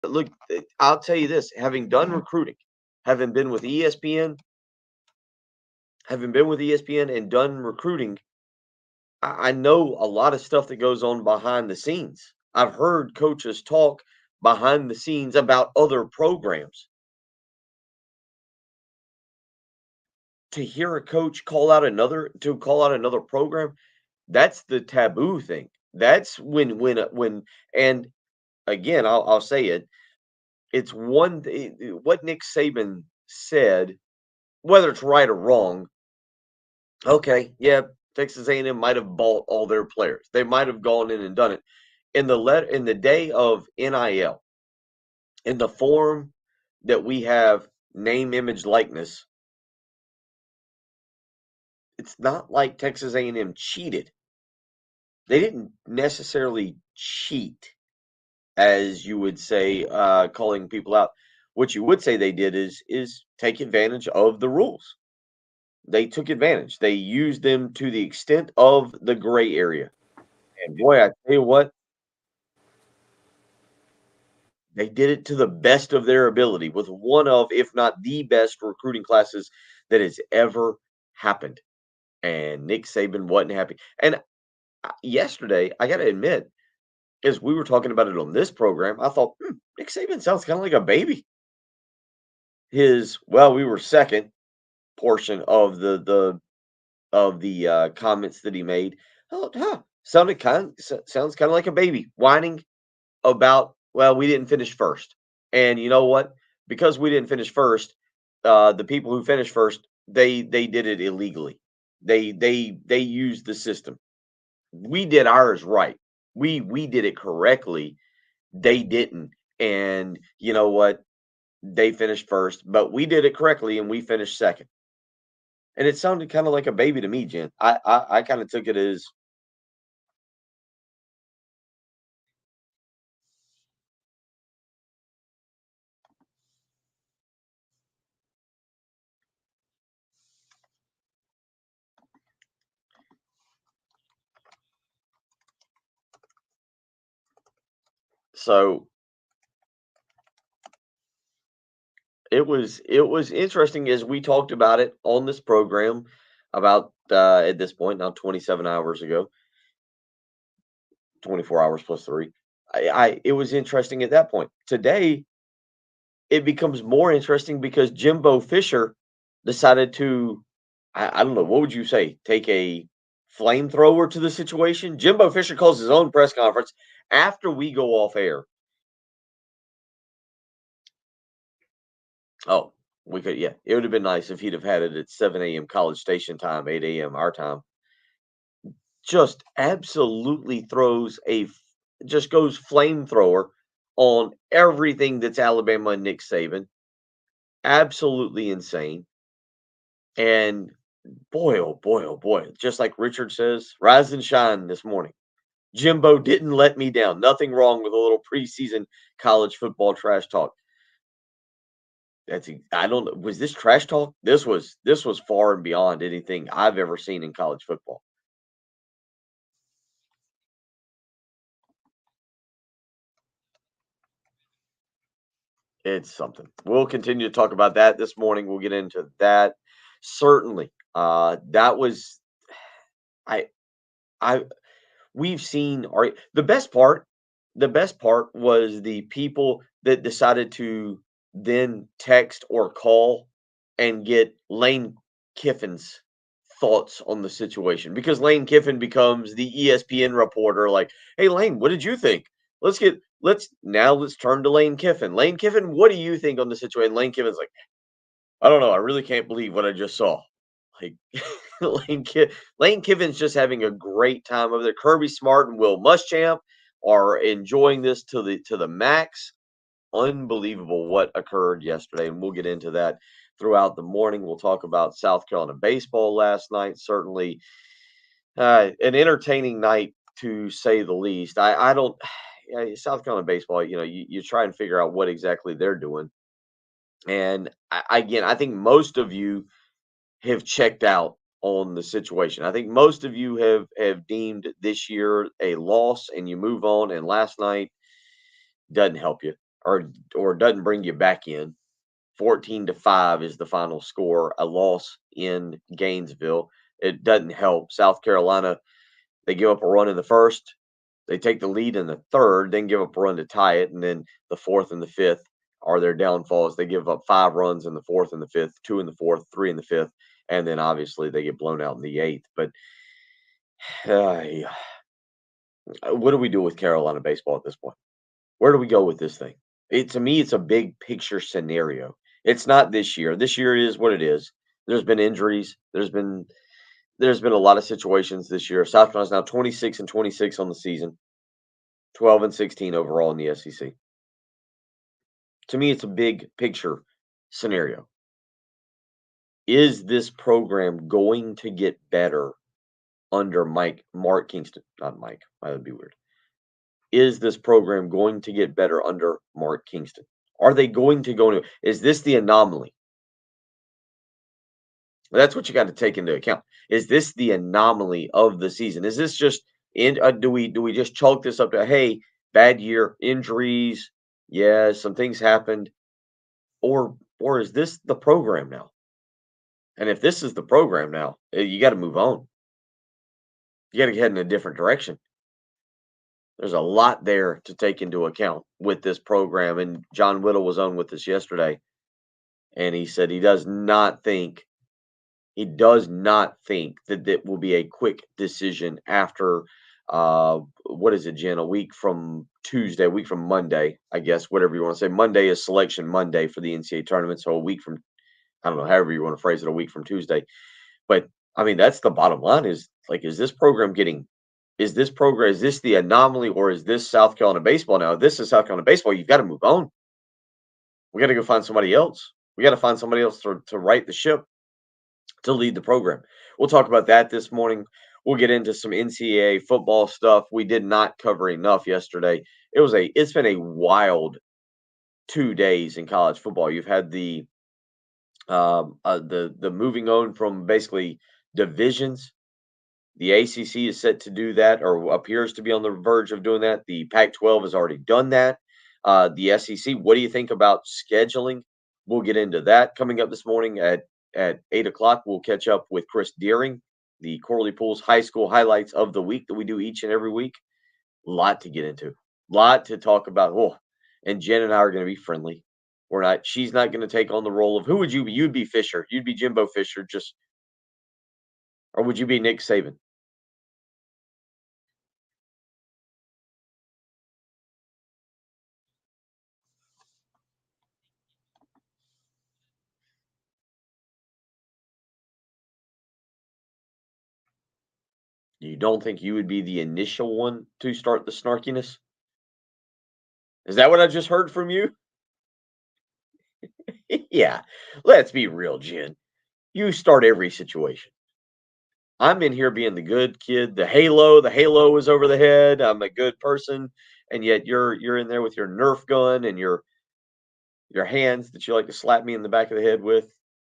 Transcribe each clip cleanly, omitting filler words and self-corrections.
Look, I'll tell you this, having done recruiting, having been with ESPN, having been with ESPN and done recruiting, I know a lot of stuff that goes on behind the scenes. I've heard coaches talk behind the scenes about other programs. To hear a coach call out another program, that's the taboo thing. That's when and again, I'll say it. It's what Nick Saban said, whether it's right or wrong. Okay, yeah, Texas A&M might have bought all their players. They might have gone in and done it in the day of NIL, in the form that we have name, image, likeness. It's not like Texas A&M cheated. They didn't necessarily cheat, as you would say, calling people out. What you would say they did is take advantage of the rules. They took advantage. They used them to the extent of the gray area. And boy, I tell you what, they did it to the best of their ability with one of, if not the best recruiting classes that has ever happened. And Nick Saban wasn't happy. And yesterday, I got to admit, as we were talking about it on this program, I thought, Nick Saban sounds kind of like a baby. Well, we were second portion of the comments that he made. Oh, sounds kind of like a baby whining about, well, we didn't finish first. And you know what? Because we didn't finish first, the people who finished first, they did it illegally. They used the system. We did ours right. We did it correctly. They didn't. And you know what? They finished first, but we did it correctly and we finished second. And it sounded kind of like a baby to me, Jen. I kind of took it as so. It was interesting as we talked about it on this program about at this point now 27 hours ago, 24 hours plus 3. I it was interesting at that point. Today it becomes more interesting because Jimbo Fisher decided to I don't know, what would you say? Take a flamethrower to the situation? Jimbo Fisher calls his own press conference after we go off air. Oh, we could, yeah. It would have been nice if he'd have had it at 7 a.m. College Station time, 8 a.m. our time. Just absolutely just goes flamethrower on everything that's Alabama and Nick Saban. Absolutely insane. And boy, oh boy, oh boy. Just like Richard says, rise and shine this morning. Jimbo didn't let me down. Nothing wrong with a little preseason college football trash talk. I don't know. Was this trash talk? This was far and beyond anything I've ever seen in college football. It's something. We'll continue to talk about that this morning. We'll get into that. Certainly. That was I I we've seen our the best part was the people that decided to then text or call and get Lane Kiffin's thoughts on the situation because Lane Kiffin becomes the ESPN reporter like, "Hey Lane, what did you think? Let's turn to Lane Kiffin. Lane Kiffin, what do you think on the situation?" Lane Kiffin's like, "I don't know. I really can't believe what I just saw." Like Lane Kiffin's just having a great time over there. Kirby Smart and Will Muschamp are enjoying this to the max. Unbelievable what occurred yesterday, and we'll get into that throughout the morning. We'll talk about South Carolina baseball last night. Certainly, an entertaining night to say the least. I don't yeah, South Carolina baseball. You try and figure out what exactly they're doing, and again, I think most of you have checked out on the situation. I think most of you have deemed this year a loss, and you move on. And last night doesn't help you. or doesn't bring you back in. 14-5 is the final score, a loss in Gainesville. It doesn't help. South Carolina, they give up a run in the first, they take the lead in the third, then give up a run to tie it, and then the fourth and the fifth are their downfalls. They give up 5 runs in the fourth and the fifth, 2 in the fourth, 3 in the fifth, and then obviously they get blown out in the eighth. But yeah, what do we do with Carolina baseball at this point? Where do we go with this thing? To me, it's a big picture scenario. It's not this year. This year is what it is. There's been injuries. There's been a lot of situations this year. South Carolina's now 26-26 on the season, 12-16 overall in the SEC. To me, it's a big picture scenario. Is this program going to get better under Mark Kingston? Not Mike. That would be weird. Is this program going to get better under Mark Kingston? Are they going to go to? Is this the anomaly? That's what you got to take into account. Is this the anomaly of the season? Is this just in? Do we just chalk this up to, hey, bad year, injuries? Yeah, some things happened, or is this the program now? And if this is the program now, you got to move on. You got to head in a different direction. There's a lot there to take into account with this program. And John Whittle was on with us yesterday, and he said he does not think that it will be a quick decision after what is it, Jen? A week from Tuesday, a week from Monday, I guess, whatever you want to say. Monday is selection Monday for the NCAA tournament. So a week from, I don't know, however you want to phrase it, a week from Tuesday. But I mean, that's the bottom line is like, is this the anomaly, or is this South Carolina baseball now? If this is South Carolina baseball, you've got to move on. We got to go find somebody else. We got to find somebody else to right the ship, to lead the program. We'll talk about that this morning. We'll get into some NCAA football stuff. We did not cover enough yesterday. It's been a wild 2 days in college football. You've had the moving on from basically divisions. The ACC is set to do that, or appears to be on the verge of doing that. The Pac-12 has already done that. The SEC, what do you think about scheduling? We'll get into that coming up this morning at 8 o'clock. We'll catch up with Chris Deering, the Corley Pools High School highlights of the week that we do each and every week. A lot to get into, a lot to talk about. Oh, and Jen and I are going to be friendly. She's not going to take on the role of, who would you be? You'd be Fisher. You'd be Jimbo Fisher, or would you be Nick Saban? You don't think you would be the initial one to start the snarkiness? Is that what I just heard from you? Yeah. Let's be real, Jen. You start every situation. I'm in here being the good kid, the halo is over the head. I'm a good person, and yet you're in there with your Nerf gun and your hands that you like to slap me in the back of the head with.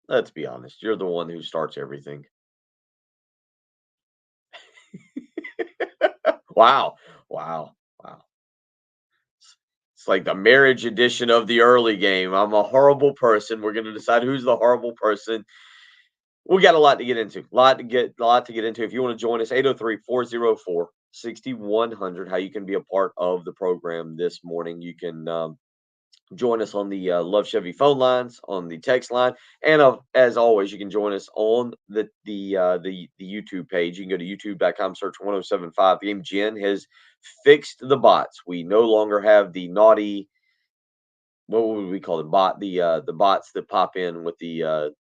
Let's be honest, you're the one who starts everything. Wow. Wow. Wow. It's like the marriage edition of the early game. I'm a horrible person. We're going to decide who's the horrible person. We got a lot to get into. A lot to get into. If you want to join us, 803-404-6100, how you can be a part of the program this morning. You can join us on the Love Chevy phone lines, on the text line, and as always, you can join us on the YouTube page. You can go to youtube.com, search 1075 The Game. Jen has fixed the bots. We no longer have the naughty, what would we call it? The bots that pop in with the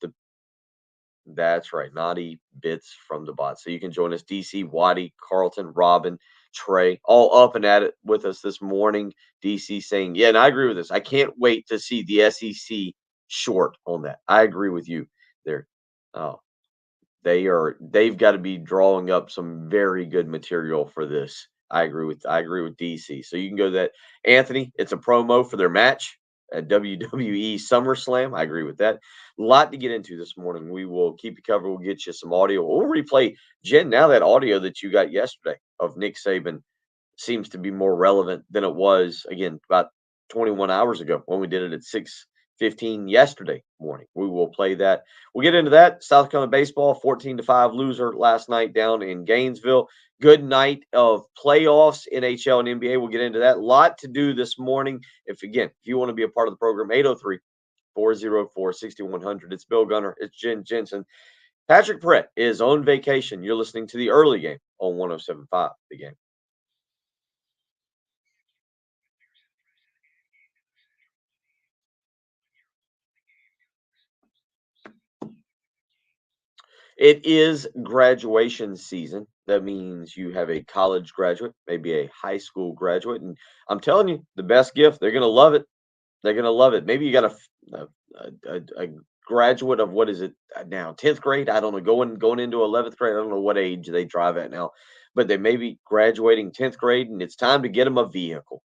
that's right, naughty bits from the bots. So you can join us, DC, Waddy, Carlton, Robin, Trey, all up and at it with us this morning. DC saying, yeah, and I agree with this. I can't wait to see the SEC short on that. I agree with you there. Oh, they've got to be drawing up some very good material for this. I agree with DC. So you can go to that. Anthony, it's a promo for their match at WWE SummerSlam. I agree with that. A lot to get into this morning. We will keep you covered. We'll get you some audio. We'll replay, Jen. Now that audio that you got yesterday of Nick Saban seems to be more relevant than it was, again, about 21 hours ago when we did it at 6:15 yesterday morning. We will play that. We'll get into that. South Carolina baseball, 14-5 loser last night down in Gainesville. Good night of playoffs, NHL and NBA. We'll get into that. Lot to do this morning. If you want to be a part of the program, 803-404-6100. It's Bill Gunner. It's Jen Jensen. Patrick Brett is on vacation. You're listening to the early game on 107.5 The Game. It is graduation season. That means you have a college graduate, maybe a high school graduate, and I'm telling you, the best gift. They're gonna love it. They're gonna love it. Maybe you got a graduate of what is it now? 10th grade? I don't know. Going into 11th grade. I don't know what age they drive at now, but they may be graduating 10th grade, and it's time to get them a vehicle.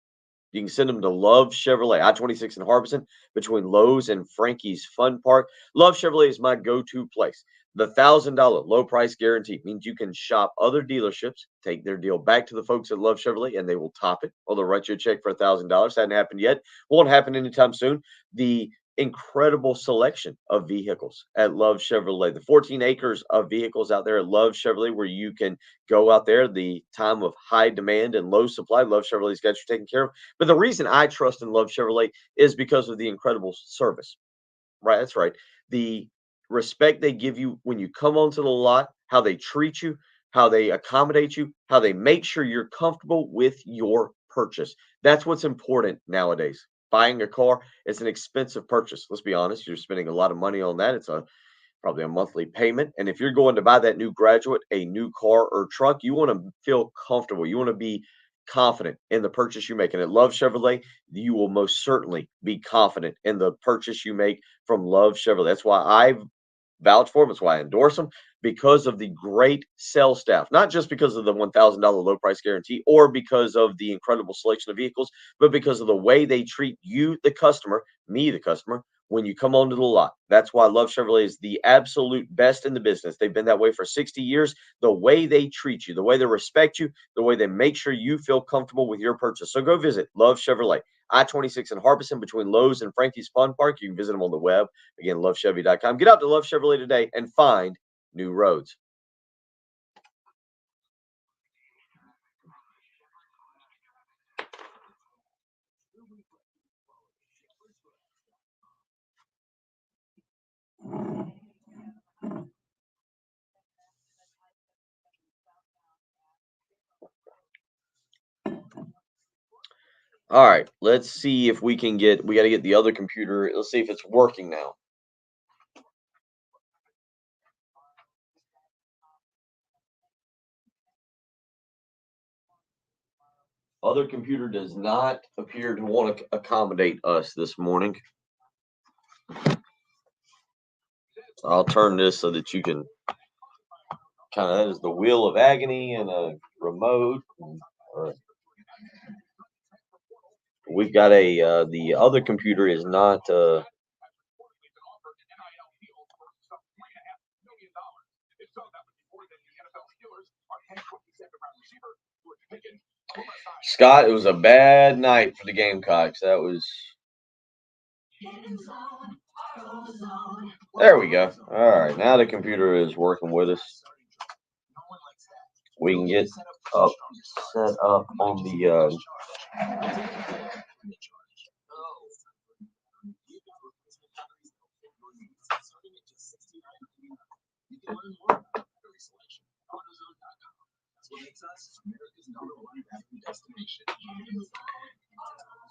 You can send them to Love Chevrolet, I-26 in Harbison, between Lowe's and Frankie's Fun Park. Love Chevrolet is my go-to place. The $1,000 low price guarantee means you can shop other dealerships, take their deal back to the folks at Love Chevrolet, and they will top it, or they'll write you a check for $1,000. Hasn't happened yet. Won't happen anytime soon. The incredible selection of vehicles at Love Chevrolet. The 14 acres of vehicles out there at Love Chevrolet where you can go out there the time of high demand and low supply. Love Chevrolet's got you taken care of. But the reason I trust in Love Chevrolet is because of the incredible service. Right, that's right. The respect they give you when you come onto the lot, how they treat you, how they accommodate you, how they make sure you're comfortable with your purchase. That's what's important nowadays. Buying a car is an expensive purchase. Let's be honest, you're spending a lot of money on that. It's probably a monthly payment. And if you're going to buy that new graduate a new car or truck, you want to feel comfortable. You want to be confident in the purchase you make. And at Love Chevrolet, you will most certainly be confident in the purchase you make from Love Chevrolet. That's why I vouch for them. That's why I endorse them, because of the great sales staff, not just because of the $1,000 low price guarantee or because of the incredible selection of vehicles, but because of the way they treat you, the customer, me, the customer, when you come onto the lot. That's why Love Chevrolet is the absolute best in the business. They've been that way for 60 years. The way they treat you, the way they respect you, the way they make sure you feel comfortable with your purchase. So go visit Love Chevrolet, I-26 in Harbison between Lowe's and Frankie's Fun Park. You can visit them on the web. Again, lovechevy.com. Get out to Love Chevrolet today and find new roads. All right, let's see if we can we got to get the other computer. Let's see if it's working now. Other computer does not appear to want to accommodate us this morning. I'll turn this so that you can that is the wheel of agony and a remote. We've got the other computer is not. Scott, it was a bad night for the Gamecocks. That was. There we go. All right, now the computer is working with us. We can get set up on the.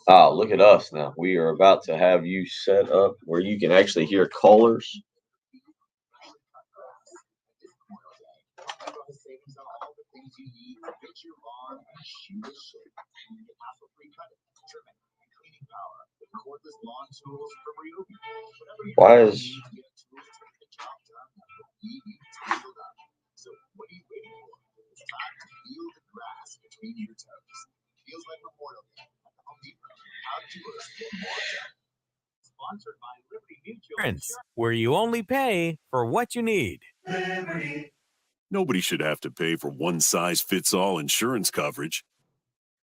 Oh, look at us now. We are about to have you set up where you can actually hear callers. Why is where you only pay for what you need. Nobody should have to pay for one-size-fits-all insurance coverage.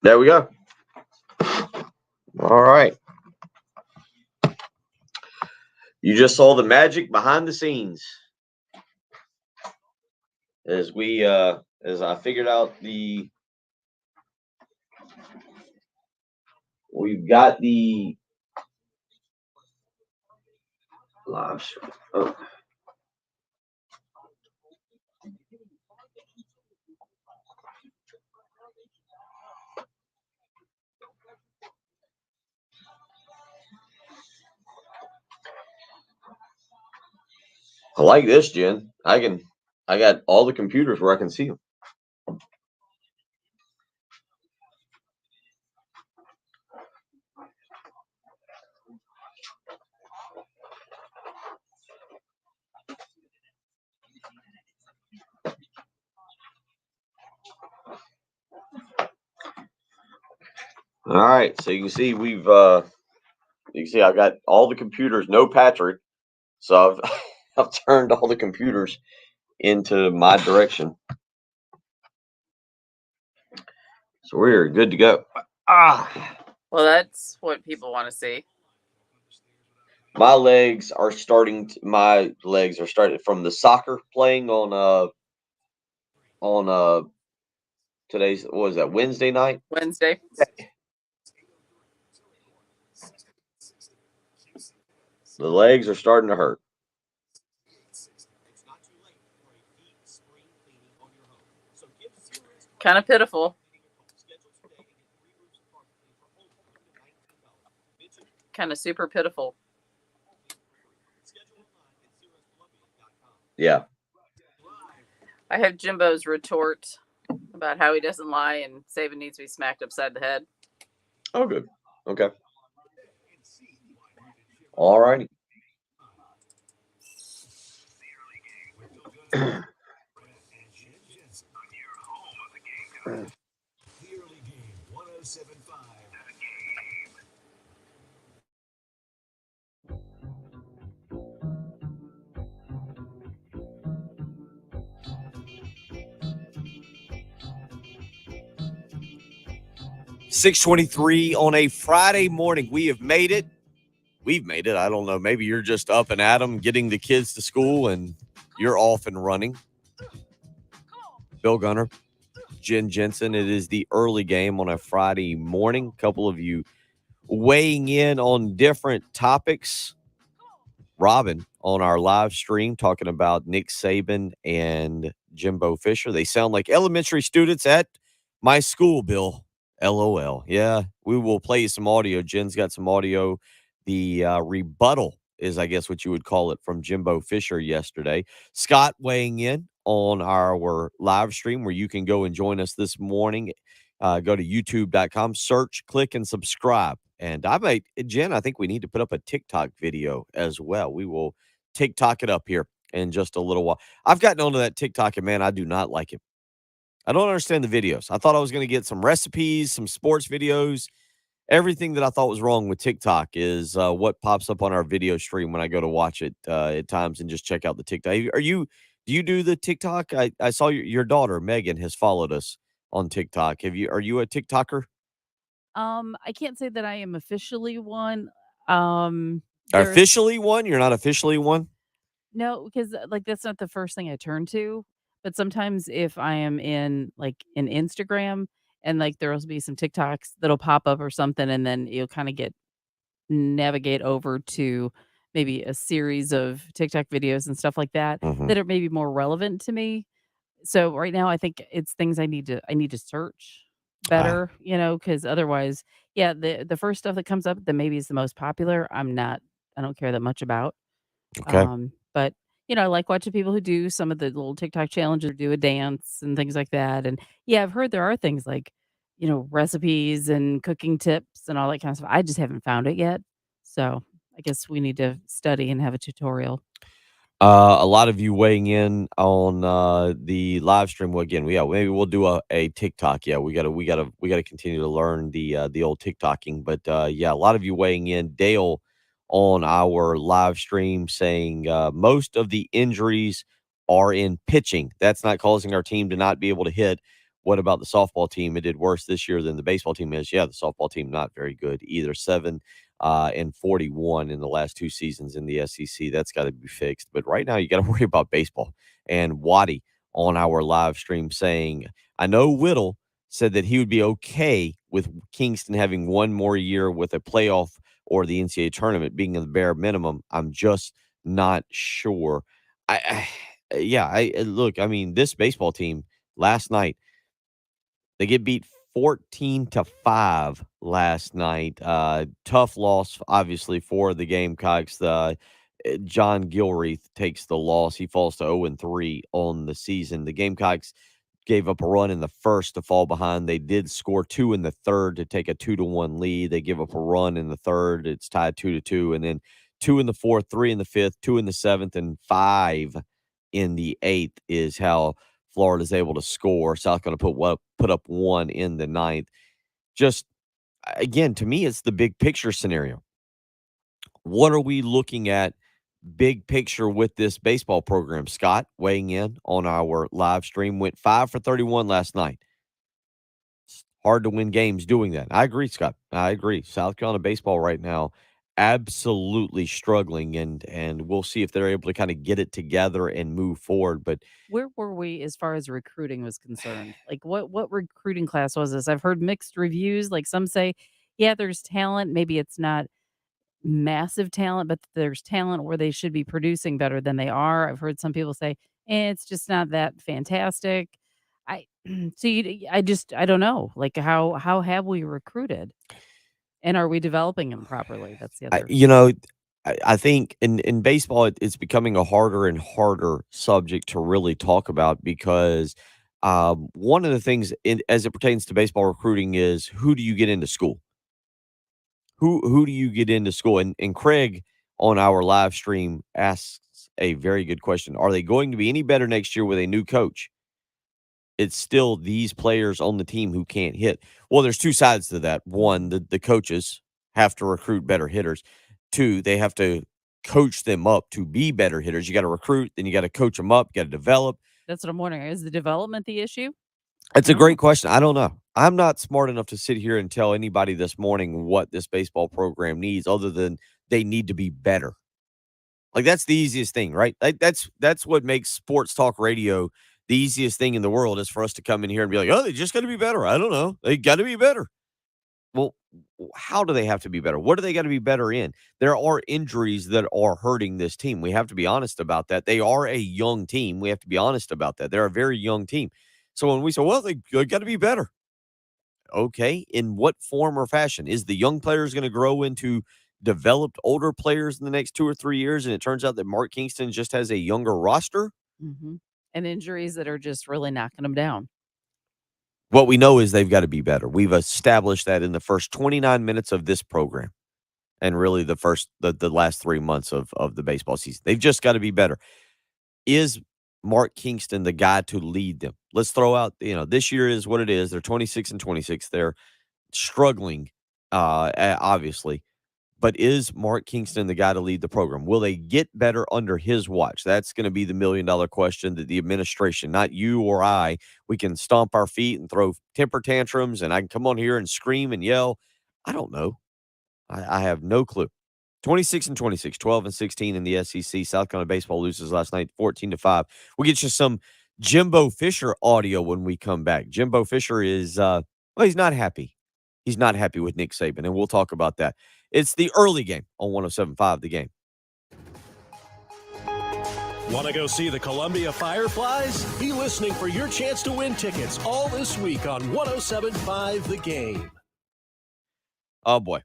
There we go. All right. You just saw the magic behind the scenes as as I figured out we've got the live stream. Oh. I like this, Jen. I got all the computers where I can see them. All right, so you can see I got all the computers, no Patrick. So I've I've turned all the computers into my direction. So we're good to go. Well, that's what people want to see. My legs are starting from the soccer playing on today's, what was that, Wednesday night? Wednesday. The legs are starting to hurt. Kind of pitiful. Kind of super pitiful. Yeah. I have Jimbo's retort about how he doesn't lie and Saban needs to be smacked upside the head. Oh, good. Okay. All righty. $6:23 on a Friday morning. We have made it. We've made it. I don't know. Maybe you're just up and at 'em, getting the kids to school, and you're off and running. Bill Gunner, Jen Jensen. It is the early game on a Friday morning. A couple of you weighing in on different topics. Robin on our live stream talking about Nick Saban and Jimbo Fisher. They sound like elementary students at my school, Bill. LOL. Yeah, we will play you some audio. Jen's got some audio. The rebuttal is, I guess, what you would call it, from Jimbo Fisher yesterday. Scott weighing in on our live stream where you can go and join us this morning. Go to youtube.com, search, click, and subscribe. And Jen, I think we need to put up a TikTok video as well. We will TikTok it up here in just a little while. I've gotten onto that TikTok, and man, I do not like it. I don't understand the videos. I thought I was going to get some recipes, some sports videos. Everything that I thought was wrong with TikTok is what pops up on our video stream when I go to watch it at times and just check out the TikTok. Do you do the TikTok? I saw your daughter, Megan, has followed us on TikTok. Are you a TikToker? I can't say that I am officially one. There's Officially one? You're not officially one? no, because like that's not the first thing I turn to. But sometimes if I am in like in Instagram and like there'll be some TikToks that'll pop up or something, and then you'll kind of navigate over to maybe a series of TikTok videos and stuff like that Mhm. that are maybe more relevant to me. So right now I think it's things I need to search better, because otherwise, yeah, the first stuff that comes up that maybe is the most popular, I don't care that much about. Okay. But I like watching people who do some of the little TikTok challenges or do a dance and things like that. And yeah, I've heard there are things like, recipes and cooking tips and all that kind of stuff. I just haven't found it yet. So I guess we need to study and have a tutorial. A lot of you weighing in on the live stream. Well, again, yeah, maybe we'll do a TikTok. Yeah, we gotta continue to learn the old TikToking. But yeah, a lot of you weighing in. Dale on our live stream saying most of the injuries are in pitching. That's not causing our team to not be able to hit. what about the softball team? It did worse this year than the baseball team is. Yeah, the softball team not very good either. 7-41 in the last 2 seasons in the SEC. That's got to be fixed. But right now, you got to worry about baseball. And Waddy on our live stream saying, I know Whittle said that he would be okay with Kingston having one more year with a playoff or the NCAA tournament being the bare minimum. I'm just not sure. Look, I mean, this baseball team last night, they get beat 14-5 last night. Tough loss, obviously, for the Gamecocks. John Gilreath takes the loss. He falls to 0-3 on the season. The Gamecocks gave up a run in the first to fall behind. They did score 2 in the third to take a 2-1 lead. They give up a run in the third. It's tied 2-2. And then 2 in the fourth, 3 in the fifth, 2 in the seventh, and 5 in the eighth is how Florida's able to score. South going to put up 1 in the ninth. Just, again, to me, it's the big picture scenario. What are we looking at big picture with this baseball program? Scott, weighing in on our live stream, went 5 for 31 last night. It's hard to win games doing that. I agree, Scott. I agree. South Carolina baseball right now absolutely struggling, and we'll see if they're able to kind of get it together and move forward. But Where were we as far as recruiting was concerned? Like, what recruiting class was this? I've heard mixed reviews. Like, some say, yeah, there's talent. Maybe it's not massive talent, but there's talent where they should be producing better than they are. I've heard some people say, it's just not that fantastic. I I don't know. Like, how have we recruited? And are we developing them properly? That's the I, other. you know, I think in baseball, it's becoming a harder and harder subject to really talk about because one of the things as it pertains to baseball recruiting is who do you get into school? Who do you get into school? And Craig on our live stream asks a very good question. Are they going to be any better next year with a new coach? It's still these players on the team who can't hit. Well, there's 2 sides to that. One, the coaches have to recruit better hitters. 2, they have to coach them up to be better hitters. You got to recruit, then you got to coach them up, got to develop. That's what I'm wondering. Is the development the issue? It's I a don't know. great question. I don't know. I'm not smart enough to sit here and tell anybody this morning what this baseball program needs other than they need to be better. Like, that's the easiest thing, right? Like, that's what makes sports talk radio the easiest thing in the world is for us to come in here and be like, "Oh, they just gotta be better." I don't know. They gotta be better. Well, how do they have to be better? What do they gotta be better in? There are injuries that are hurting this team. We have to be honest about that. They are a young team. We have to be honest about that. They're a very young team. So when we say, "Well, they gotta be better." Okay, in what form or fashion? Is the young players gonna grow into developed older players in the next 2 or 3 years, and it turns out that Mark Kingston just has a younger roster? Mhm. And injuries that are just really knocking them down. What we know is they've got to be better. We've established that in the first 29 minutes of this program and really the last 3 months of the baseball season. They've just got to be better. Is Mark Kingston the guy to lead them? Let's throw out, this year is what it is. They're 26-26. They're struggling, obviously. But is Mark Kingston the guy to lead the program? Will they get better under his watch? That's going to be the $1,000,000 question that the administration, not you or I, we can stomp our feet and throw temper tantrums, and I can come on here and scream and yell. I don't know. I have no clue. 26-26, 12-16 in the SEC. South Carolina baseball loses last night, 14-5. We'll get you some Jimbo Fisher audio when we come back. Jimbo Fisher is, he's not happy. He's not happy with Nick Saban, and we'll talk about that. It's the early game on 107.5 The Game. Want to go see the Columbia Fireflies? Be listening for your chance to win tickets all this week on 107.5 The Game. Oh, boy.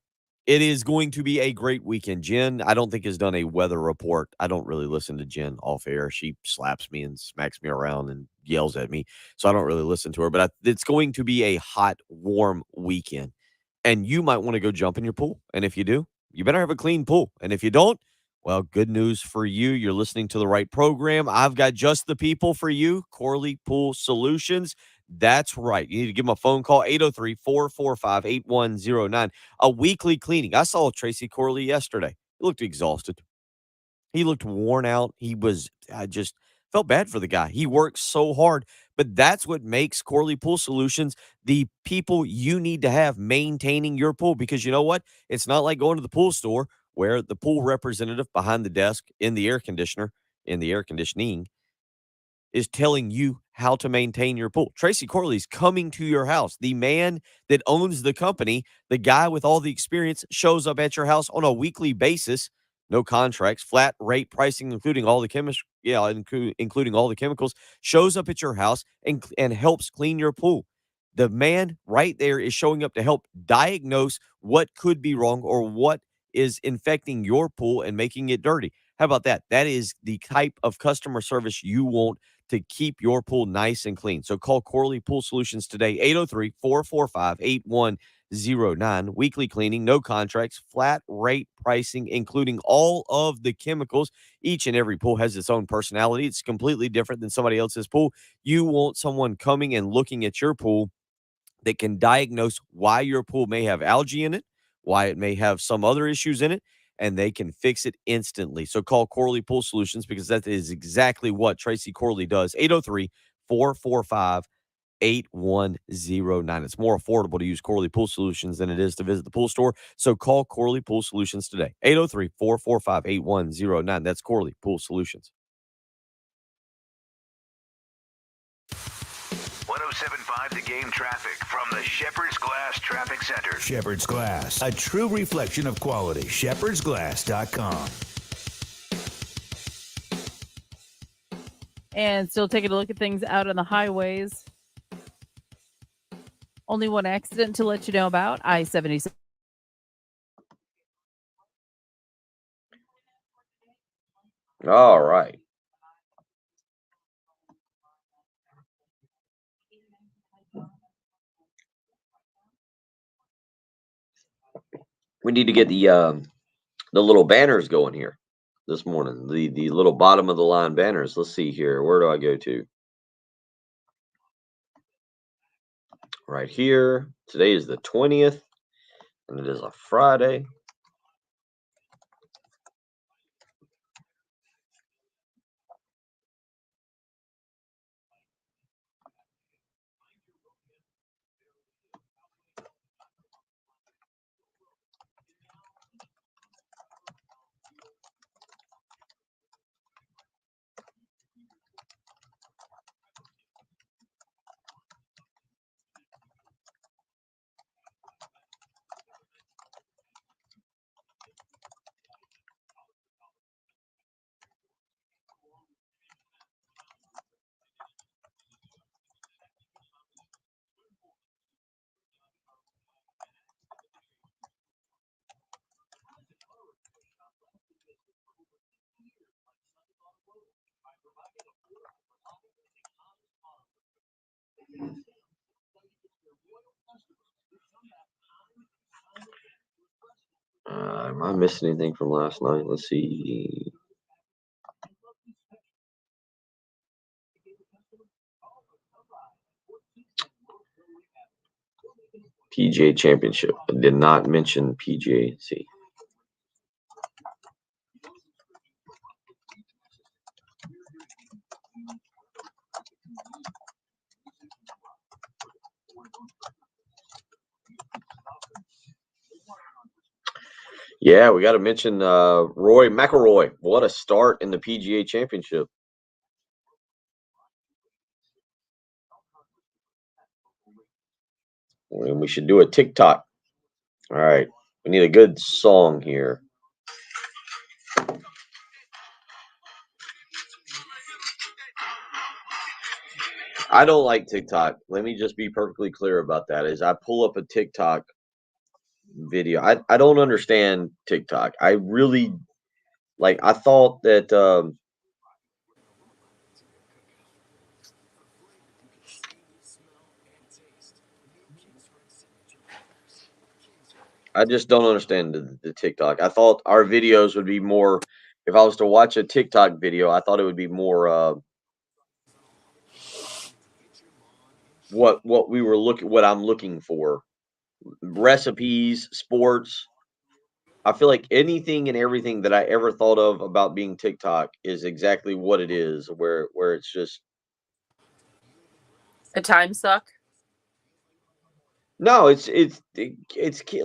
It is going to be a great weekend. Jen, I don't think, has done a weather report. I don't really listen to Jen off air. She slaps me and smacks me around and yells at me, so I don't really listen to her. But it's going to be a hot, warm weekend, and you might want to go jump in your pool. And if you do, you better have a clean pool. And if you don't, well, good news for you. You're listening to the right program. I've got just the people for you, Corley Pool Solutions. That's right. You need to give them a phone call, 803-445-8109. A weekly cleaning. I saw Tracy Corley yesterday. He looked exhausted. He looked worn out. He was just Felt bad for the guy. He works so hard, but that's what makes Corley Pool Solutions the people you need to have maintaining your pool, because you know what? It's not like going to the pool store where the pool representative behind the desk in the air conditioner, in the air conditioning, is telling you how to maintain your pool. Tracy Corley's coming to your house. The man that owns the company, the guy with all the experience, shows up at your house on a weekly basis. No contracts, flat rate pricing, including all the including all the chemicals, shows up at your house and helps clean your pool. The man right there is showing up to help diagnose what could be wrong or what is infecting your pool and making it dirty. How about that? That is the type of customer service you want to keep your pool nice and clean. So call Corley Pool Solutions today, 803-445-8109. Weekly cleaning, no contracts, flat rate pricing, including all of the chemicals. Each and every pool has its own personality. It's completely different than somebody else's pool. You want someone coming and looking at your pool that can diagnose why your pool may have algae in it, why it may have some other issues in it, and they can fix it instantly. So call Corley Pool Solutions, because that is exactly what Tracy Corley does. 803-445-8109. It's more affordable to use Corley Pool Solutions than it is to visit the pool store. So call Corley Pool Solutions today. 803-445-8109. That's Corley Pool Solutions. 107.5 The Game traffic from the Shepherd's Glass Traffic Center. Shepherd's Glass, a true reflection of quality. shepherdsglass.com. And still taking a look at things out on the highways. Only one accident to let you know about. I-77. All right. We need to get the little banners going here this morning. The little bottom of the line banners. Let's see here. Where do I go to? Right here. Today is the 20th, and it is a Friday. Am I missing anything from last night? Let's see. PGA Championship. I did not mention PGA. Yeah, we got to mention Roy McIlroy. What a start in the PGA Championship. And we should do a TikTok. All right. We need a good song here. I don't like TikTok. Let me just be perfectly clear about that. As I pull up a TikTok video, I don't understand TikTok. I really I thought that I just don't understand the TikTok. I thought our videos would be more. If I was to watch a TikTok video, I thought it would be more what I'm looking for. Recipes, sports. I feel like anything and everything that I ever thought of about being TikTok is exactly what it is, where it's just A time suck. no,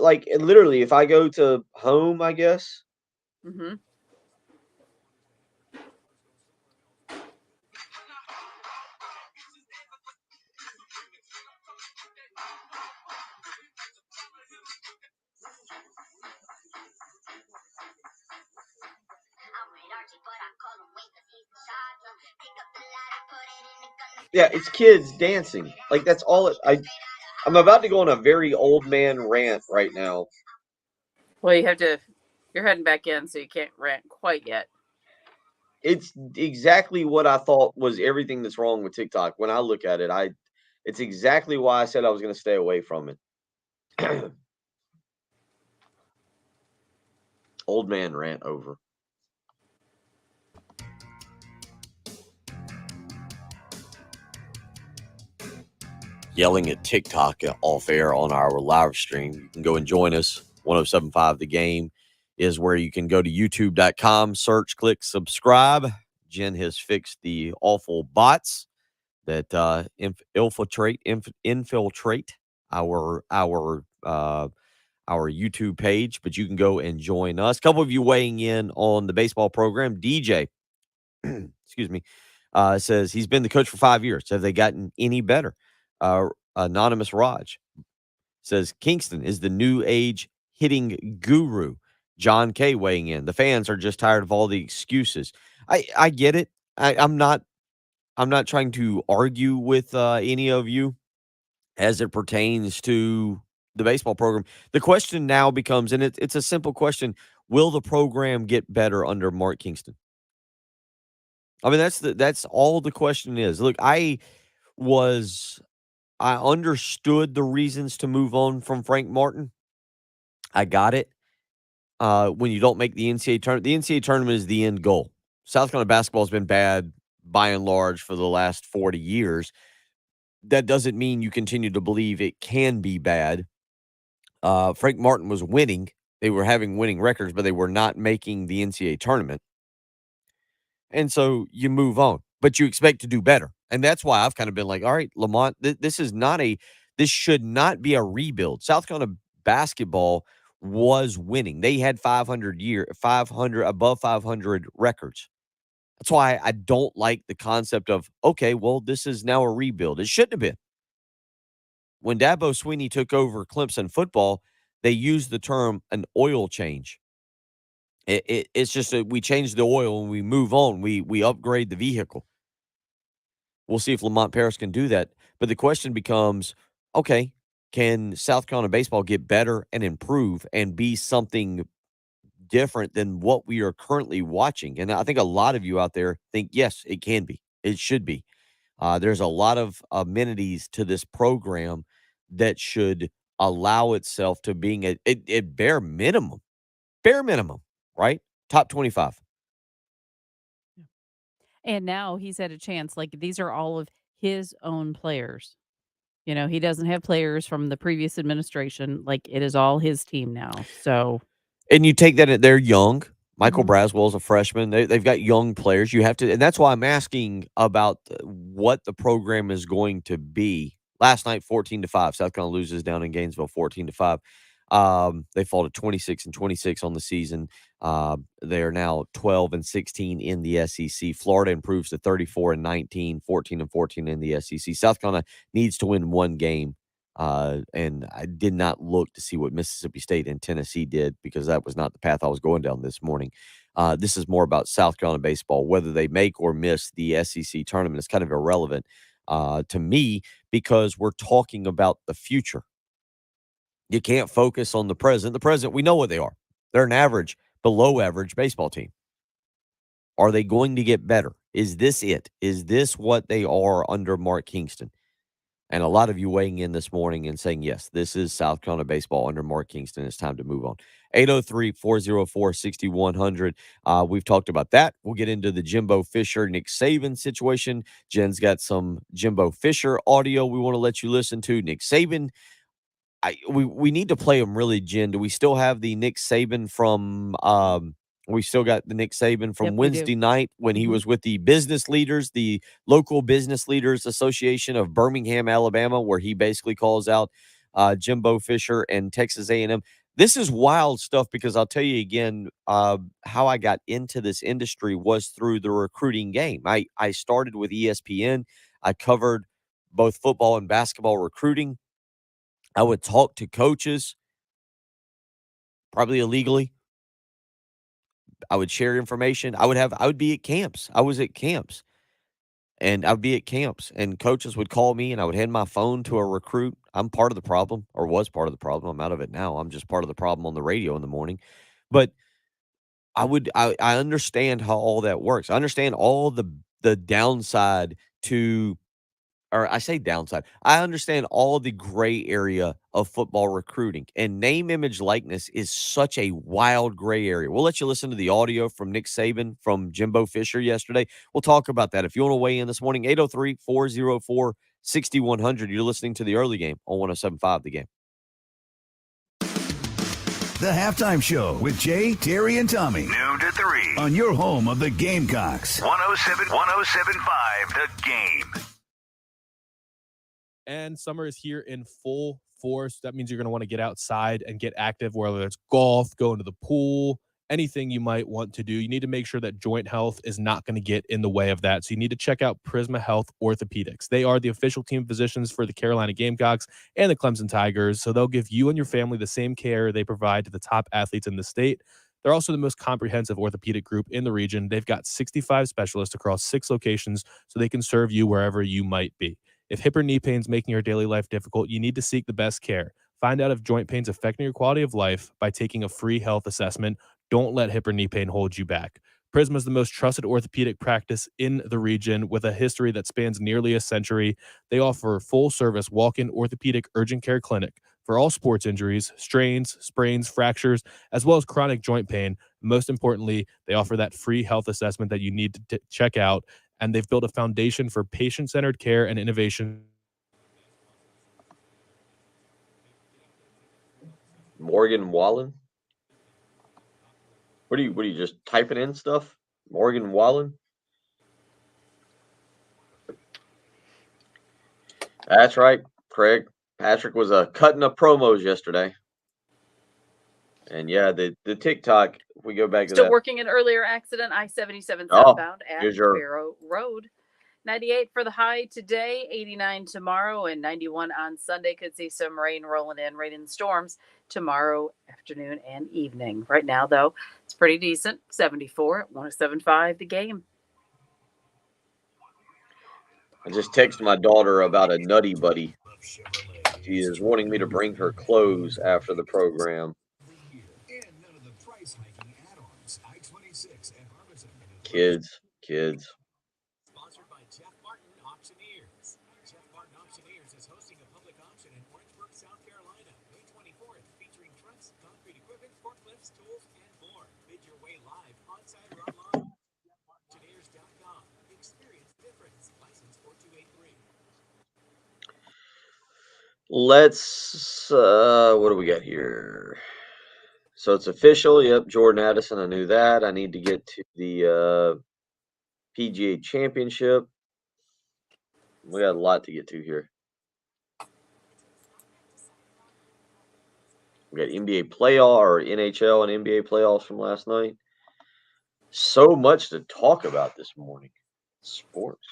like literally if I go to home, I guess. Mm-hmm. Yeah, it's kids dancing. Like that's all I'm about to go on a very old man rant right now. Well, you have to. You're heading back in, so you can't rant quite yet. It's exactly what I thought was everything that's wrong with TikTok. When I look at it, it's exactly why I said I was going to stay away from it. Old man rant over. Yelling at TikTok off air on our live stream. You can go and join us. 1075 The Game is where you can go to youtube.com, search, click, subscribe. Jen has fixed the awful bots that infiltrate our YouTube page, but you can go and join us. A couple of you weighing in on the baseball program. DJ, excuse me, says he's been the coach for 5 years. Have they gotten any better? Anonymous Raj says Kingston is the new age hitting guru. John K weighing in. The fans are just tired of all the excuses. I get it. I'm not trying to argue with any of you as it pertains to the baseball program. The question now becomes, and it's a simple question: will the program get better under Mark Kingston? I mean, that's all the question is. Look, I understood the reasons to move on from Frank Martin. I got it. When you don't make the NCAA tournament, the NCAA tournament is the end goal. South Carolina basketball has been bad by and large for the last 40 years. That doesn't mean you continue to believe it can be bad. Frank Martin was winning. They were having winning records, but they were not making the NCAA tournament. And so you move on, but you expect to do better. And that's why I've kind of been like, all right, Lamont, this should not be a rebuild. South Carolina basketball was winning. They had 500 above 500 records. That's why I don't like the concept of, okay, well, this is now a rebuild. It shouldn't have been. When Dabo Swinney took over Clemson football, they used the term an oil change. It's just that we change the oil and we move on. We upgrade the vehicle. We'll see if Lamont Paris can do that. But the question becomes, okay, can South Carolina baseball get better and improve and be something different than what we are currently watching? And I think a lot of you out there think, yes, it can be. It should be. There's a lot of amenities to this program that should allow itself to being a bare minimum, right? Top 25. And now he's had a chance. Like these are all of his own players. You know, he doesn't have players from the previous administration. Like it is all his team now. So, And you take that, they're young. Michael Mhm. Braswell's a freshman. They've got young players. You have to, and that's why I'm asking about what the program is going to be. Last night, 14-5. South Carolina loses down in Gainesville, 14-5. They fall to 26-26 on the season. They are now 12-16 in the SEC. Florida improves to 34-19, 14-14 in the SEC. South Carolina needs to win one game. And I did not look to see what Mississippi State and Tennessee did because that was not the path I was going down this morning. This is more about South Carolina baseball. Whether they make or miss the SEC tournament is kind of irrelevant to me because we're talking about the future. You can't focus on the present. The present, we know what they are. They're an average, below average baseball team. Are they going to get better? Is this it? Is this what they are under Mark Kingston? And a lot of you weighing in this morning and saying, yes, this is South Carolina baseball under Mark Kingston. It's time to move on. 803-404-6100. We've talked about that. We'll get into the Jimbo Fisher, Nick Saban situation. Jen's got some Jimbo Fisher audio we want to let you listen to. Nick Saban, we need to play them really, Jen. Do we still have the Nick Saban from we still got the Nick Saban from Yep, we do. Wednesday night when he was with the business leaders, the local business leaders association of Birmingham, Alabama, where he basically calls out Jimbo Fisher and Texas A&M. This is wild stuff because I'll tell you again, how I got into this industry was through the recruiting game. I started with ESPN. I covered both football and basketball recruiting. I would talk to coaches, probably illegally. I would share information. I would be at camps. I was at camps. And I'd be at camps and coaches would call me and I would hand my phone to a recruit. I'm part of the problem, or was part of the problem. I'm out of it now. I'm just part of the problem on the radio in the morning. But I understand how all that works. I understand all the downside to, or I say downside. I understand all the gray area of football recruiting, and name, image, likeness is such a wild gray area. We'll let you listen to the audio from Nick Saban from Jimbo Fisher yesterday. We'll talk about that. If you want to weigh in this morning, 803-404-6100. You're listening to the early game on 107.5 The Game. The Halftime Show with Jay, Terry, and Tommy. Noon to 3. On your home of the Gamecocks. 107.5 The Game. And summer is here in full force. That means you're going to want to get outside and get active, whether it's golf, go into the pool, anything you might want to do. You need to make sure that joint health is not going to get in the way of that. So you need to check out Prisma Health Orthopedics. They are the official team physicians for the Carolina Gamecocks and the Clemson Tigers. So they'll give you and your family the same care they provide to the top athletes in the state. They're also the most comprehensive orthopedic group in the region. They've got 65 specialists across 6 locations, so they can serve you wherever you might be. If hip or knee pain is making your daily life difficult, you need to seek the best care. Find out if joint pain is affecting your quality of life by taking a free health assessment. Don't let hip or knee pain hold you back. Prisma is the most trusted orthopedic practice in the region with a history that spans nearly a century. They offer full-service walk-in orthopedic urgent care clinic for all sports injuries, strains, sprains, fractures, as well as chronic joint pain. Most importantly, they offer that free health assessment that you need to check out, and they've built a foundation for patient-centered care and innovation. Morgan Wallen? What are you just typing in stuff? Morgan Wallen? That's right, Craig. Patrick was cutting up promos yesterday. And yeah, the TikTok, if we go back to Still that. working an earlier accident, I-77 Oh, southbound at here's your- Barrow Road. 98 for the high today, 89 tomorrow, and 91 on Sunday. Could see some rain rolling in, rain and storms tomorrow afternoon and evening. Right now, though, it's pretty decent. 74 at 107.5 The Game. I just texted my daughter about a Nutty Buddy. She is wanting me to bring her clothes after the program. Kids. Sponsored by Jeff Martin Auctioneers. Jeff Martin Auctioneers is hosting a public auction in Orangeburg, South Carolina, May 24th, featuring trucks, concrete equipment, forklifts, tools, and more. Bid your way live, on-site or online. Auctioneers.com. Experience the difference. License 4283. Let's what do we got here? So it's official. Yep, Jordan Addison. I knew that. I need to get to the PGA Championship. We got a lot to get to here. We got NBA playoff or NHL and NBA playoffs from last night. So much to talk about this morning. Sports.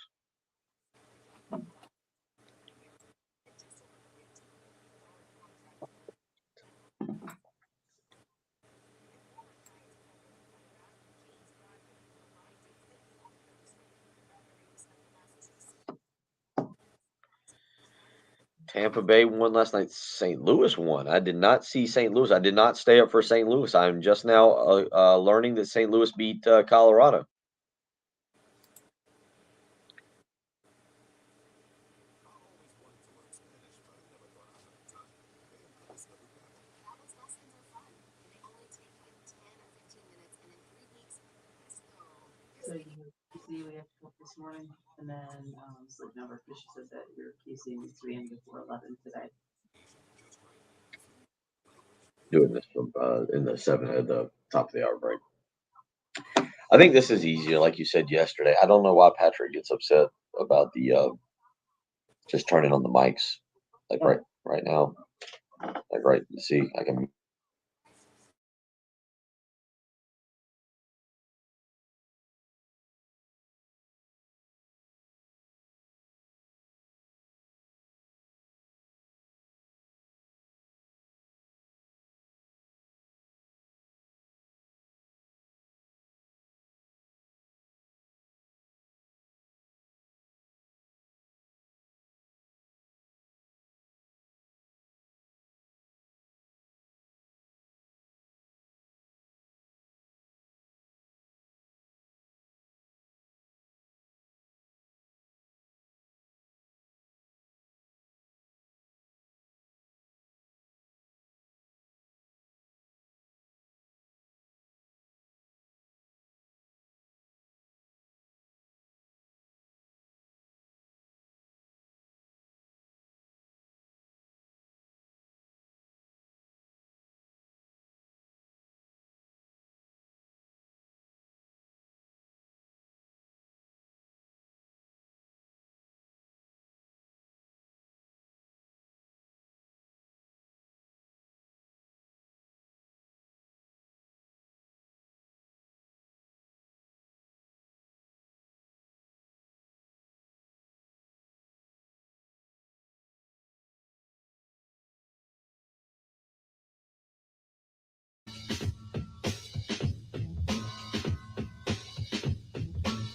Tampa Bay won last night. St. Louis won. I did not see St. Louis. I did not stay up for St. Louis. I'm just now learning that St. Louis beat Colorado. So you see, we have to cook this morning, and then sleep number. Fisher said that your QC needs to be in before 11 today. doing this from in the at the top of the hour break. I think this is easier, like you said yesterday. I don't know why Patrick gets upset about the just turning on the mics, like right now, like right. See, I can.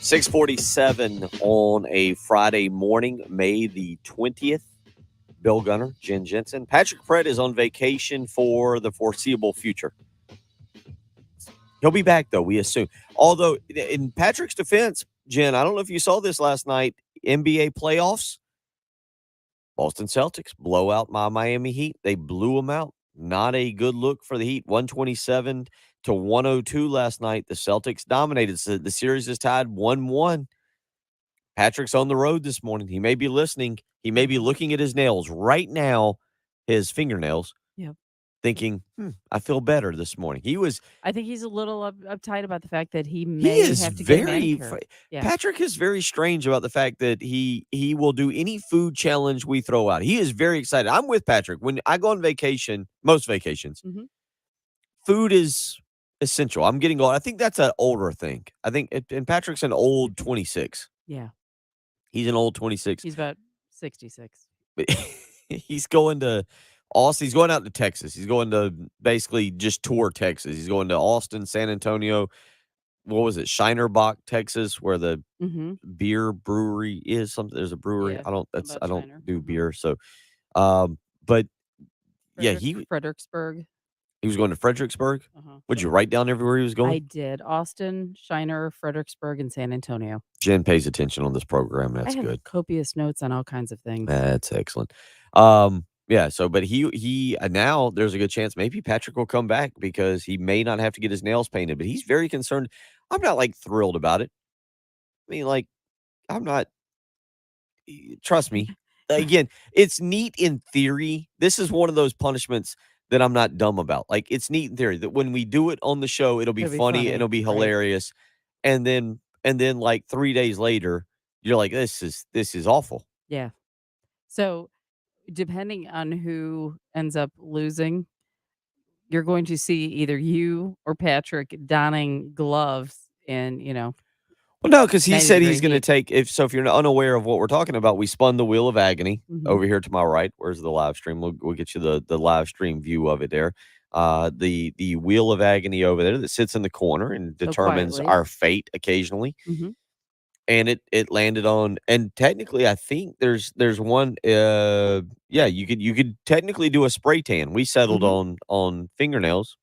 6:47 on a Friday morning, May the 20th. Bill Gunner, Jen Jensen. Patrick Pratt is on vacation for the foreseeable future. He'll be back, though, we assume. Although, in Patrick's defense, Jen, I don't know if you saw this last night, NBA playoffs. Boston Celtics blow out my Miami Heat. They blew them out. Not a good look for the Heat. 127-102 last night. The Celtics dominated. So the series is tied 1-1. Patrick's on the road this morning. He may be listening. He may be looking at his nails right now, his fingernails, Yep. thinking, I feel better this morning. I think he's a little uptight about the fact that he He may is have to get a very, manicure. Yeah. Patrick is very strange about the fact that he will do any food challenge we throw out. He is very excited. I'm with Patrick. When I go on vacation, most vacations, Mhm. food is essential. I'm getting old. I think that's an older thing. I think, and Patrick's an old 26. Yeah. He's an old 26. He's about 66. But he's going to Austin. He's going out to Texas. He's going to basically just tour Texas. He's going to Austin, San Antonio. What was it? Shinerbach, Texas, where the Mhm. beer brewery is. Something there's a brewery. Yeah, I don't. something I about don't Shiner. do Mhm. beer. So, but yeah, Fredericksburg. he was going to Fredericksburg. Uh-huh. Would you write down everywhere he was going? I did. Austin, Shiner, Fredericksburg, and San Antonio. Jen pays attention on this program. I That's have good. copious notes on all kinds of things. That's excellent. Yeah. So, but he now there's a good chance maybe Patrick will come back because he may not have to get his nails painted. But he's very concerned. I'm not like thrilled about it. I mean, like I'm not. Trust me. Again, it's neat in theory. This is one of those punishments that I'm not dumb about. Like it's neat in theory that when we do it on the show, it'll be funny and it'll be right. hilarious. And then like 3 days later, you're like, this is awful. Yeah. So, depending on who ends up losing, you're going to see either you or Patrick donning gloves and, Well, no, because he 90 said degree he's going to heat. take if you're unaware of what we're talking about, we spun the wheel of agony Mhm. over here to my right. Where's the live stream? We'll get you the live stream view of it there. The wheel of agony over there that sits in the corner and So determines quietly. our fate occasionally. Mhm. And it landed on, and technically I think there's one yeah, you could technically do a spray tan. We settled Mhm. on fingernails.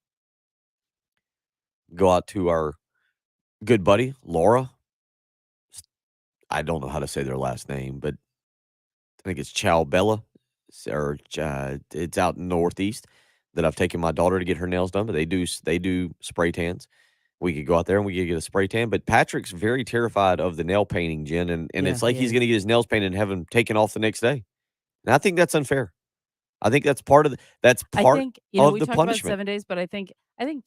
Go out to our good buddy Laura. I don't know how to say their last name, but I think it's Chow Bella, or it's out in the Northeast that I've taken my daughter to get her nails done. But they do spray tans. We could go out there and we could get a spray tan. But Patrick's very terrified of the nail painting, Jen, and Yeah, it's like he he's is. going to get his nails painted and have them taken off the next day. And I think that's unfair. I think that's part of that's I part think, of we the talked about punishment. 7 days, but I think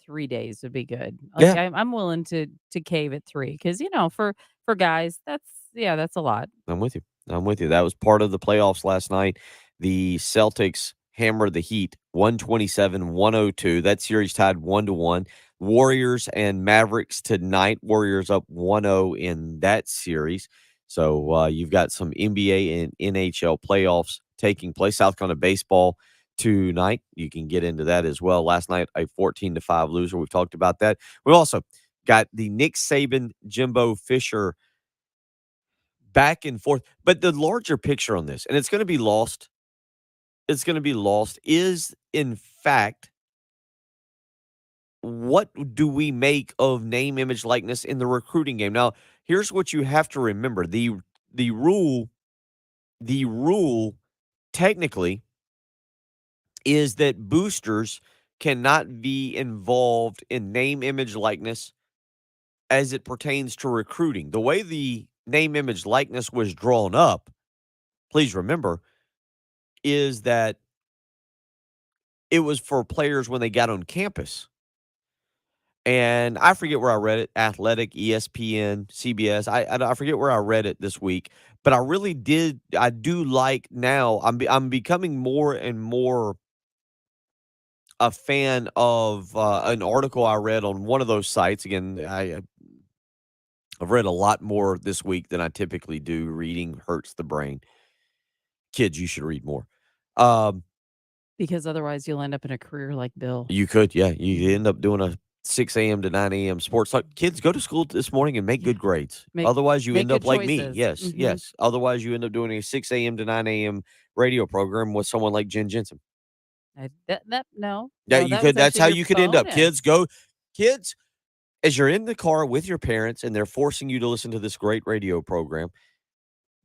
3 days would be good. Like, Yeah, I'm willing to cave at 3 because, for guys, that's a lot. I'm with you. I'm with you. That was part of the playoffs last night. The Celtics hammered the Heat 127-102. That series tied 1-1. Warriors and Mavericks tonight. Warriors up 1-0 in that series. So you've got some NBA and NHL playoffs taking place. South Carolina baseball tonight. You can get into that as well. Last night, a 14-5 loser. We've talked about that. We also got the Nick Saban, Jimbo Fisher back and forth. But the larger picture on this, and it's going to be lost, is in fact, what do we make of name, image, likeness in the recruiting game? Now, here's what you have to remember. The rule, the rule technically is that boosters cannot be involved in name, image, likeness as it pertains to recruiting. The way the name, image, likeness was drawn up, please remember, is that it was for players when they got on campus. And I forget where I read it, Athletic, ESPN, CBS. I forget where I read it this week, but I do like now I'm becoming more and more a fan of an article I read on one of those sites. Again, I've read a lot more this week than I typically do. Reading hurts the brain. Kids, you should read more. Because otherwise you'll end up in a career like Bill. You could, yeah. You end up doing a 6 a.m. to 9 a.m. sports talk. Kids, go to school this morning and make good grades. Otherwise, you make end up good like me. choices. Yes, Mhm. yes. Otherwise, you end up doing a 6 a.m. to 9 a.m. radio program with someone like Jen Jensen. No. Yeah, No, you that could. was That's actually how your you could end up. bonus. Kids, as you're in the car with your parents and they're forcing you to listen to this great radio program,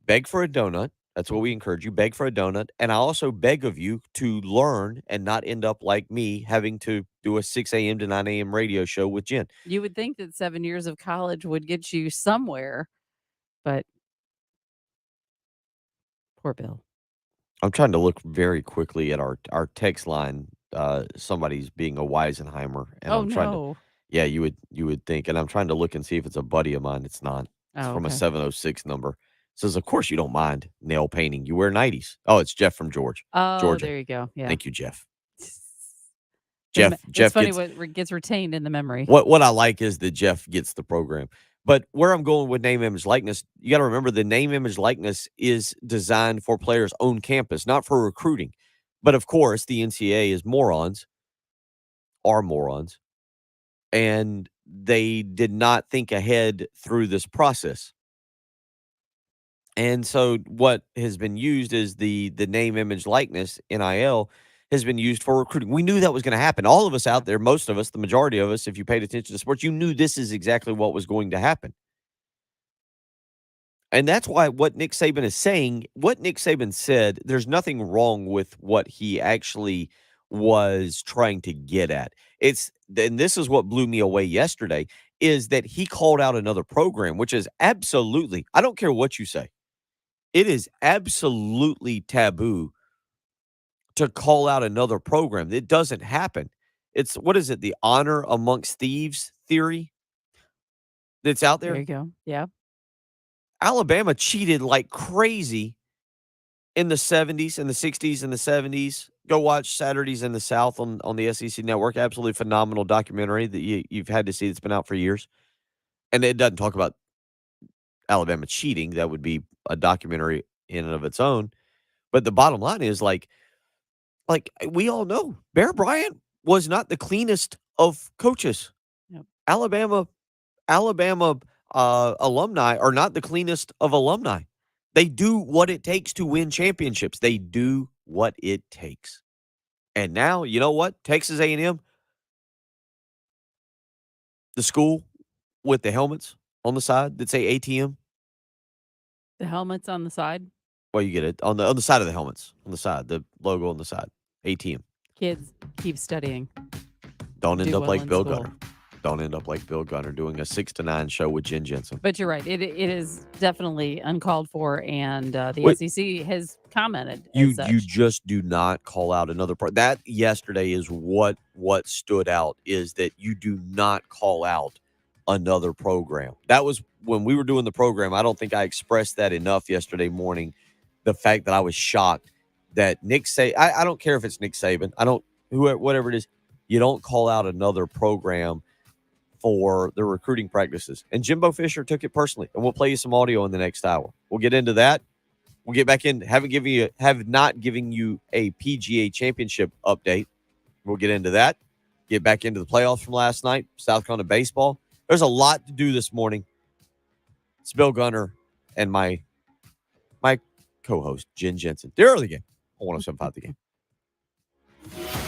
beg for a donut. That's what we encourage you. Beg for a donut. And I also beg of you to learn and not end up like me having to do a 6 a.m. to 9 a.m. radio show with Jen. You would think that 7 years of college would get you somewhere, but poor Bill. I'm trying to look very quickly at our text line. Somebody's being a Weisenheimer, and Oh, I'm trying to. no. Yeah, you would think, and I'm trying to look and see if it's a buddy of mine. It's not. It's Oh, from a okay. 706 number. It says, "Of course you don't mind nail painting. You wear 90s." Oh, it's Jeff from Oh, Georgia. there you go. Yeah. Thank you, Jeff. It's Jeff funny gets what gets retained in the memory. what I like is that Jeff gets the program. But where I'm going with name, image, likeness, you got to remember the name, image, likeness is designed for players' own campus, not for recruiting. But of course, the NCAA are morons, and they did not think ahead through this process. And so what has been used is the name, image, likeness, NIL, has been used for recruiting. We knew that was going to happen. All of us out there, most of us, the majority of us, if you paid attention to sports, you knew this is exactly what was going to happen. And that's why what Nick Saban is saying, what Nick Saban said, there's nothing wrong with what he actually was trying to get at. And this is what blew me away yesterday, is that he called out another program, which is absolutely, I don't care what you say, it is absolutely taboo to call out another program. It doesn't happen. It's, what is it, the honor amongst thieves theory that's out There there? you go. Yeah. Alabama cheated like crazy in the 70s and the 60s and the 70s. Go watch Saturdays in the South on the SEC Network. Absolutely phenomenal documentary that you've had to see that's been out for years. And it doesn't talk about Alabama cheating. That would be a documentary in and of its own. But the bottom line is like we all know, Bear Bryant was not the cleanest of coaches. Yep. Alabama alumni are not the cleanest of alumni. They do what it takes to win championships. They do what it takes. And now, you know what? Texas A&M, the school with the helmets on the side that say ATM. The helmets on the side. Well, you get it on the side of the helmets, on the side, the logo on the side, ATM. Kids, keep studying. Don't end Do up well like in Bill school. Gunner. don't end up like Bill Gunner doing a 6 to 9 show with Jen Jensen. But you're right. It is definitely uncalled for, and the Wait. SEC has commented You as such. you just do not call out another part. That yesterday is what stood out, is that you do not call out another program. That was when we were doing the program. I don't think I expressed that enough yesterday morning. The fact that I was shocked that Nick I don't care if it's Nick Saban. I don't, whoever, whatever it is, you don't call out another program for the recruiting practices. And Jimbo Fisher took it personally. And we'll play you some audio in the next hour. We'll get into that. We'll get back in. Have not given you a PGA Championship update. We'll get into that. Get back into the playoffs from last night. South Carolina baseball. There's a lot to do this morning. It's Bill Gunner and my co-host Jen Jensen. The early game on 107.5 The Game.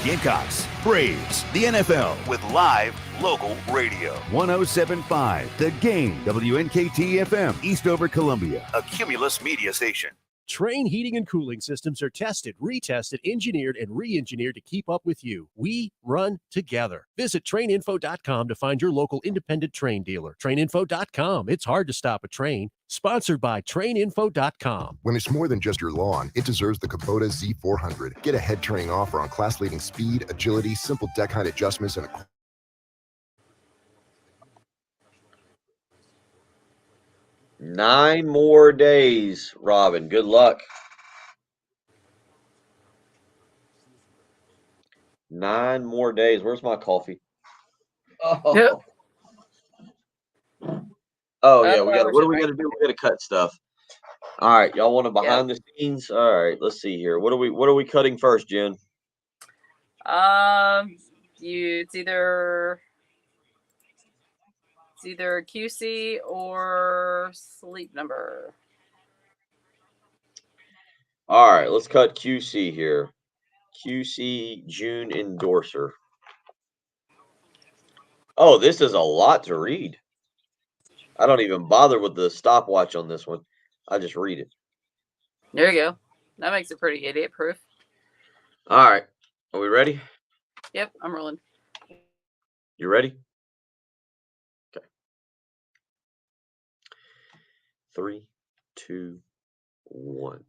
Gamecocks, Braves, the NFL. With live local radio. 107.5 The Game. WNKT FM, Eastover, Columbia. A Cumulus media station. Train heating and cooling systems are tested, retested, engineered, and re-engineered to keep up with you. We run together. Visit traininfo.com to find your local independent train dealer. Traininfo.com. It's hard to stop a train. Sponsored by traininfo.com. When it's more than just your lawn, it deserves the Kubota Z400. Get a head-turning offer on class-leading speed, agility, simple deck height adjustments, and a 9 more days, Robin. Good luck. 9 more days. Where's my coffee? Oh, Yep. oh yeah. What do we right? got to do? We got to cut stuff. All right, y'all want to behind the scenes? All right, let's see here. What are we cutting first, Jen? It's either QC or sleep number. All right, let's cut QC here. QC June endorser. Oh, this is a lot to read. I don't even bother with the stopwatch on this one. I just read it. There you go. That makes it pretty idiot proof. All right, are we ready? Yep, I'm rolling. You ready? Okay. 3, 2, 1.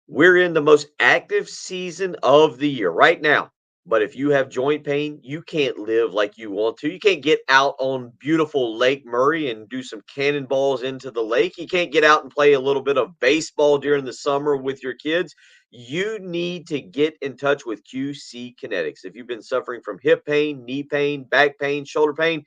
We're in the most active season of the year right now. But if you have joint pain, you can't live like you want to. You can't get out on beautiful Lake Murray and do some cannonballs into the lake. You can't get out and play a little bit of baseball during the summer with your kids. You need to get in touch with QC Kinetics. If you've been suffering from hip pain, knee pain, back pain, shoulder pain,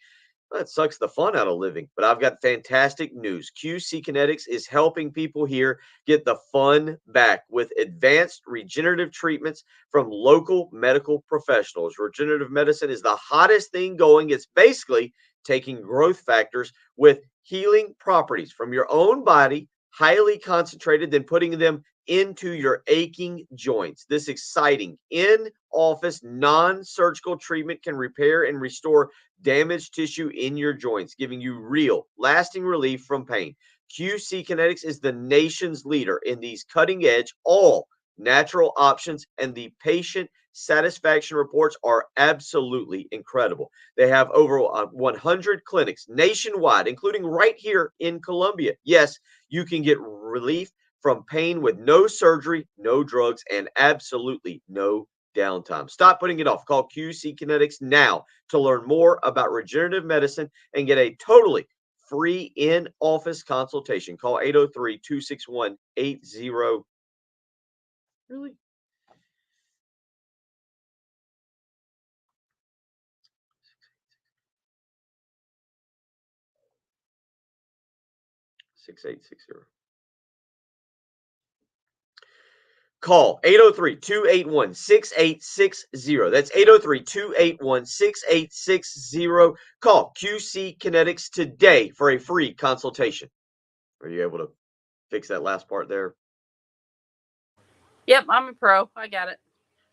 that sucks the fun out of living. But I've got fantastic news. QC Kinetics is helping people here get the fun back with advanced regenerative treatments from local medical professionals. Regenerative medicine is the hottest thing going. It's basically taking growth factors with healing properties from your own body, highly concentrated, then putting them into your aching joints. This exciting in-office non-surgical treatment can repair and restore damaged tissue in your joints, giving you real, lasting relief from pain. QC Kinetics is the nation's leader in these cutting-edge, all natural options, and the patient satisfaction reports are absolutely incredible. They have over 100 clinics nationwide, including right here in Columbia. Yes, you can get relief from pain with no surgery, no drugs, and absolutely no downtime. Stop putting it off. Call QC Kinetics now to learn more about regenerative medicine and get a totally free in-office consultation. Call 803-261-80. Really? Call 803-281-6860. That's 803-281-6860. Call QC Kinetics today for a free consultation. Are you able to fix that last part there? Yep, I'm a pro. I got it.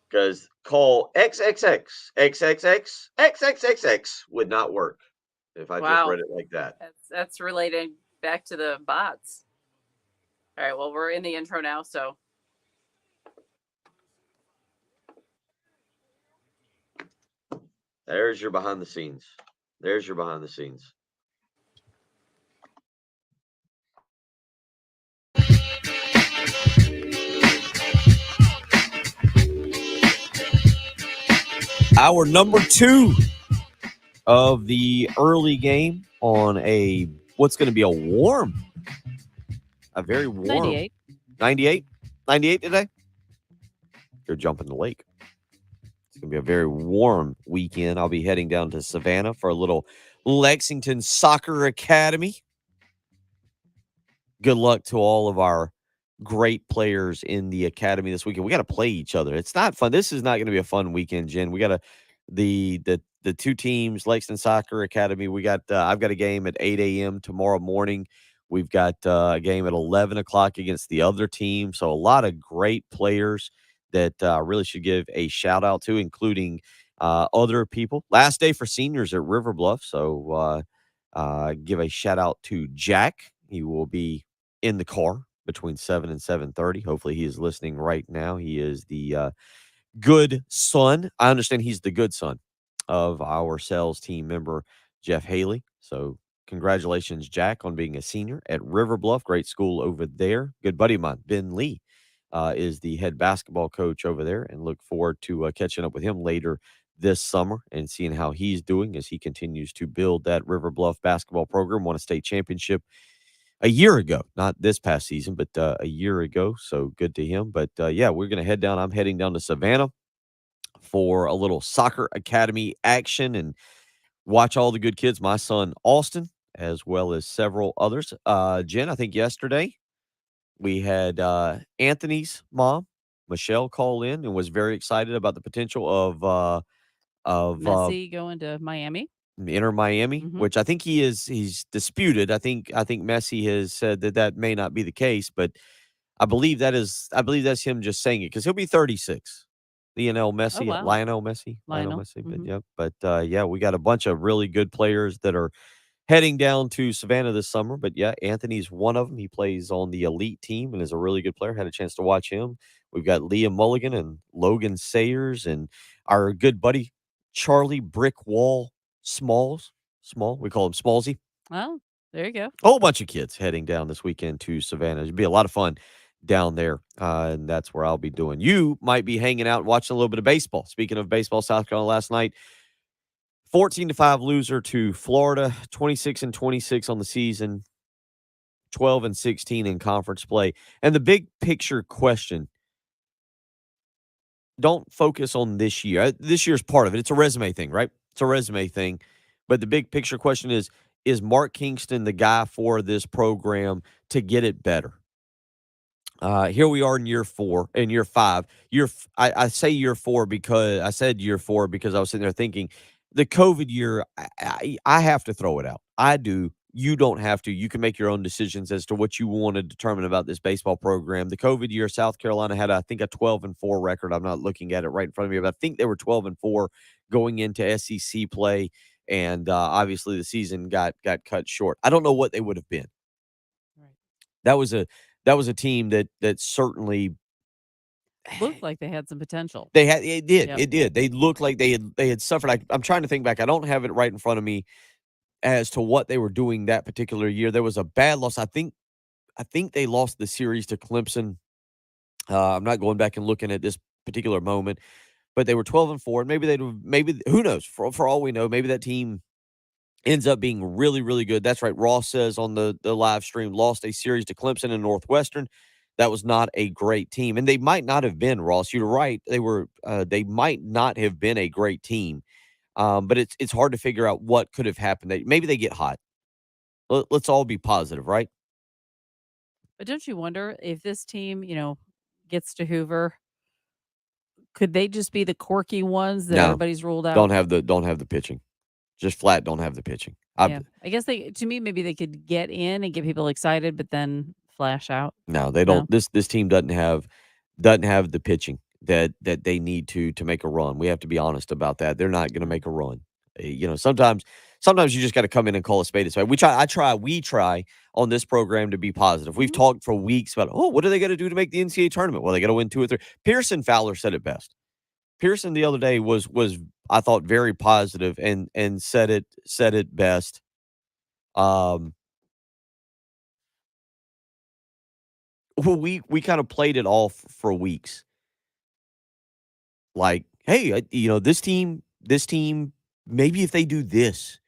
Because call XXX would not work if I just read it like that. That's related back to the bots. All right, well, we're in the intro now, so. There's your behind the scenes. There's your behind the scenes. Our number 2 of the early game on what's going to be a very warm 98. 98 today. You're jumping the lake. It's going to be a very warm weekend. I'll be heading down to Savannah for a little Lexington Soccer Academy. Good luck to all of our great players in the academy this weekend. We got to play each other. It's not fun. This is not going to be a fun weekend, Jen. We got to the two teams, Lexington Soccer Academy. We got I've got a game at 8 a.m. tomorrow morning. We've got a game at 11 o'clock against the other team. So a lot of great players that I really should give a shout out to, including other people. Last day for seniors at River Bluff. So give a shout out to Jack. He will be in the car between 7 and 7:30. Hopefully he is listening right now. He is the good son. I understand he's the good son of our sales team member, Jeff Haley. So congratulations, Jack, on being a senior at River Bluff. Great school over there. Good buddy of mine, Ben Lee, is the head basketball coach over there, and look forward to catching up with him later this summer and seeing how he's doing as he continues to build that River Bluff basketball program. Won a state championship a year ago, not this past season, but a year ago. So good to him. But yeah, we're going to head down. I'm heading down to Savannah for a little soccer academy action and watch all the good kids. My son, Austin, as well as several others. Jen, I think yesterday we had Anthony's mom, Michelle, call in and was very excited about the potential of Messi going to Miami. Inter Miami, Mhm. which I think he's disputed. I think Messi has said that may not be the case, but I believe that's him just saying it because he'll be 36. Lionel Messi, wow. Lionel Messi, Lionel, Messi. mhm. But yep, but yeah, we got a bunch of really good players that are heading down to Savannah this summer. But yeah, Anthony's one of them. He plays on the elite team and is a really good player. Had a chance to watch him. We've got Liam Mulligan and Logan Sayers and our good buddy Charlie Brick Wall Small. We call him Smallsy. Oh, there you go. A whole bunch of kids heading down this weekend to Savannah. It'll be a lot of fun down there, and that's where I'll be doing. You might be hanging out, watching a little bit of baseball. Speaking of baseball, South Carolina last night, 14-5 loser to Florida, 26-26 on the season, 12-16 in conference play. And the big picture question, don't focus on this year. This year's part of it. It's a resume thing, right? It's a resume thing. But the big picture question is Mark Kingston the guy for this program to get it better? Here we are in year 5. I say year 4 because I said year 4 because I was sitting there thinking the COVID year, I have to throw it out. I do. You don't have to. You can make your own decisions as to what you want to determine about this baseball program. The COVID year, South Carolina had, I think, a 12-4 record. I'm not looking at it right in front of me, but I think they were 12-4 going into SEC play, and obviously the season got cut short. I don't know what they would have been. Right. That was a team that certainly Looked like they had some potential. it did. Yep. It did. They looked like they had suffered. I'm trying to think back. I don't have it right in front of me as to what they were doing that particular year. There was a bad loss. I think they lost the series to Clemson. I'm not going back and looking at this particular moment, but they were 12-4. And maybe who knows? For all we know, maybe that team ends up being really, really good. That's right. Ross says on the live stream, lost a series to Clemson and Northwestern. That was not a great team. And they might not have been, Ross. You're right. They might not have been a great team. But it's hard to figure out what could have happened. Maybe they get hot. Let's all be positive, right? But don't you wonder if this team, gets to Hoover, could they just be the quirky ones that No. everybody's ruled out? Don't have the pitching. Just flat don't have the pitching. Yeah. I guess maybe they could get in and get people excited, but then flash out. No, they don't. No. This team doesn't have the pitching that they need to make a run. We have to be honest about that. They're not going to make a run. Sometimes you just got to come in and call a spade a spade. We try on this program to be positive. We've talked for weeks about, what do they got to do to make the NCAA tournament? Well, they got to win 2 or 3. Pearson Fowler said it best. Pearson the other day was I thought very positive and said it best. Um, well, we kind of played it off for weeks. Like, hey, this team, maybe if they do this.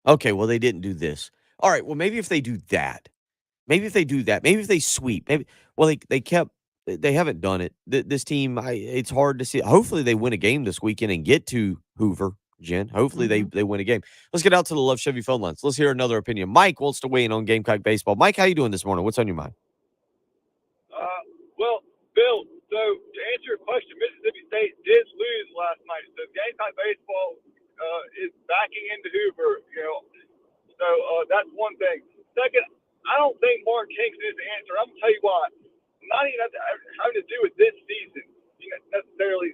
Okay, well, they didn't do this. All right, well, maybe if they do that. Maybe if they do that. Maybe if they sweep. Maybe well, they haven't done it. This team, it's hard to see. Hopefully, they win a game this weekend and get to Hoover, Jen. Hopefully, they Mhm. they win a game. Let's get out to the Love Chevy phone lines. Let's hear another opinion. Mike wants to weigh in on Gamecock baseball. Mike, how you doing this morning? What's on your mind? Well, Bill, so to answer your question, Mississippi State did lose last night. So Gamecock baseball is backing into Hoover, So that's one thing. Second, I don't think Mark Kingston is the answer. I'm gonna tell you why. Not even having to do with this season, necessarily.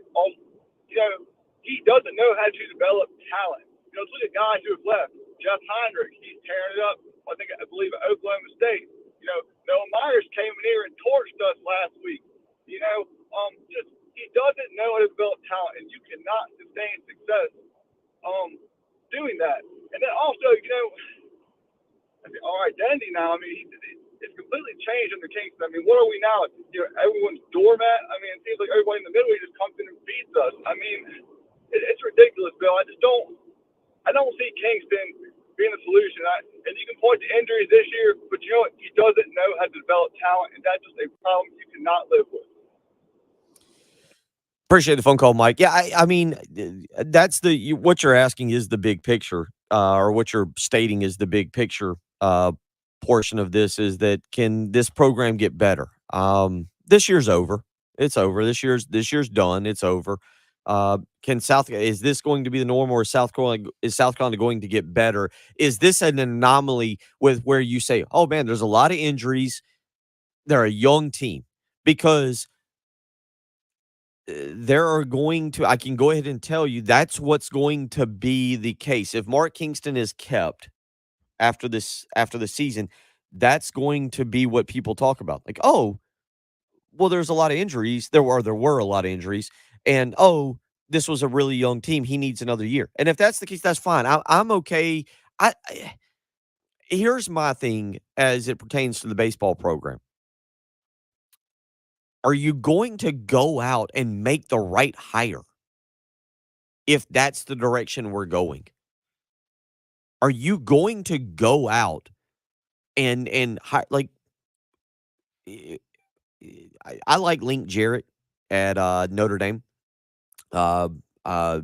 He doesn't know how to develop talent. Let's look at guys who have left. Jeff Heinrich, he's tearing it up. I believe at Oklahoma State. Noah Myers came in here and torched us last week. Just he doesn't know how to develop talent, and you cannot sustain success doing that. And then also, our identity now. I mean, it's completely changed under Kingston. I mean, what are we now? Everyone's doormat. I mean, it seems like everybody in the middle just comes in and beats us. I mean, it's ridiculous, Bill. I don't see Kingston being a solution. And you can point to injuries this year, but you know what? He doesn't know how to develop talent, and that's just a problem you cannot live with. Appreciate the phone call, Mike. Yeah, I mean, that's what you're asking is the big picture, or what you're stating is the big picture portion of this is that can this program get better? This year's over. It's over. This year's done. It's over. Is this going to be the norm, or is South Carolina going to get better? Is this an anomaly with where you say, oh man, there's a lot of injuries. They're a young team because I can go ahead and tell you that's what's going to be the case. If Mark Kingston is kept after the season, that's going to be what people talk about. Like, oh, well, there's a lot of injuries. There were a lot of injuries, and oh, this was a really young team. He needs another year. And if that's the case, that's fine. I'm okay. Here's my thing as it pertains to the baseball program. Are you going to go out and make the right hire if that's the direction we're going? Are you going to go out and like I like Link Jarrett at Notre Dame, uh,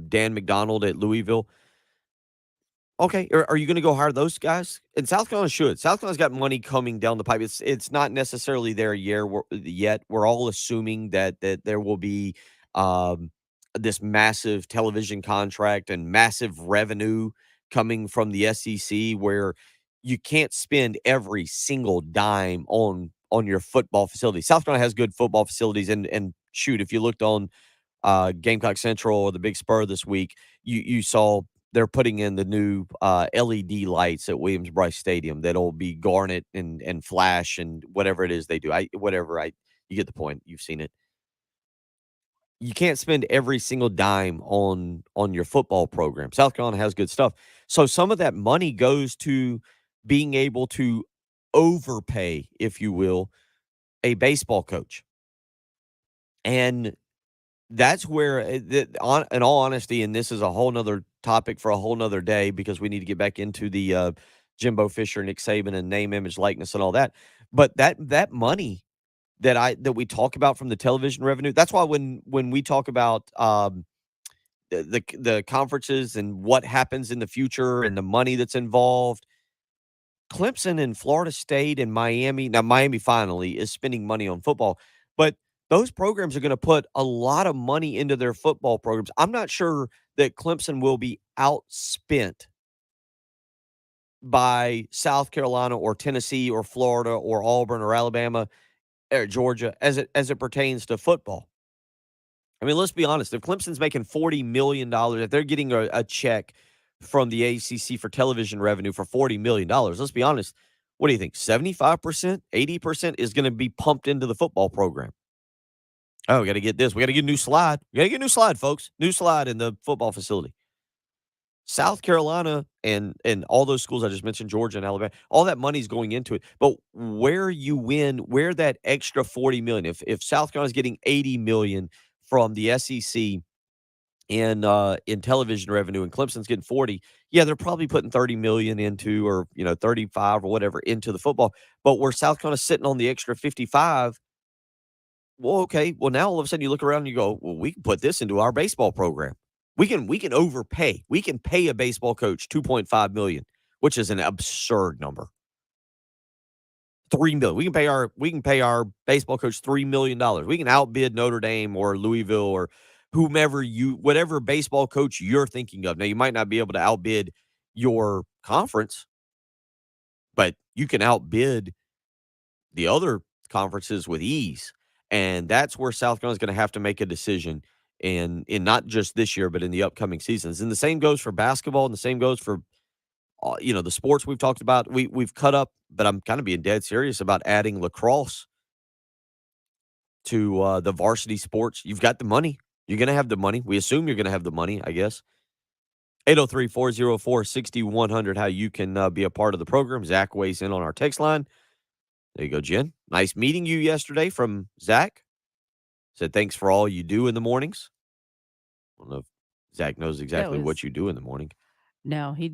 Dan McDonald at Louisville. Okay, are you going to go hire those guys? And South Carolina should. South Carolina's got money coming down the pipe. It's not necessarily there yet. We're all assuming that there will be this massive television contract and massive revenue coming from the SEC, where you can't spend every single dime on your football facility. South Carolina has good football facilities, and shoot, if you looked on Gamecock Central or the Big Spur this week, you saw they're putting in the new LED lights at Williams-Brice Stadium that'll be garnet and flash and whatever it is they do. You get the point. You've seen it. You can't spend every single dime on your football program. South Carolina has good stuff. So some of that money goes to being able to overpay, if you will, a baseball coach. And that's where, in all honesty, and this is a whole nother topic for a whole nother day because we need to get back into the Jimbo Fisher, Nick Saban, and name, image, likeness, and all that. But that money that we talk about from the television revenue, that's why when we talk about the conferences and what happens in the future and the money that's involved, Clemson and Florida State and Miami. Now, Miami finally is spending money on football, but those programs are going to put a lot of money into their football programs. I'm not sure that Clemson will be outspent by South Carolina or Tennessee or Florida or Auburn or Alabama or Georgia as it pertains to football. I mean, let's be honest. If Clemson's making $40 million, if they're getting a check from the ACC for television revenue for $40 million, let's be honest. What do you think? 75%, 80% is going to be pumped into the football program. Oh, we got to get this. We got to get a new slide. We got to get a new slide, folks. New slide in the football facility. South Carolina and all those schools I just mentioned, Georgia and Alabama, all that money's going into it. But where you win, where that extra $40 million, if South Carolina's getting $80 million from the SEC in television revenue and Clemson's getting 40, yeah, they're probably putting 30 million into, or 35 or whatever into the football. But where South Carolina's sitting on the extra 55, well, okay. Well, now all of a sudden you look around and you go, well, we can put this into our baseball program. We can overpay. We can pay a baseball coach $2.5 million, which is an absurd number. $3 million. We can pay our baseball coach $3 million. We can outbid Notre Dame or Louisville or whatever baseball coach you're thinking of. Now, you might not be able to outbid your conference, but you can outbid the other conferences with ease. And that's where South Carolina's going to have to make a decision in not just this year, but in the upcoming seasons. And the same goes for basketball, and the same goes for the sports we've talked about. We've cut up, but I'm kind of being dead serious about adding lacrosse to the varsity sports. You've got the money. You're going to have the money. We assume you're going to have the money, I guess. 803-404-6100, how you can be a part of the program. Zach weighs in on our text line. There you go, Jen. Nice meeting you yesterday from Zach. Said thanks for all you do in the mornings. I don't know if Zach knows exactly what you do in the morning. No, he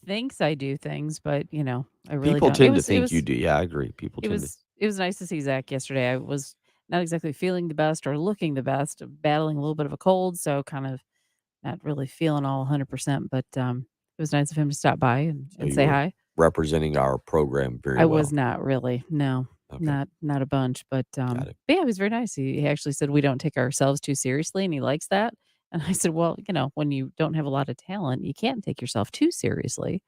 thinks I do things, but I really People don't. tend to think you do. Yeah, I agree. People It tend was nice to see Zach yesterday. I was not exactly feeling the best or looking the best, battling a little bit of a cold, so kind of not really feeling all 100%. But it was nice of him to stop by and say hi. Representing our program very I well. was not really, no, Okay. not a bunch, but Got it. but yeah, it was very nice. He actually said we don't take ourselves too seriously, and he likes that. And I said, well, when you don't have a lot of talent, you can't take yourself too seriously.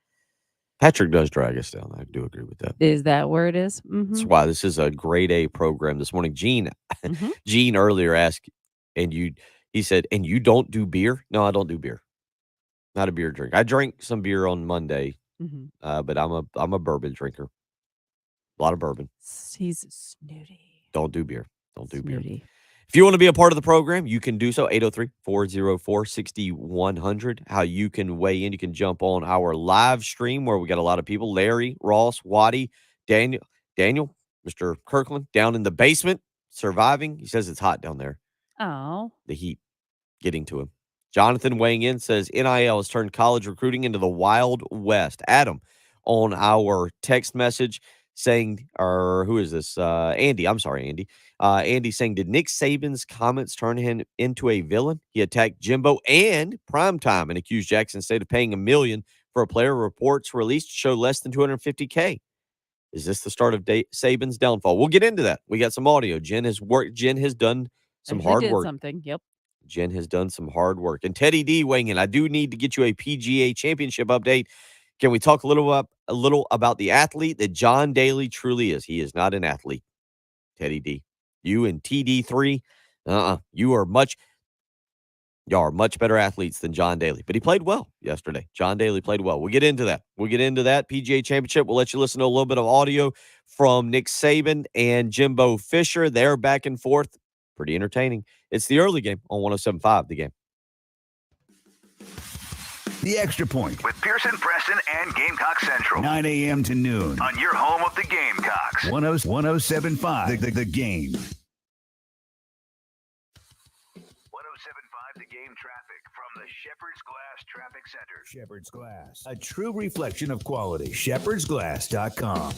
Patrick does drag us down. I do agree with that. Is that where it is? That's why this is a grade A program this morning. Gene earlier asked, he said, and you don't do beer? No, I don't do beer. Not a beer drink. I drank some beer on Monday, but I'm a bourbon drinker. A lot of bourbon. He's snooty. Don't do beer. Don't do beer. Snooty. If you want to be a part of the program, you can do so. 803-404-6100. How you can weigh in. You can jump on our live stream where we got a lot of people. Larry, Ross, Waddy, Daniel, Mr. Kirkland down in the basement surviving. He says it's hot down there. Oh. The heat getting to him. Jonathan weighing in says NIL has turned college recruiting into the Wild West. Adam on our text message saying, or who is this? Andy. I'm sorry, Andy. Andy saying, did Nick Saban's comments turn him into a villain? He attacked Jimbo and Primetime and accused Jackson State of paying $1 million for a player. Reports released to show less than $250K. Is this the start of Saban's downfall? We'll get into that. We got some audio. Jen has done some hard work. Something. Yep. Jen has done some hard work. And Teddy D weighing in. I do need to get you a PGA championship update. Can we talk a little about the athlete that John Daly truly is? He is not an athlete, Teddy D. You and TD3, y'all are much better athletes than John Daly. But he played well yesterday. John Daly played well. We'll get into that. PGA championship. We'll let you listen to a little bit of audio from Nick Saban and Jimbo Fisher. They're back and forth. Pretty entertaining. It's the early game on 107.5 The Game. The Extra Point. With Pearson, Preston, and Gamecock Central. 9 a.m. to noon. On your home of the Gamecocks. 107.5 The Game. 107.5 The Game traffic from the Shepherd's Glass Traffic Center. Shepherd's Glass. A true reflection of quality. ShepherdsGlass.com.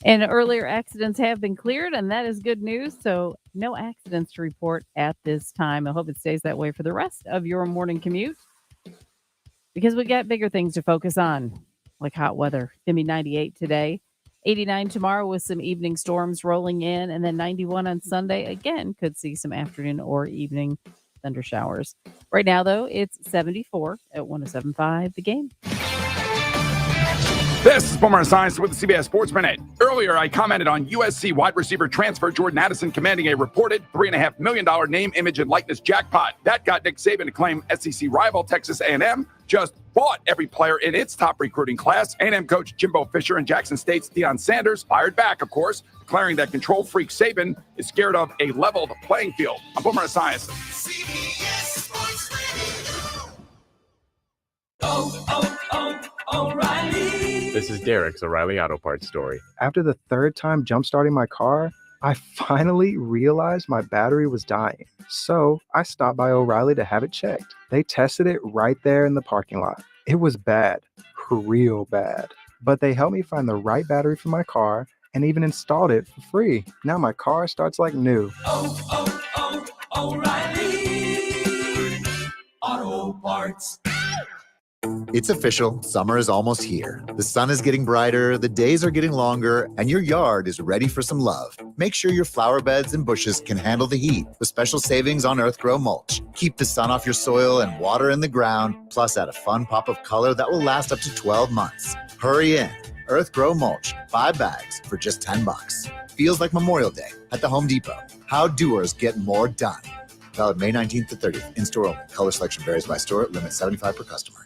And earlier accidents have been cleared, and that is good news. So no accidents to report at this time. I hope it stays that way for the rest of your morning commute, because we got bigger things to focus on, like hot weather. It's going to be 98 today, 89 tomorrow with some evening storms rolling in, and then 91 on Sunday. Again, could see some afternoon or evening thunder showers. Right now, though, it's 74 at 107.5 The Game. This is Boomer Science with the CBS Sports Minute. Earlier, I commented on USC wide receiver transfer Jordan Addison commanding a reported $3.5 million name, image, and likeness jackpot. That got Nick Saban to claim SEC rival Texas A&M just bought every player in its top recruiting class. A&M coach Jimbo Fisher and Jackson State's Deion Sanders fired back, of course, declaring that control freak Saban is scared of a leveled playing field. I'm Boomer Science. CBS Sports Radio. O'Reilly. This is Derek's O'Reilly Auto Parts story. After the third time jump-starting my car, I finally realized my battery was dying. So I stopped by O'Reilly to have it checked. They tested it right there in the parking lot. It was bad, real bad. But they helped me find the right battery for my car and even installed it for free. Now my car starts like new. O'Reilly Auto Parts. It's official. Summer is almost here. The sun is getting brighter, the days are getting longer, and your yard is ready for some love. Make sure your flower beds and bushes can handle the heat with special savings on Earthgrow mulch. Keep the sun off your soil and water in the ground, plus add a fun pop of color that will last up to 12 months. Hurry in. Earthgrow mulch, 5 bags for just $10. Feels like Memorial Day at the Home Depot. How doers get more done. Valid May 19th to 30th. In-store only. Color selection varies by store. Limit 75 per customer.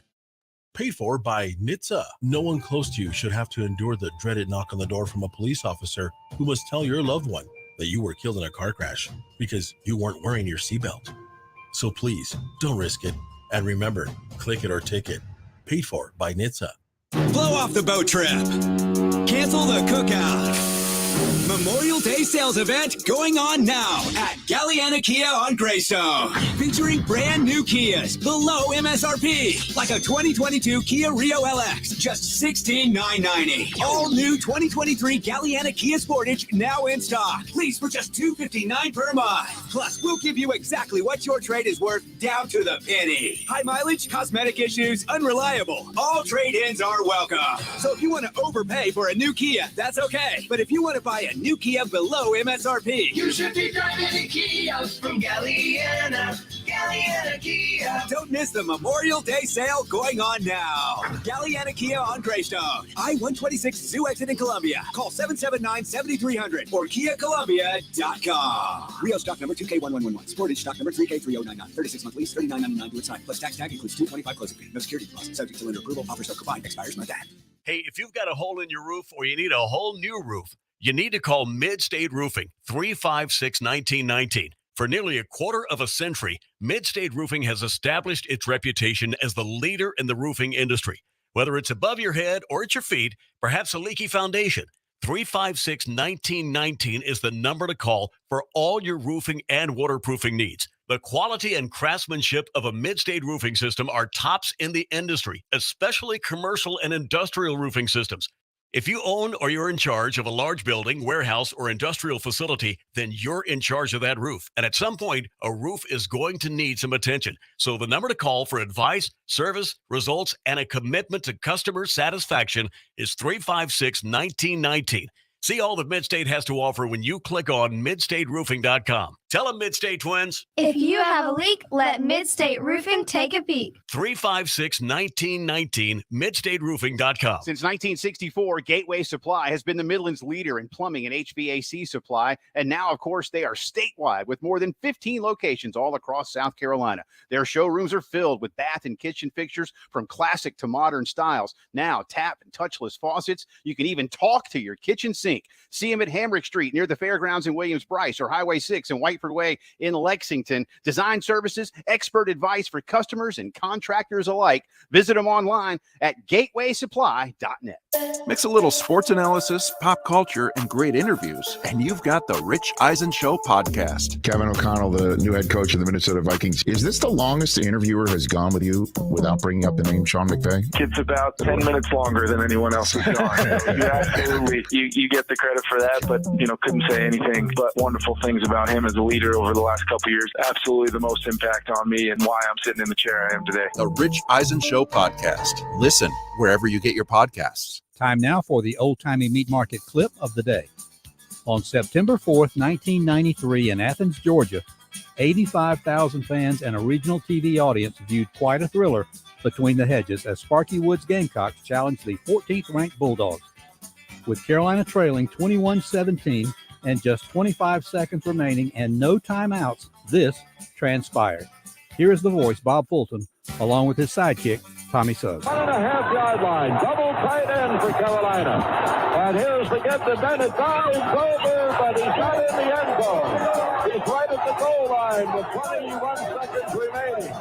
Paid for by NHTSA. No one close to you should have to endure the dreaded knock on the door from a police officer who must tell your loved one that you were killed in a car crash because you weren't wearing your seatbelt. So please, don't risk it. And remember, click it or ticket. Paid for by NHTSA. Blow off the boat trip. Cancel the cookout. Memorial Day sales event going on now at Galliana Kia on Greystone. Featuring brand new Kias below MSRP. Like a 2022 Kia Rio LX, just $16,990. All new 2023 Galliana Kia Sportage now in stock. Lease for just $259 per month. Plus, we'll give you exactly what your trade is worth down to the penny. High mileage, cosmetic issues, unreliable. All trade-ins are welcome. So if you want to overpay for a new Kia, that's okay. But if you want to buy a new Kia below MSRP, You should be driving a Kia from Galliana. Galliana Kia. Don't miss the Memorial Day sale going on now. Galliana Kia on Greystone. I-126 Zoo exit in Columbia. Call 779-7300 or KiaColumbia.com. Rio stock number 2K1111. Sportage stock number 3K3099. 36-month lease, $39.99 with sign. Plus tax tag includes $225 closing fee. No security deposit. Subject to lender approval. Offer so combined. Expires month end. Hey, if you've got a hole in your roof or you need a whole new roof, you need to call Mid-State Roofing, 356-1919. For nearly a quarter of a century, Mid-State Roofing has established its reputation as the leader in the roofing industry. Whether it's above your head or at your feet, perhaps a leaky foundation, 356-1919 is the number to call for all your roofing and waterproofing needs. The quality and craftsmanship of a Mid-State roofing system are tops in the industry, especially commercial and industrial roofing systems. If you own or you're in charge of a large building, warehouse, or industrial facility, then you're in charge of that roof. And at some point, a roof is going to need some attention. So the number to call for advice, service, results, and a commitment to customer satisfaction is 356-1919. See all that Mid-State has to offer when you click on midstateroofing.com. Tell them, Mid-State twins. If you have a leak, let Mid-State Roofing take a peek. 356-1919, midstateroofing.com. Since 1964, Gateway Supply has been the Midland's leader in plumbing and HVAC supply. And now, of course, they are statewide with more than 15 locations all across South Carolina. Their showrooms are filled with bath and kitchen fixtures from classic to modern styles. Now, tap and touchless faucets. You can even talk to your kitchen sink. See them at Hamrick Street near the Fairgrounds in Williams-Brice or Highway 6 and Whiteford Way in Lexington. Design services, expert advice for customers and contractors alike. Visit them online at gatewaysupply.net. Mix a little sports analysis, pop culture, and great interviews, and you've got the Rich Eisen Show podcast. Kevin O'Connell, the new head coach of the Minnesota Vikings. Is this the longest the interviewer has gone with you without bringing up the name Sean McVay? It's about 10 minutes longer than anyone else has gone. You absolutely, you get the credit for that, but, couldn't say anything but wonderful things about him as a leader over the last couple of years. Absolutely the most impact on me and why I'm sitting in the chair I am today. The Rich Eisen Show podcast. Listen wherever you get your podcasts. Time now for the old-timey meat market clip of the day. On September 4th, 1993 in Athens, Georgia, 85,000 fans and a regional TV audience viewed quite a thriller between the hedges as Sparky Woods Gamecocks challenge the 14th ranked Bulldogs. With Carolina trailing 21-17 and just 25 seconds remaining and no timeouts, this transpired. Here is the voice, Bob Fulton, along with his sidekick, Tommy Suggs. 1.5-yard line, double tight end for Carolina. And here's the get to Bennett. Dives over, but he's not in the end zone. He's right at the goal line with 21 seconds remaining.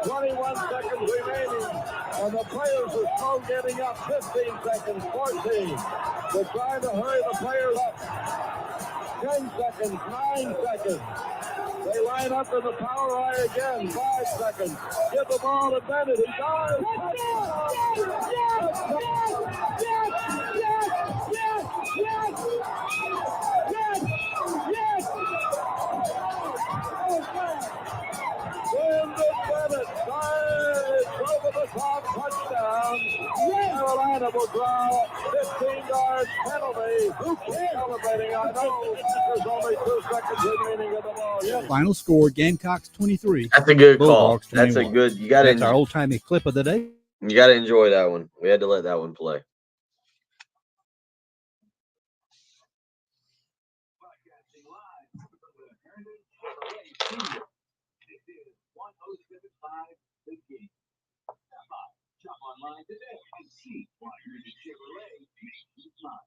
21 seconds remaining. And the players are slow getting up. 15 seconds, 14. They're trying to hurry the players up. 10 seconds, 9 seconds. They line up in the power eye again. 5 seconds. Give the ball to Bennett. He dives. Bennett dives over the top. Touchdown. Carolina will draw 15 yards penalty. Who cares? Celebrating. I know there's only 2 seconds remaining in the ball. Yes. Final score, Gamecocks 23. That's a good Bulldogs call. That's a 21. good. You got That's our to. old-timey clip of the day. You got to enjoy that one. We had to let that one play. Online today and see why you're in Chevrolet Line.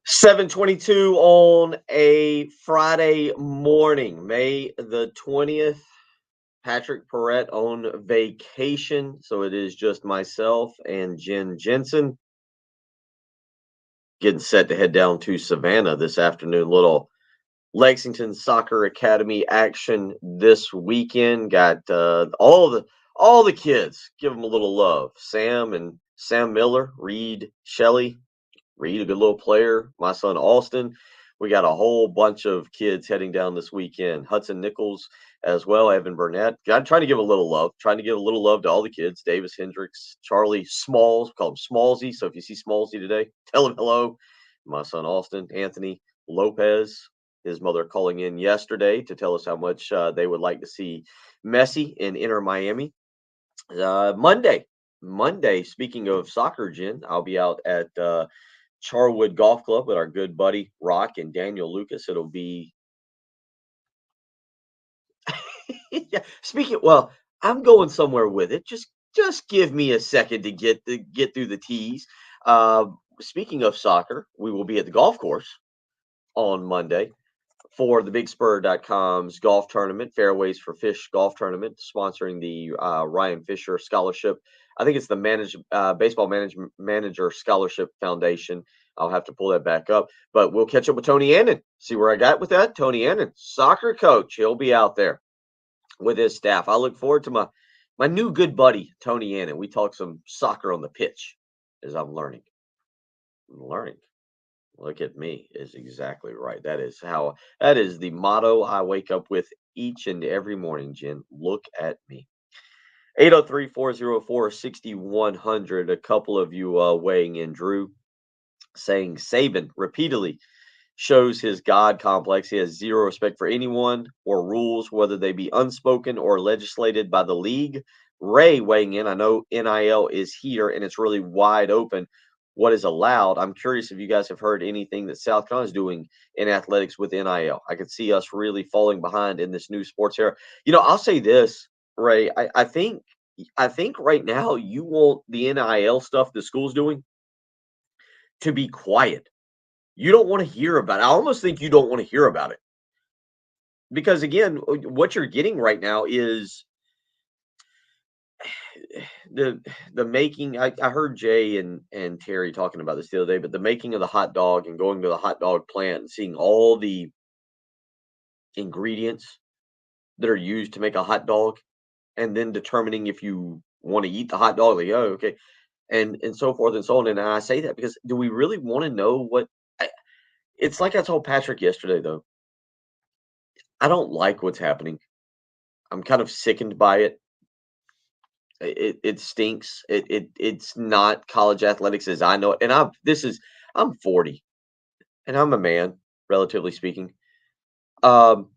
$7:22 on a Friday morning, May the 20th. Patrick Perrette on vacation, so it is just myself and Jen Jensen getting set to head down to Savannah this afternoon. Little Lexington Soccer Academy action this weekend. Got all the kids. Give them a little love. Sam Miller, Reed Shelley. Reed, a good little player. My son Austin. We got a whole bunch of kids heading down this weekend. Hudson Nichols as well, Evan Burnett. I'm trying to give a little love. Trying to give a little love to all the kids. Davis Hendricks, Charlie Smalls. We call him Smallsy. So if you see Smallsy today, tell him hello. My son Austin, Anthony Lopez. His mother calling in yesterday to tell us how much they would like to see Messi in Inter Miami. Monday, speaking of soccer, Jen, I'll be out at Charwood Golf Club with our good buddy Rock and Daniel Lucas. It'll be yeah. Well, I'm going somewhere with it. Just give me a second to get through the tees. Speaking of soccer, we will be at the golf course on Monday for the BigSpur.com's golf tournament, Fairways for Fish golf tournament, sponsoring the Ryan Fisher Scholarship. I think it's the Baseball Manager Scholarship Foundation. I'll have to pull that back up, but we'll catch up with Tony Annan. See where I got with that? Tony Annan, soccer coach. He'll be out there with his staff. I look forward to my new good buddy, Tony Annan. We talk some soccer on the pitch as I'm learning. Look at me is exactly right. That is the motto I wake up with each and every morning, Jen. Look at me. 803-404-6100. A couple of you weighing in, Drew, saying Saban repeatedly shows his God complex. He has zero respect for anyone or rules, whether they be unspoken or legislated by the league. Ray weighing in. I know NIL is here and it's really wide open. What is allowed? I'm curious if you guys have heard anything that South Carolina is doing in athletics with NIL. I could see us really falling behind in this new sports era. I'll say this, Ray. I think right now you want the NIL stuff the school's doing to be quiet. You don't want to hear about it. I almost think you don't want to hear about it. Because again, what you're getting right now is the making. I heard Jay and Terry talking about this the other day, but the making of the hot dog and going to the hot dog plant and seeing all the ingredients that are used to make a hot dog and then determining if you want to eat the hot dog, like, oh, okay, and so forth and so on. And I say that because do we really want to know what it's like? I told Patrick yesterday, though, I don't like what's happening. I'm kind of sickened by it. It stinks. It's not college athletics as I know it. And I'm 40 and I'm a man, relatively speaking. Um,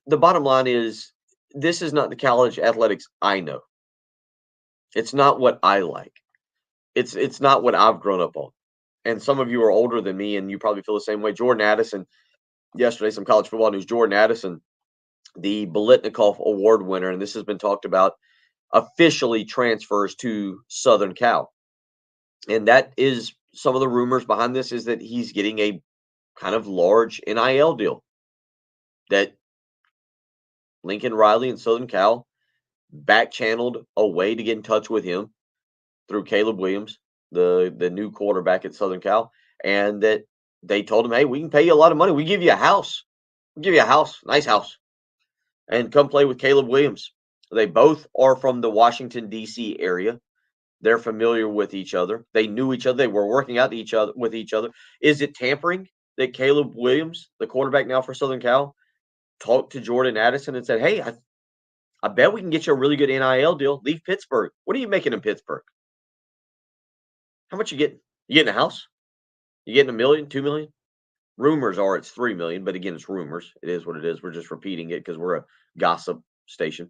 the bottom line is this is not the college athletics I know. It's not what I like. It's not what I've grown up on. And some of you are older than me, and you probably feel the same way. Jordan Addison, yesterday, some college football news. Jordan Addison, the Bolitnikoff Award winner, and this has been talked about, officially transfers to Southern Cal. And that is some of the rumors behind this is that he's getting a kind of large NIL deal. That Lincoln Riley and Southern Cal back channeled a way to get in touch with him through Caleb Williams, the new quarterback at Southern Cal, and that they told him, hey, we can pay you a lot of money. We give you a house. We give you a house, nice house, and come play with Caleb Williams. They both are from the Washington, D.C. area. They're familiar with each other. They knew each other. They were working out with each other. Is it tampering that Caleb Williams, the quarterback now for Southern Cal, talked to Jordan Addison and said, hey, I bet we can get you a really good NIL deal. Leave Pittsburgh. What are you making in Pittsburgh? How much you getting? You getting a house? You getting $1 million, $2 million? Rumors are it's $3 million, but again, it's rumors. It is what it is. We're just repeating it because we're a gossip station.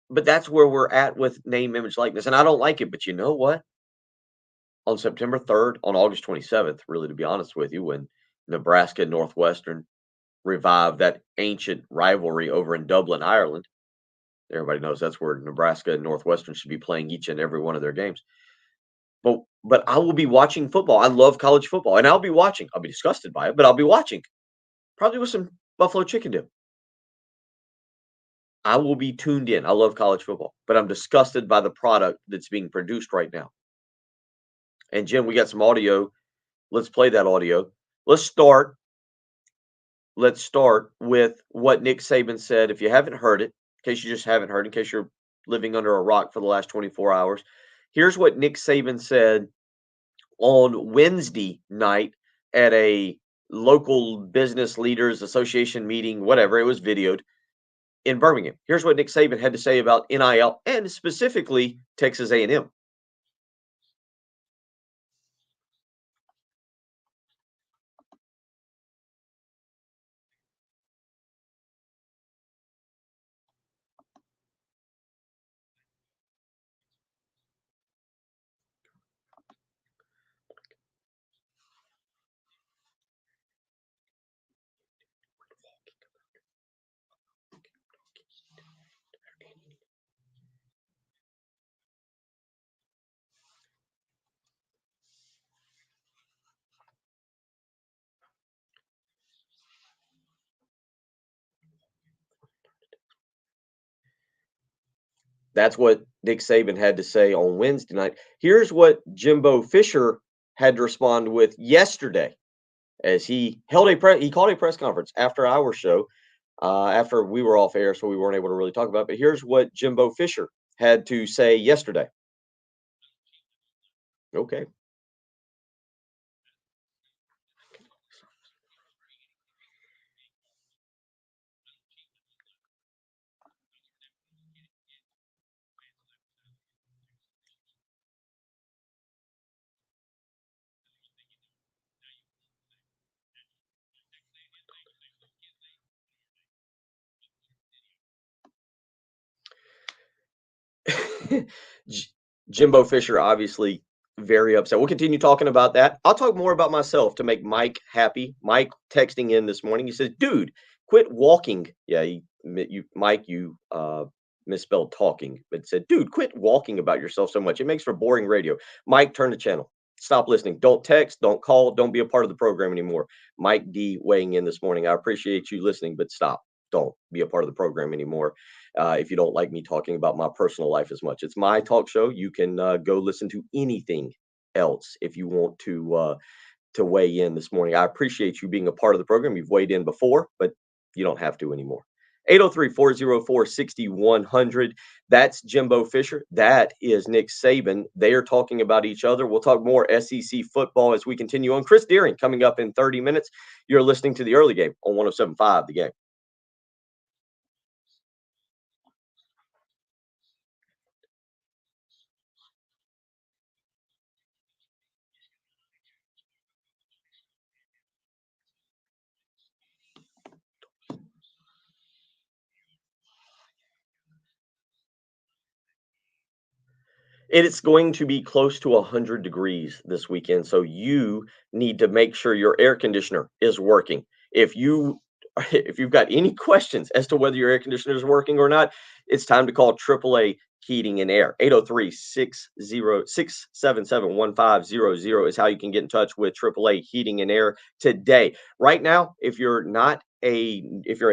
But that's where we're at with name, image, likeness. And I don't like it, but you know what? On September 3rd, on August 27th, really, to be honest with you, when Nebraska and Northwestern revived that ancient rivalry over in Dublin, Ireland. Everybody knows that's where Nebraska and Northwestern should be playing each and every one of their games. But I will be watching football. I love college football, and I'll be watching. I'll be disgusted by it, but I'll be watching. Probably with some buffalo chicken dip. I will be tuned in. I love college football, but I'm disgusted by the product that's being produced right now. And Jim, we got some audio. Let's play that audio. Let's start with what Nick Saban said. If you haven't heard it, in case you just haven't heard, in case you're living under a rock for the last 24 hours, here's what Nick Saban said on Wednesday night at a local business leaders association meeting, whatever. It was videoed in Birmingham. Here's what Nick Saban had to say about NIL and specifically Texas A&M. That's what Nick Saban had to say on Wednesday night. Here's what Jimbo Fisher had to respond with yesterday as he called a press conference after our show, after we were off air, so we weren't able to really talk about it. But here's what Jimbo Fisher had to say yesterday. Okay. Jimbo Fisher obviously very upset. We'll continue talking about that. I'll talk more about myself to make Mike happy. Mike texting in this morning. He says, "Dude, quit walking." Yeah, Mike, you misspelled talking, but said, "Dude, quit walking about yourself so much. It makes for boring radio." Mike, turn the channel. Stop listening. Don't text. Don't call. Don't be a part of the program anymore. Mike D weighing in this morning. I appreciate you listening, but stop. Don't be a part of the program anymore. If you don't like me talking about my personal life as much, it's my talk show. You can go listen to anything else if you want to weigh in this morning. I appreciate you being a part of the program. You've weighed in before, but you don't have to anymore. 803-404-6100. That's Jimbo Fisher. That is Nick Saban. They are talking about each other. We'll talk more SEC football as we continue on. Chris Deering coming up in 30 minutes. You're listening to the early game on 107.5 The Game. It's going to be close to 100 degrees this weekend, so you need to make sure your air conditioner is working. If you if you've got any questions as to whether your air conditioner is working or not, it's time to call AAA Heating and Air. 803-677-1500 is how you can get in touch with AAA Heating and Air today. Right now, if you're a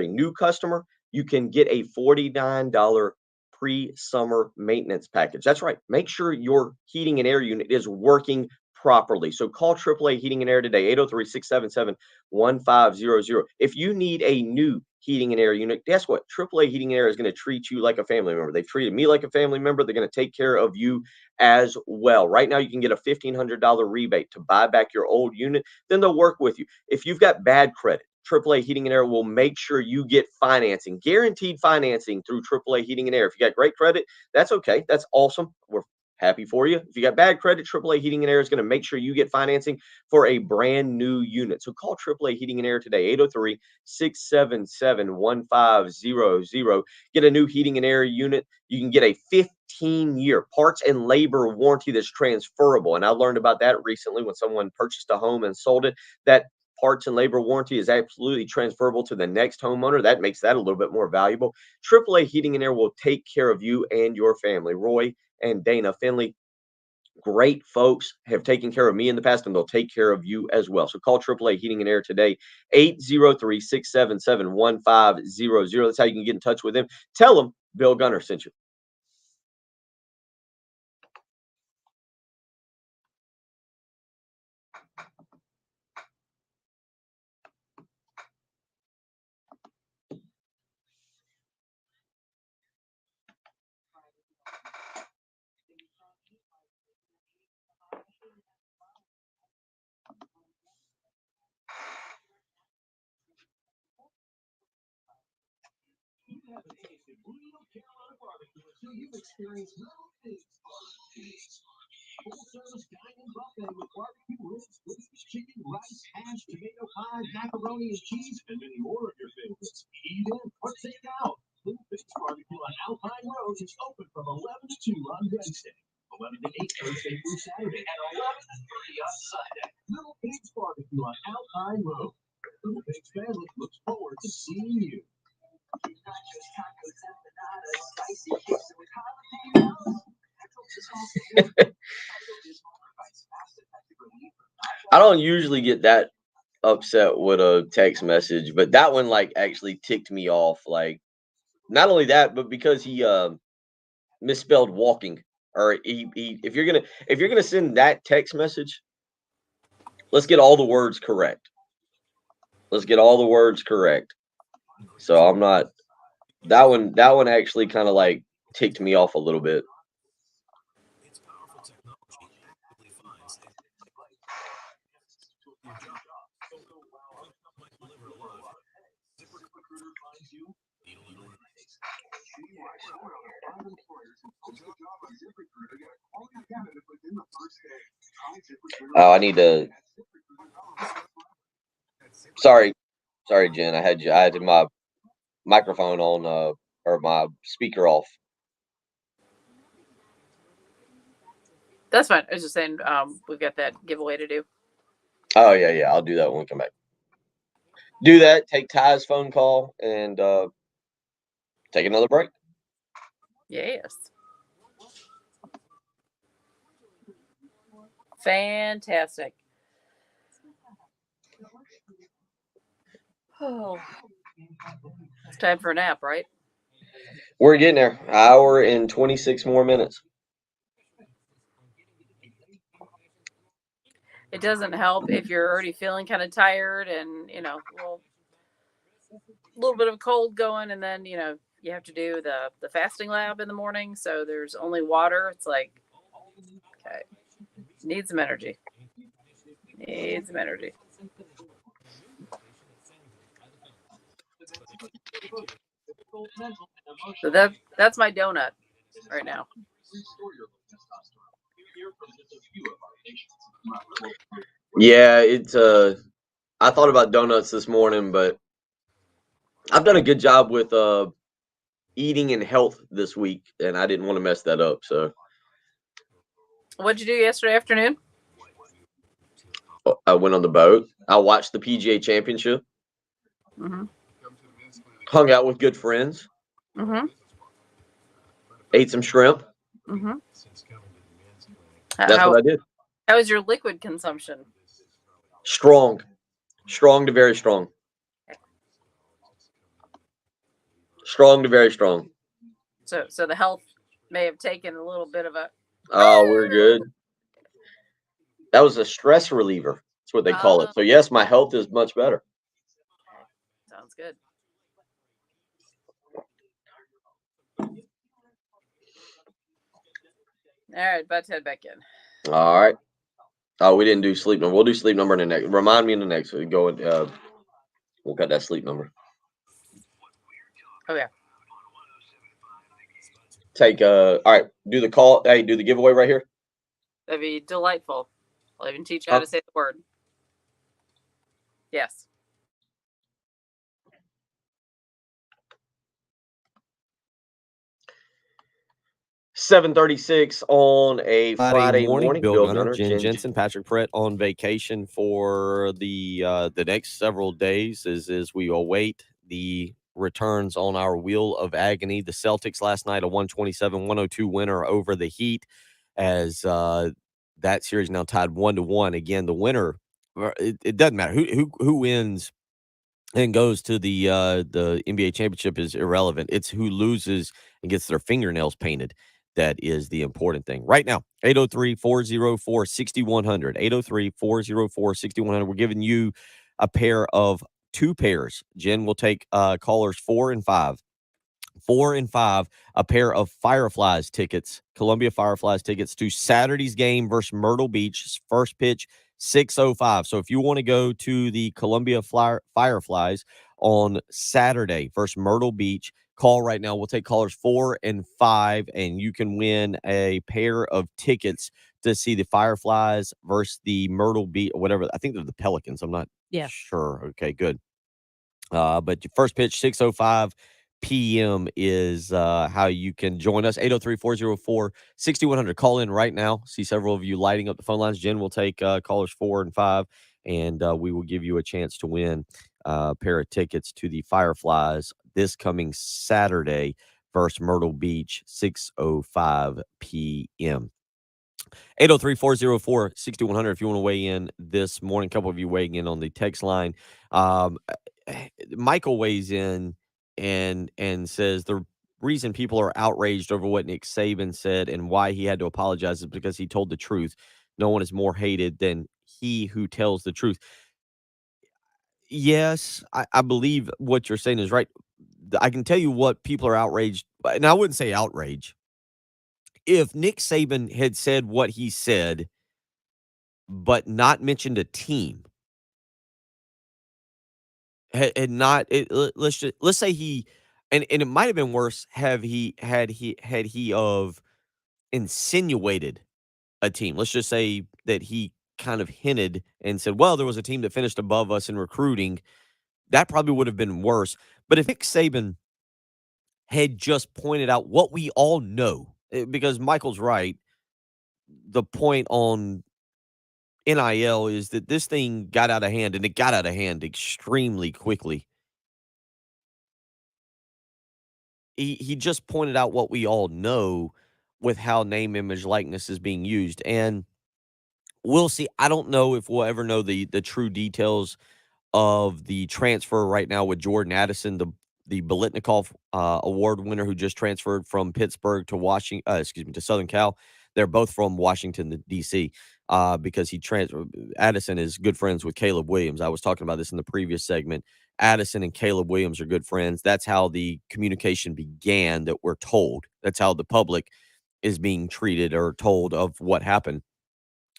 new customer, you can get a $49 pre-summer maintenance package. That's right. Make sure your heating and air unit is working properly. So call AAA Heating and Air today, 803-677-1500. If you need a new heating and air unit, guess what? AAA Heating and Air is going to treat you like a family member. They've treated me like a family member. They're going to take care of you as well. Right now, you can get a $1,500 rebate to buy back your old unit. Then they'll work with you. If you've got bad credit, AAA Heating and Air will make sure you get financing, guaranteed financing through AAA Heating and Air. If you got great credit, that's okay. That's awesome. We're happy for you. If you got bad credit, AAA Heating and Air is going to make sure you get financing for a brand new unit. So call AAA Heating and Air today, 803-677-1500. Get a new heating and air unit. You can get a 15-year parts and labor warranty that's transferable. And I learned about that recently when someone purchased a home and sold it, that parts and labor warranty is absolutely transferable to the next homeowner. That makes that a little bit more valuable. AAA Heating and Air will take care of you and your family. Roy and Dana Finley, great folks, have taken care of me in the past, and they'll take care of you as well. So call AAA Heating and Air today, 803-677-1500. That's how you can get in touch with them. Tell them Bill Gunner sent you. You experience full-service dining buffet with barbecue ribs, wings, chicken, rice, hash, tomato pie, macaroni and cheese, and many more of your favorites. Eat in or take out. Little Fish Barbecue on Alpine Road is open from 11 to 2 on Wednesday, 11 to 8 Thursday through Saturday, and 11 to 3 on Sunday. Little Pigs Barbecue on Alpine Road. Little Pigs family looks forward to seeing you. I don't usually get that upset with a text message, but that one like actually ticked me off. Like, not only that, but because he misspelled walking. Or if you're gonna send that text message, let's get all the words correct. Let's get all the words correct. So I'm not that one actually kind of like ticked me off a little bit. Oh, I need to. Sorry, Jen. I had my microphone on, or my speaker off. That's fine. I was just saying, we've got that giveaway to do. Oh yeah. I'll do that when we come back. Do that. Take Ty's phone call and take another break. Yes. Fantastic. Oh, it's time for a nap, right? We're getting there. Hour and 26 more minutes. It doesn't help if you're already feeling kind of tired and, a little bit of cold going, and then, you have to do the fasting lab in the morning. So there's only water. It's like, okay, need some energy. So that's my donut right now. Yeah, it's I thought about donuts this morning, but I've done a good job with eating and health this week, and I didn't want to mess that up. So What'd you do yesterday afternoon? I went on the boat. I watched the PGA Championship. Mm-hmm. Hung out with good friends. Mm-hmm. Ate some shrimp. Mm-hmm. That's what I did. How is your liquid consumption? Strong to very strong. Strong to very strong. So the health may have taken a little bit of a. Oh, we're good. That was a stress reliever. That's what they call it. So yes, my health is much better. Sounds good. All right, about to head back in. All right. Oh, we didn't do sleep number. We'll do sleep number in the next. Remind me in the next. We go. We'll cut that sleep number. Oh yeah. Take. All right. Do the call. Hey, do the giveaway right here. That'd be delightful. I'll even teach you how to say the word. Yes. $7:36 on a Friday morning. morning. Bill Gunner, Jen Jensen, Patrick Brett on vacation for the next several days as we await the returns on our wheel of agony. The Celtics last night, a 127-102 winner over the Heat, as that series now tied 1-1. Again, the winner, it doesn't matter who wins and goes to the NBA championship is irrelevant. It's who loses and gets their fingernails painted that is the important thing. Right now, 803-404-6100. 803-404-6100. We're giving you a pair of two pairs. Jen will take callers 4 and 5. 4 and 5, a pair of Fireflies tickets, Columbia Fireflies tickets to Saturday's game versus Myrtle Beach. First pitch, 6:05. So if you want to go to the Columbia Fireflies on Saturday versus Myrtle Beach, call right now. We'll take callers 4 and 5, and you can win a pair of tickets to see the Fireflies versus the Myrtle Beach, whatever. I think they're the Pelicans. I'm not sure. Okay, good. But your first pitch, 6:05 p.m. is how you can join us. 803-404-6100. Call in right now. See several of you lighting up the phone lines. Jen will take callers 4 and 5, and we will give you a chance to win a pair of tickets to the Fireflies this coming Saturday versus Myrtle Beach, 6:05 p.m. 803-404-6100 if you want to weigh in this morning. A couple of you weighing in on the text line. Michael weighs in and says the reason people are outraged over what Nick Saban said and why he had to apologize is because he told the truth. No one is more hated than he who tells the truth. Yes, I believe what you're saying is right. I can tell you what people are outraged, and I wouldn't say outrage. If Nick Saban had said what he said, but not mentioned a team, had not let's say he and it might have been worse had he of insinuated a team. Let's just say that he kind of hinted and said, well, there was a team that finished above us in recruiting. That probably would have been worse. But if Nick Saban had just pointed out what we all know, because Michael's right, the point on NIL is that this thing got out of hand, and it got out of hand extremely quickly. He just pointed out what we all know with how name, image, likeness is being used. And we'll see. I don't know if we'll ever know the true details of the transfer right now with Jordan Addison, the Biletnikoff Award winner who just transferred from Pittsburgh to to Southern Cal. They're both from Washington, D.C. Because Addison is good friends with Caleb Williams. I was talking about this in the previous segment. Addison and Caleb Williams are good friends. That's how the communication began that we're told. That's how the public is being treated or told of what happened.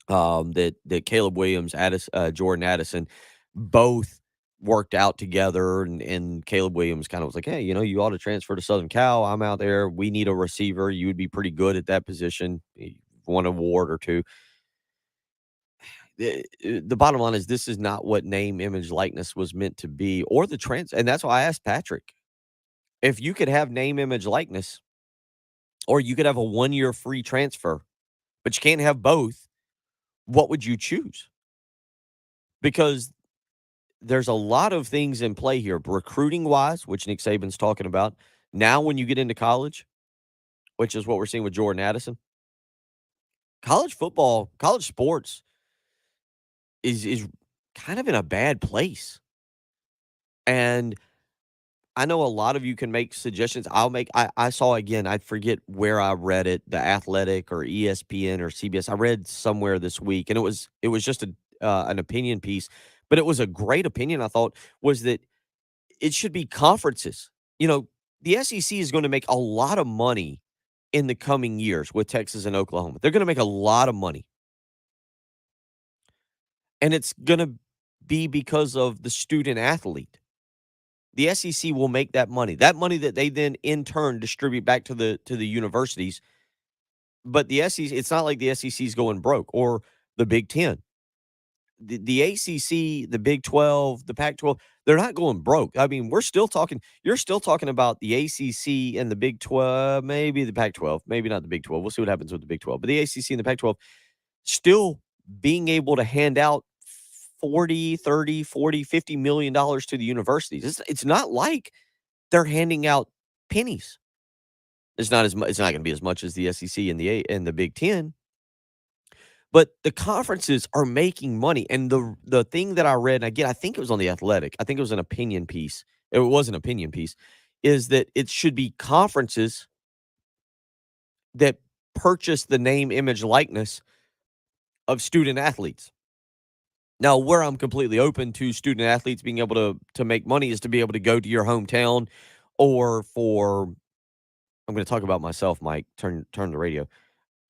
That Caleb Williams, Jordan Addison, both worked out together, and Caleb Williams kind of was like, hey, you ought to transfer to Southern Cal. I'm out there. We need a receiver. You would be pretty good at that position. One award or two. The bottom line is this is not what name, image, likeness was meant to be, or the trans. And that's why I asked Patrick, if you could have name, image, likeness, or you could have a 1-year free transfer but you can't have both. What would you choose? Because there's a lot of things in play here, recruiting wise, which Nick Saban's talking about. Now, when you get into college, which is what we're seeing with Jordan Addison, college football, college sports is kind of in a bad place. And I know a lot of you can make suggestions. I saw again, I forget where I read it, the Athletic or ESPN or CBS. I read somewhere this week, and it was just an opinion piece, but it was a great opinion. I thought was that it should be conferences. You know, the SEC is going to make a lot of money in the coming years with Texas and Oklahoma. They're going to make a lot of money, and it's going to be because of the student athlete. The SEC will make that money that they then in turn distribute back to the universities. But the SEC, it's not like the SEC is going broke or the Big Ten. The ACC, the Big 12, the Pac 12, they're not going broke. I mean, you're still talking about the ACC and the Big 12, maybe the Pac 12, maybe not the Big 12. We'll see what happens with the Big 12. But the ACC and the Pac 12 still being able to hand out 40, 30, 40, $50 million to the universities. It's not like they're handing out pennies. It's not going to be as much as the SEC and the Big 10. But the conferences are making money. And the thing that I read, and again, I think it was on The Athletic, I think it was an opinion piece. It was an opinion piece, is that it should be conferences that purchase the name, image, likeness of student athletes. Now, where I'm completely open to student athletes being able to make money is to be able to go to your hometown, or for I'm going to talk about myself, Mike. Turn the radio.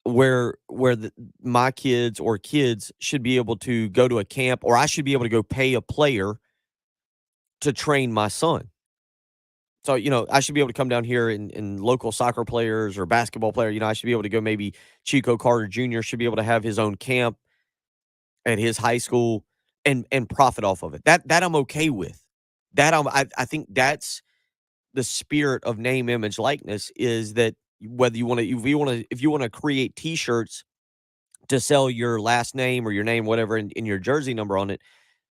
Where my kids or kids should be able to go to a camp, or I should be able to go pay a player to train my son. So, I should be able to come down here and local soccer players or basketball player, I should be able to go, maybe Chico Carter Jr. should be able to have his own camp at his high school and profit off of it. That I'm okay with. I think that's the spirit of name, image, likeness, is that whether if you want to create T-shirts to sell your last name or your name, whatever, in your jersey number on it,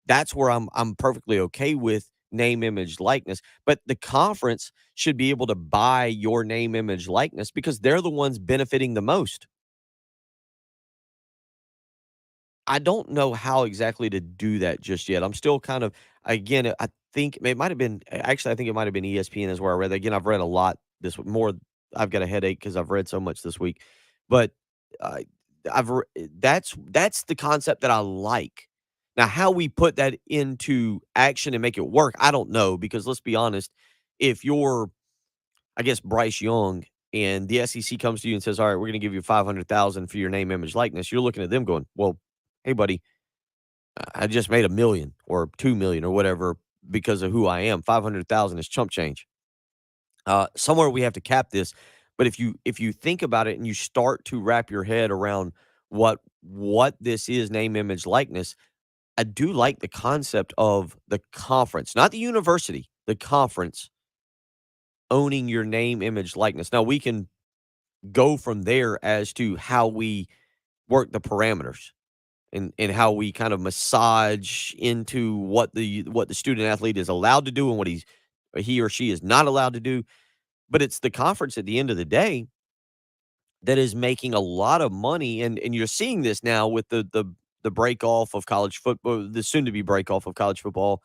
that's where I'm perfectly okay with name, image, likeness. But the conference should be able to buy your name, image, likeness, because they're the ones benefiting the most. I don't know how exactly to do that just yet. I'm still kind of, again, I think it might have been, actually, I think it might have been ESPN is where I read that. Again, I've read a lot more. I've got a headache because I've read so much this week. But uh, that's the concept that I like. Now, how we put that into action and make it work, I don't know, because let's be honest, if you're, I guess, Bryce Young, and the SEC comes to you and says, "All right, we're going to give you 500,000 for your name, image, likeness," you're looking at them going, "Well, hey, buddy, I just made $1 million or 2 million or whatever because of who I am. 500,000 is chump change." Somewhere we have to cap this, but if you think about it and you start to wrap your head around what this is, name, image, likeness, I do like the concept of the conference, not the university, the conference owning your name, image, likeness. Now we can go from there as to how we work the parameters and how we kind of massage into what the student athlete is allowed to do and what he or she is not allowed to do. But it's the conference at the end of the day that is making a lot of money, and you're seeing this now with the break off of college football, the soon to be break off of college football,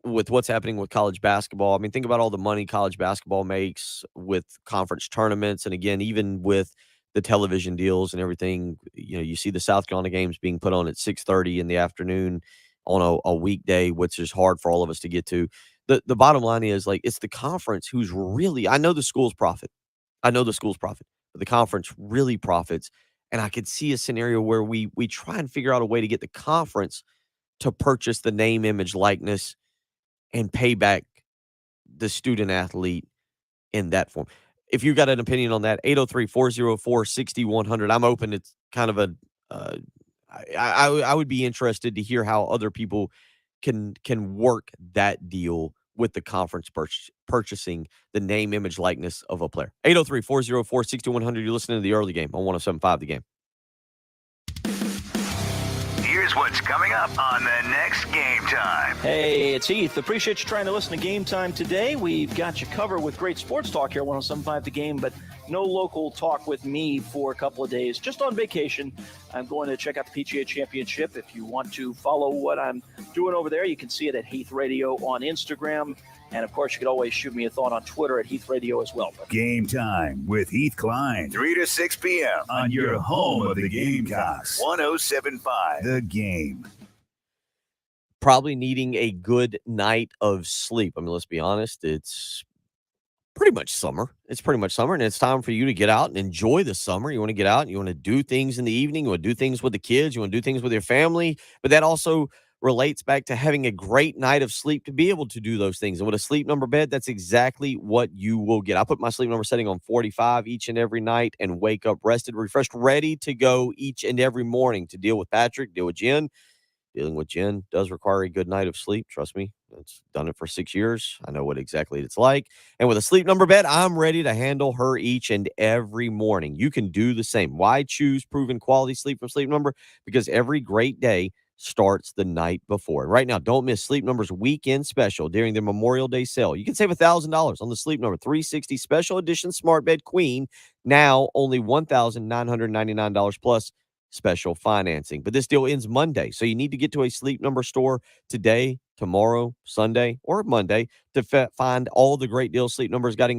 with what's happening with college basketball. I mean, think about all the money college basketball makes with conference tournaments, and again, even with the television deals and everything. You see the South Carolina games being put on at 6:30 in the afternoon on a weekday, which is hard for all of us to get to. The bottom line is, like, it's the conference who's really, I know the schools profit. I know the schools profit, but the conference really profits. And I could see a scenario where we try and figure out a way to get the conference to purchase the name, image, likeness, and pay back the student athlete in that form. If you got an opinion on that, 803-404-6100. I'm open. It's kind of I would be interested to hear how other people can work that deal with the conference purchasing the name, image, likeness of a player. 803-404-6100. You're listening to the early game on 107.5 The Game. Here's what's coming up on the next Game Time. Hey, it's Heath. Appreciate you trying to listen to Game Time today. We've got you covered with great sports talk here, 107.5 The Game, but no local talk with me for a couple of days. Just on vacation. I'm going to check out the PGA Championship. If you want to follow what I'm doing over there, you can see it at Heath Radio on Instagram. And, of course, you could always shoot me a thought on Twitter at Heath Radio as well. Game Time with Heath Klein. 3 to 6 p.m. on your home of the Gamecocks. 107.5 The Game. Probably needing a good night of sleep. I mean, let's be honest. It's pretty much summer. And it's time for you to get out and enjoy the summer. You want to get out and you want to do things in the evening. You want to do things with the kids. You want to do things with your family. But that also relates back to having a great night of sleep to be able to do those things. And with a Sleep Number bed, that's exactly what you will get. I put my Sleep Number setting on 45 each and every night and wake up rested, refreshed, ready to go each and every morning to deal with Patrick, deal with Jen. Dealing with Jen does require a good night of sleep. Trust me, it's done it for 6 years. I know what exactly it's like. And with a Sleep Number bed, I'm ready to handle her each and every morning. You can do the same. Why choose proven quality sleep from Sleep Number? Because every great day starts the night before. Right now, don't miss Sleep Number's weekend special during their Memorial Day sale. You can save $1,000 on the Sleep Number 360 Special Edition Smart Bed Queen. Now only $1,999 plus special financing. But this deal ends Monday, so you need to get to a Sleep Number store today, tomorrow, Sunday, or Monday to find all the great deals Sleep Number's got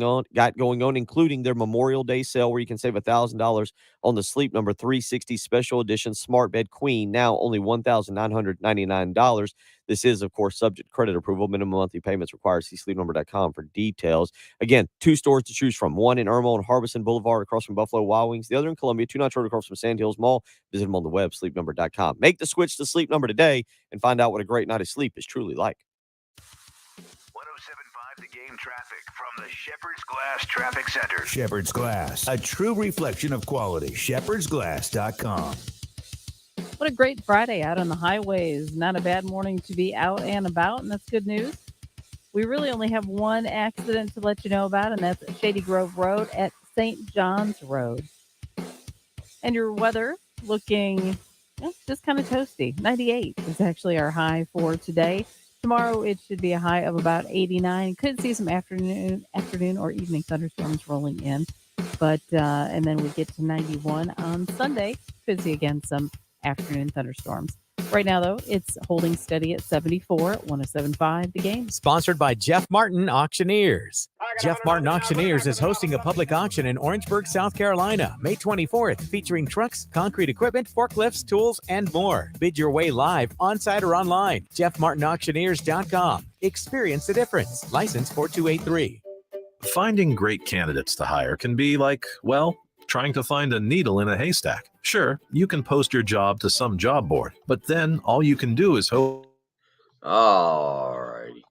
going on, including their Memorial Day sale where you can save $1,000 on the Sleep Number 360 Special Edition Smart Bed Queen, now only $1,999. This is, of course, subject to credit approval. Minimum monthly payments required. See sleepnumber.com for details. Again, 2 stores to choose from. One in Irma on Harbison Boulevard across from Buffalo Wild Wings. The other in Columbia, 2 Nights Road across from Sand Hills Mall. Visit them on the web, sleepnumber.com. Make the switch to Sleep Number today and find out what a great night of sleep is truly like. 107.5 The Game traffic from the Shepherd's Glass Traffic Center. Shepherd's Glass, a true reflection of quality. shepherdsglass.com. What a great Friday out on the highways. Not a bad morning to be out and about, and that's good news. We really only have one accident to let you know about, and that's Shady Grove Road at St. John's Road. And your weather looking just kind of toasty. 98 is actually our high for today. Tomorrow it should be a high of about 89. Could see some afternoon or evening thunderstorms rolling in. But and then we get to 91 on Sunday. Could see again some afternoon thunderstorms. Right now, though, it's holding steady at 74 at 107.5 The Game. Sponsored by Jeff Martin Auctioneers. Jeff Martin Auctioneers is hosting a public auction in Orangeburg, South Carolina, May 24th, featuring trucks, concrete equipment, forklifts, tools, and more. Bid your way live, on-site or online. JeffMartinAuctioneers.com. Experience the difference. License 4283. Finding great candidates to hire can be like, well, trying to find a needle in a haystack. Sure, you can post your job to some job board, but then all you can do is hope. All righty.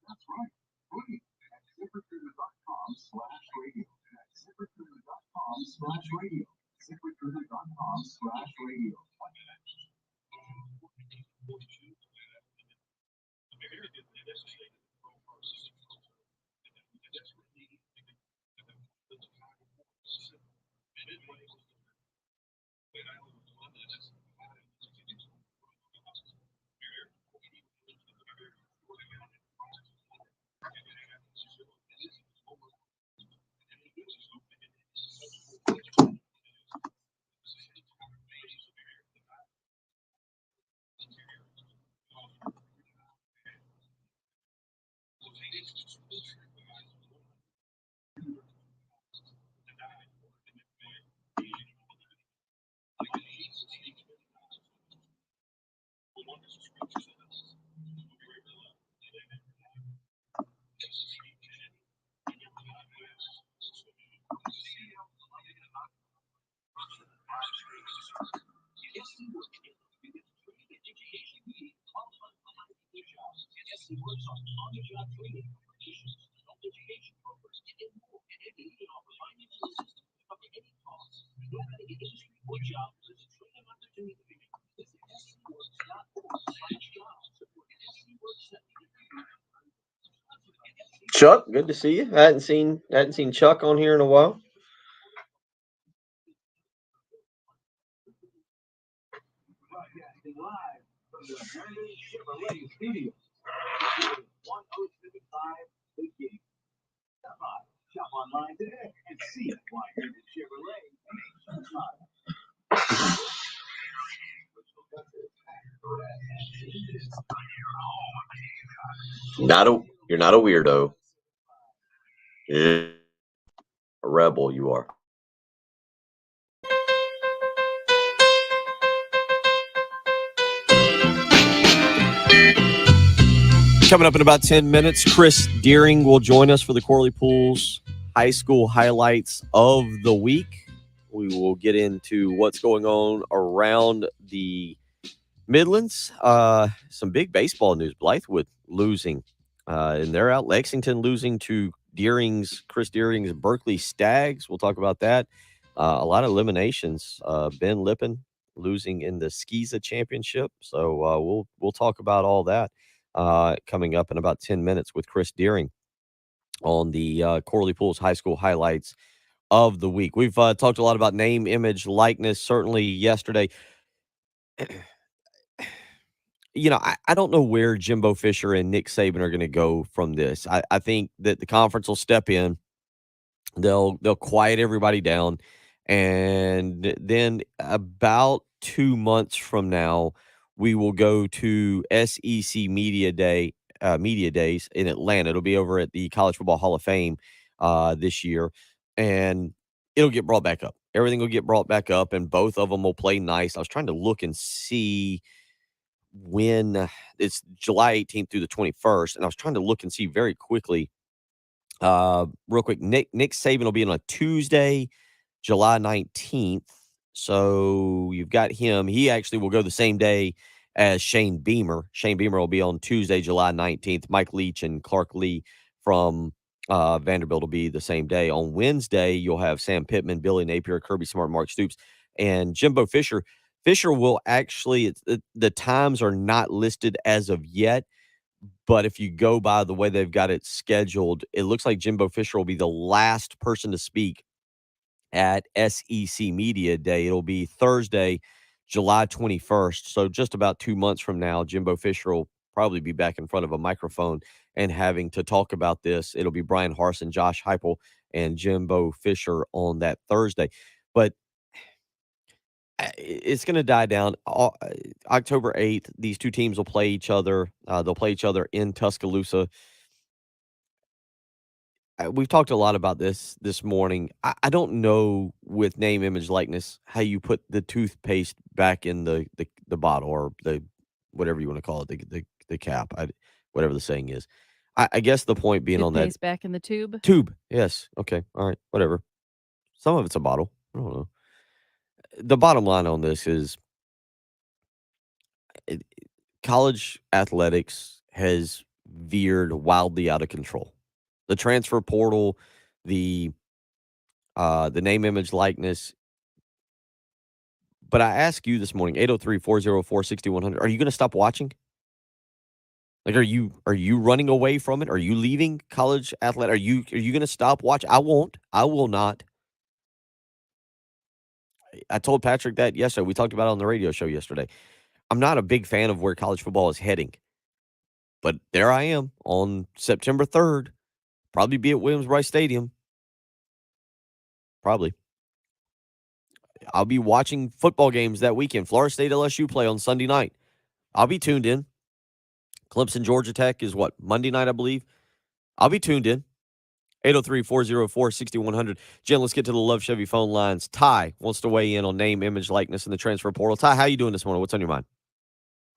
That's right. Free at ZipRecruiter.com/radio. ZipRecruiter.com/radio. ZipRecruiter.com/radio. Chuck, good to see you. I hadn't seen Chuck on here in a while. Broadcasting live from the Herman Chevrolet Studio. 1075 The Game. Stop by, shop online today, and see why Herman Chevrolet makes you smile. You're not a weirdo. Yeah. A rebel you are. Coming up in about 10 minutes, Chris Deering will join us for the Corley Pools high school highlights of the week. We will get into what's going on around the Midlands. Some big baseball news. Blythewood losing, and they're out. Lexington losing to Chris Deering's Berkeley Stags. We'll talk about that. A lot of eliminations. Ben Lippin losing in the Skeeza Championship. So we'll talk about all that coming up in about 10 minutes with Chris Deering on the Corley Pools High School highlights of the week. We've talked a lot about name, image, likeness. Certainly yesterday. I don't know where Jimbo Fisher and Nick Saban are going to go from this. I think that the conference will step in. They'll quiet everybody down. And then about 2 months from now, we will go to SEC Media Days in Atlanta. It'll be over at the College Football Hall of Fame this year. And it'll get brought back up. Everything will get brought back up, and both of them will play nice. I was trying to look and see when it's July 18th through the 21st. And I was trying to look and see very quickly, real quick. Nick Saban will be on a Tuesday, July 19th. So you've got him. He actually will go the same day as Shane Beamer. Shane Beamer will be on Tuesday, July 19th. Mike Leach and Clark Lee from Vanderbilt will be the same day. On Wednesday, you'll have Sam Pittman, Billy Napier, Kirby Smart, Mark Stoops, and Jimbo Fisher. Fisher will actually, the times are not listed as of yet, but if you go by the way they've got it scheduled, it looks like Jimbo Fisher will be the last person to speak at SEC Media Day. It'll be Thursday, July 21st. So just about 2 months from now, Jimbo Fisher will probably be back in front of a microphone and having to talk about this. It'll be Brian Harsin, Josh Heupel, and Jimbo Fisher on that Thursday. But it's going to die down. October 8th, these two teams will play each other. They'll play each other in Tuscaloosa. We've talked a lot about this morning. I don't know with name, image, likeness how you put the toothpaste back in the bottle, or the whatever you want to call it, the cap, whatever the saying is. I guess the point being on that Toothpaste back in the tube. tube. Yes. Okay. All right. Whatever. Some of it's a bottle. I don't know. The bottom line on this is college athletics has veered wildly out of control. The transfer portal, the name, image, likeness. But I ask you this morning, 803-404-6100, are you going to stop watching? Like, are you running away from it? Are you leaving college athletics? Are you going to stop watching? I won't. I will not. I told Patrick that yesterday. We talked about it on the radio show yesterday. I'm not a big fan of where college football is heading. But there I am on September 3rd. Probably be at Williams-Brice Stadium. Probably. I'll be watching football games that weekend. Florida State LSU play on Sunday night. I'll be tuned in. Clemson Georgia Tech is what? Monday night, I believe. I'll be tuned in. 803-404-6100. Jen, let's get to the Love Chevy phone lines. Ty wants to weigh in on name, image, likeness, and the transfer portal. Ty, how you doing this morning? What's on your mind?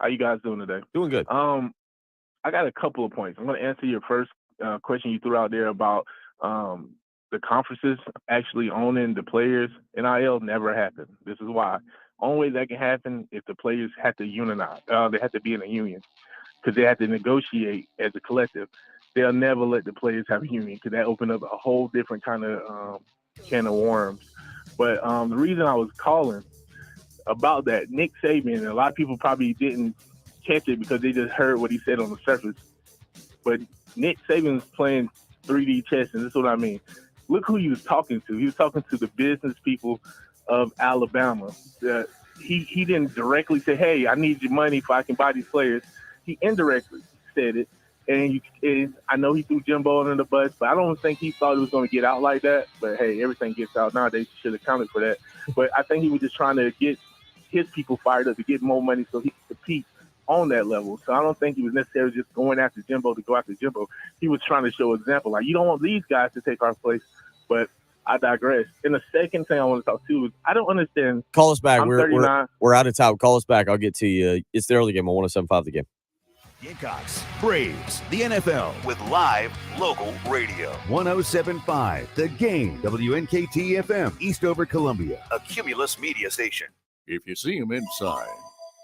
How you guys doing today? Doing good. I got a couple of points. I'm going to answer your first question you threw out there about the conferences actually owning the players, NIL never happened. This is why. Only way that can happen if the players have to unionize. They have to be in a union because they have to negotiate as a collective. They'll never let the players have a union because that opened up a whole different kind of can of worms. But the reason I was calling about that, Nick Saban, a lot of people probably didn't catch it because they just heard what he said on the surface. But Nick Saban's playing 3D chess, and this is what I mean. Look who he was talking to. He was talking to the business people of Alabama. He didn't directly say, hey, I need your money if I can buy these players. He indirectly said it. And I know he threw Jimbo under the bus, but I don't think he thought it was going to get out like that. But, hey, everything gets out nowadays. He should have accounted for that. But I think he was just trying to get his people fired up to get more money so he could compete on that level. So I don't think he was necessarily just going after Jimbo to go after Jimbo. He was trying to show example. Like, you don't want these guys to take our place. But I digress. And the second thing I want to talk to is I don't understand. Call us back. I'm 39. We're out of time. Call us back. I'll get to you. It's the early game on 107.5 The Game. Gamecocks, Braves, the NFL with live local radio. 107.5 The Game, WNKT FM, Eastover, Columbia, a Cumulus media station. If you see them inside,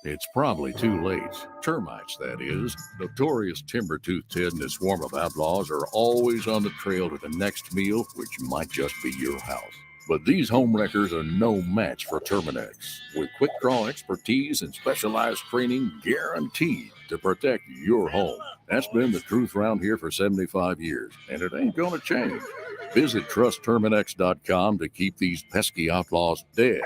it's probably too late. Termites, that is. Notorious timber-toothed Ted and his swarm of outlaws are always on the trail to the next meal, which might just be your house. But these home wreckers are no match for Terminex. With quick draw expertise and specialized training guaranteed to protect your home. That's been the truth around here for 75 years, and it ain't gonna change. Visit TrustTerminex.com to keep these pesky outlaws dead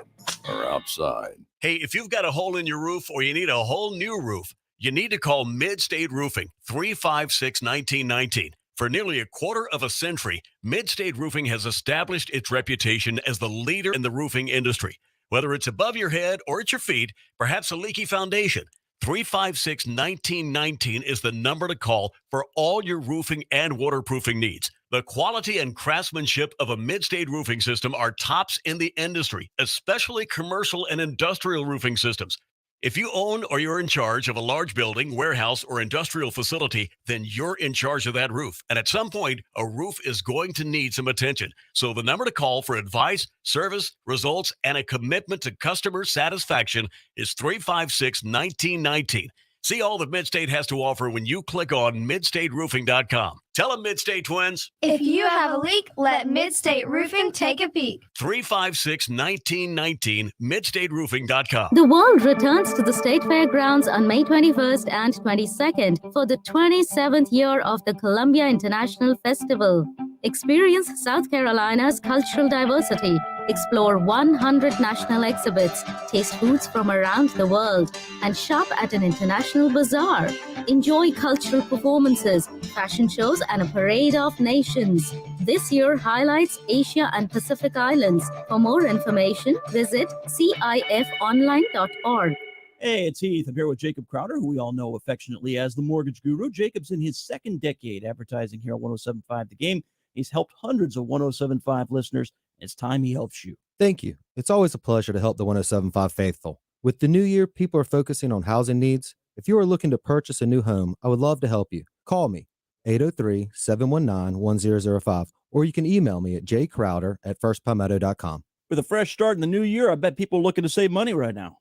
or outside. Hey, if you've got a hole in your roof or you need a whole new roof, you need to call Mid-State Roofing, 356-1919. For nearly a quarter of a century, Mid-State Roofing has established its reputation as the leader in the roofing industry. Whether it's above your head or at your feet, perhaps a leaky foundation, 356-1919 is the number to call for all your roofing and waterproofing needs. The quality and craftsmanship of a Mid-State roofing system are tops in the industry, especially commercial and industrial roofing systems. If you own or you're in charge of a large building, warehouse, or industrial facility, then you're in charge of that roof. And at some point, a roof is going to need some attention. So the number to call for advice, service, results, and a commitment to customer satisfaction is 356-1919. See all that Mid-State has to offer when you click on midstateroofing.com. Tell them, Mid-State twins. If you have a leak, let Mid-State Roofing take a peek. 356-1919, midstateroofing.com. The world returns to the State Fairgrounds on May 21st and 22nd for the 27th year of the Columbia International Festival. Experience South Carolina's cultural diversity. Explore 100 national exhibits, taste foods from around the world, and shop at an international bazaar. Enjoy cultural performances, fashion shows, and a parade of nations. This year highlights Asia and Pacific Islands. For more information, visit cifonline.org. Hey, it's Heath. I'm here with Jacob Crowder, who we all know affectionately as the Mortgage Guru. Jacob's in his second decade advertising here on 107.5 The Game. He's helped hundreds of 107.5 listeners. It's time he helps you. Thank you. It's always a pleasure to help the 107.5 faithful. With the new year, people are focusing on housing needs. If you are looking to purchase a new home, I would love to help you. Call me, 803-719-1005, or you can email me at jcrowder@firstpalmetto.com. With a fresh start in the new year, I bet people are looking to save money right now.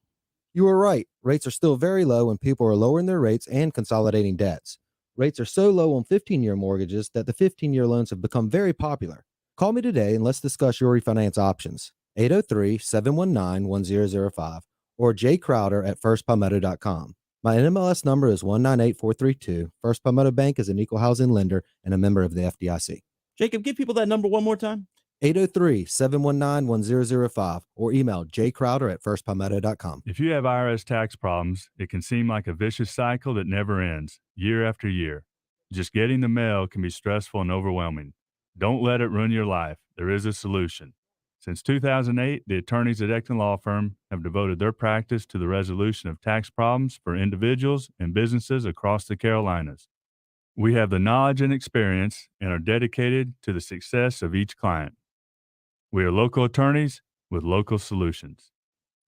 You are right. Rates are still very low, and people are lowering their rates and consolidating debts. Rates are so low on 15-year mortgages that the 15-year loans have become very popular. Call me today and let's discuss your refinance options. 803-719-1005 or jcrowder@firstpalmetto.com. My NMLS number is 198432. First Palmetto Bank is an equal housing lender and a member of the FDIC. Jacob, give people that number one more time. 803-719-1005 or email jcrowder@firstpalmetto.com. If you have IRS tax problems, it can seem like a vicious cycle that never ends, year after year. Just getting the mail can be stressful and overwhelming. Don't let it ruin your life. There is a solution. Since 2008, the attorneys at Ecton Law Firm have devoted their practice to the resolution of tax problems for individuals and businesses across the Carolinas. We have the knowledge and experience and are dedicated to the success of each client. We are local attorneys with local solutions.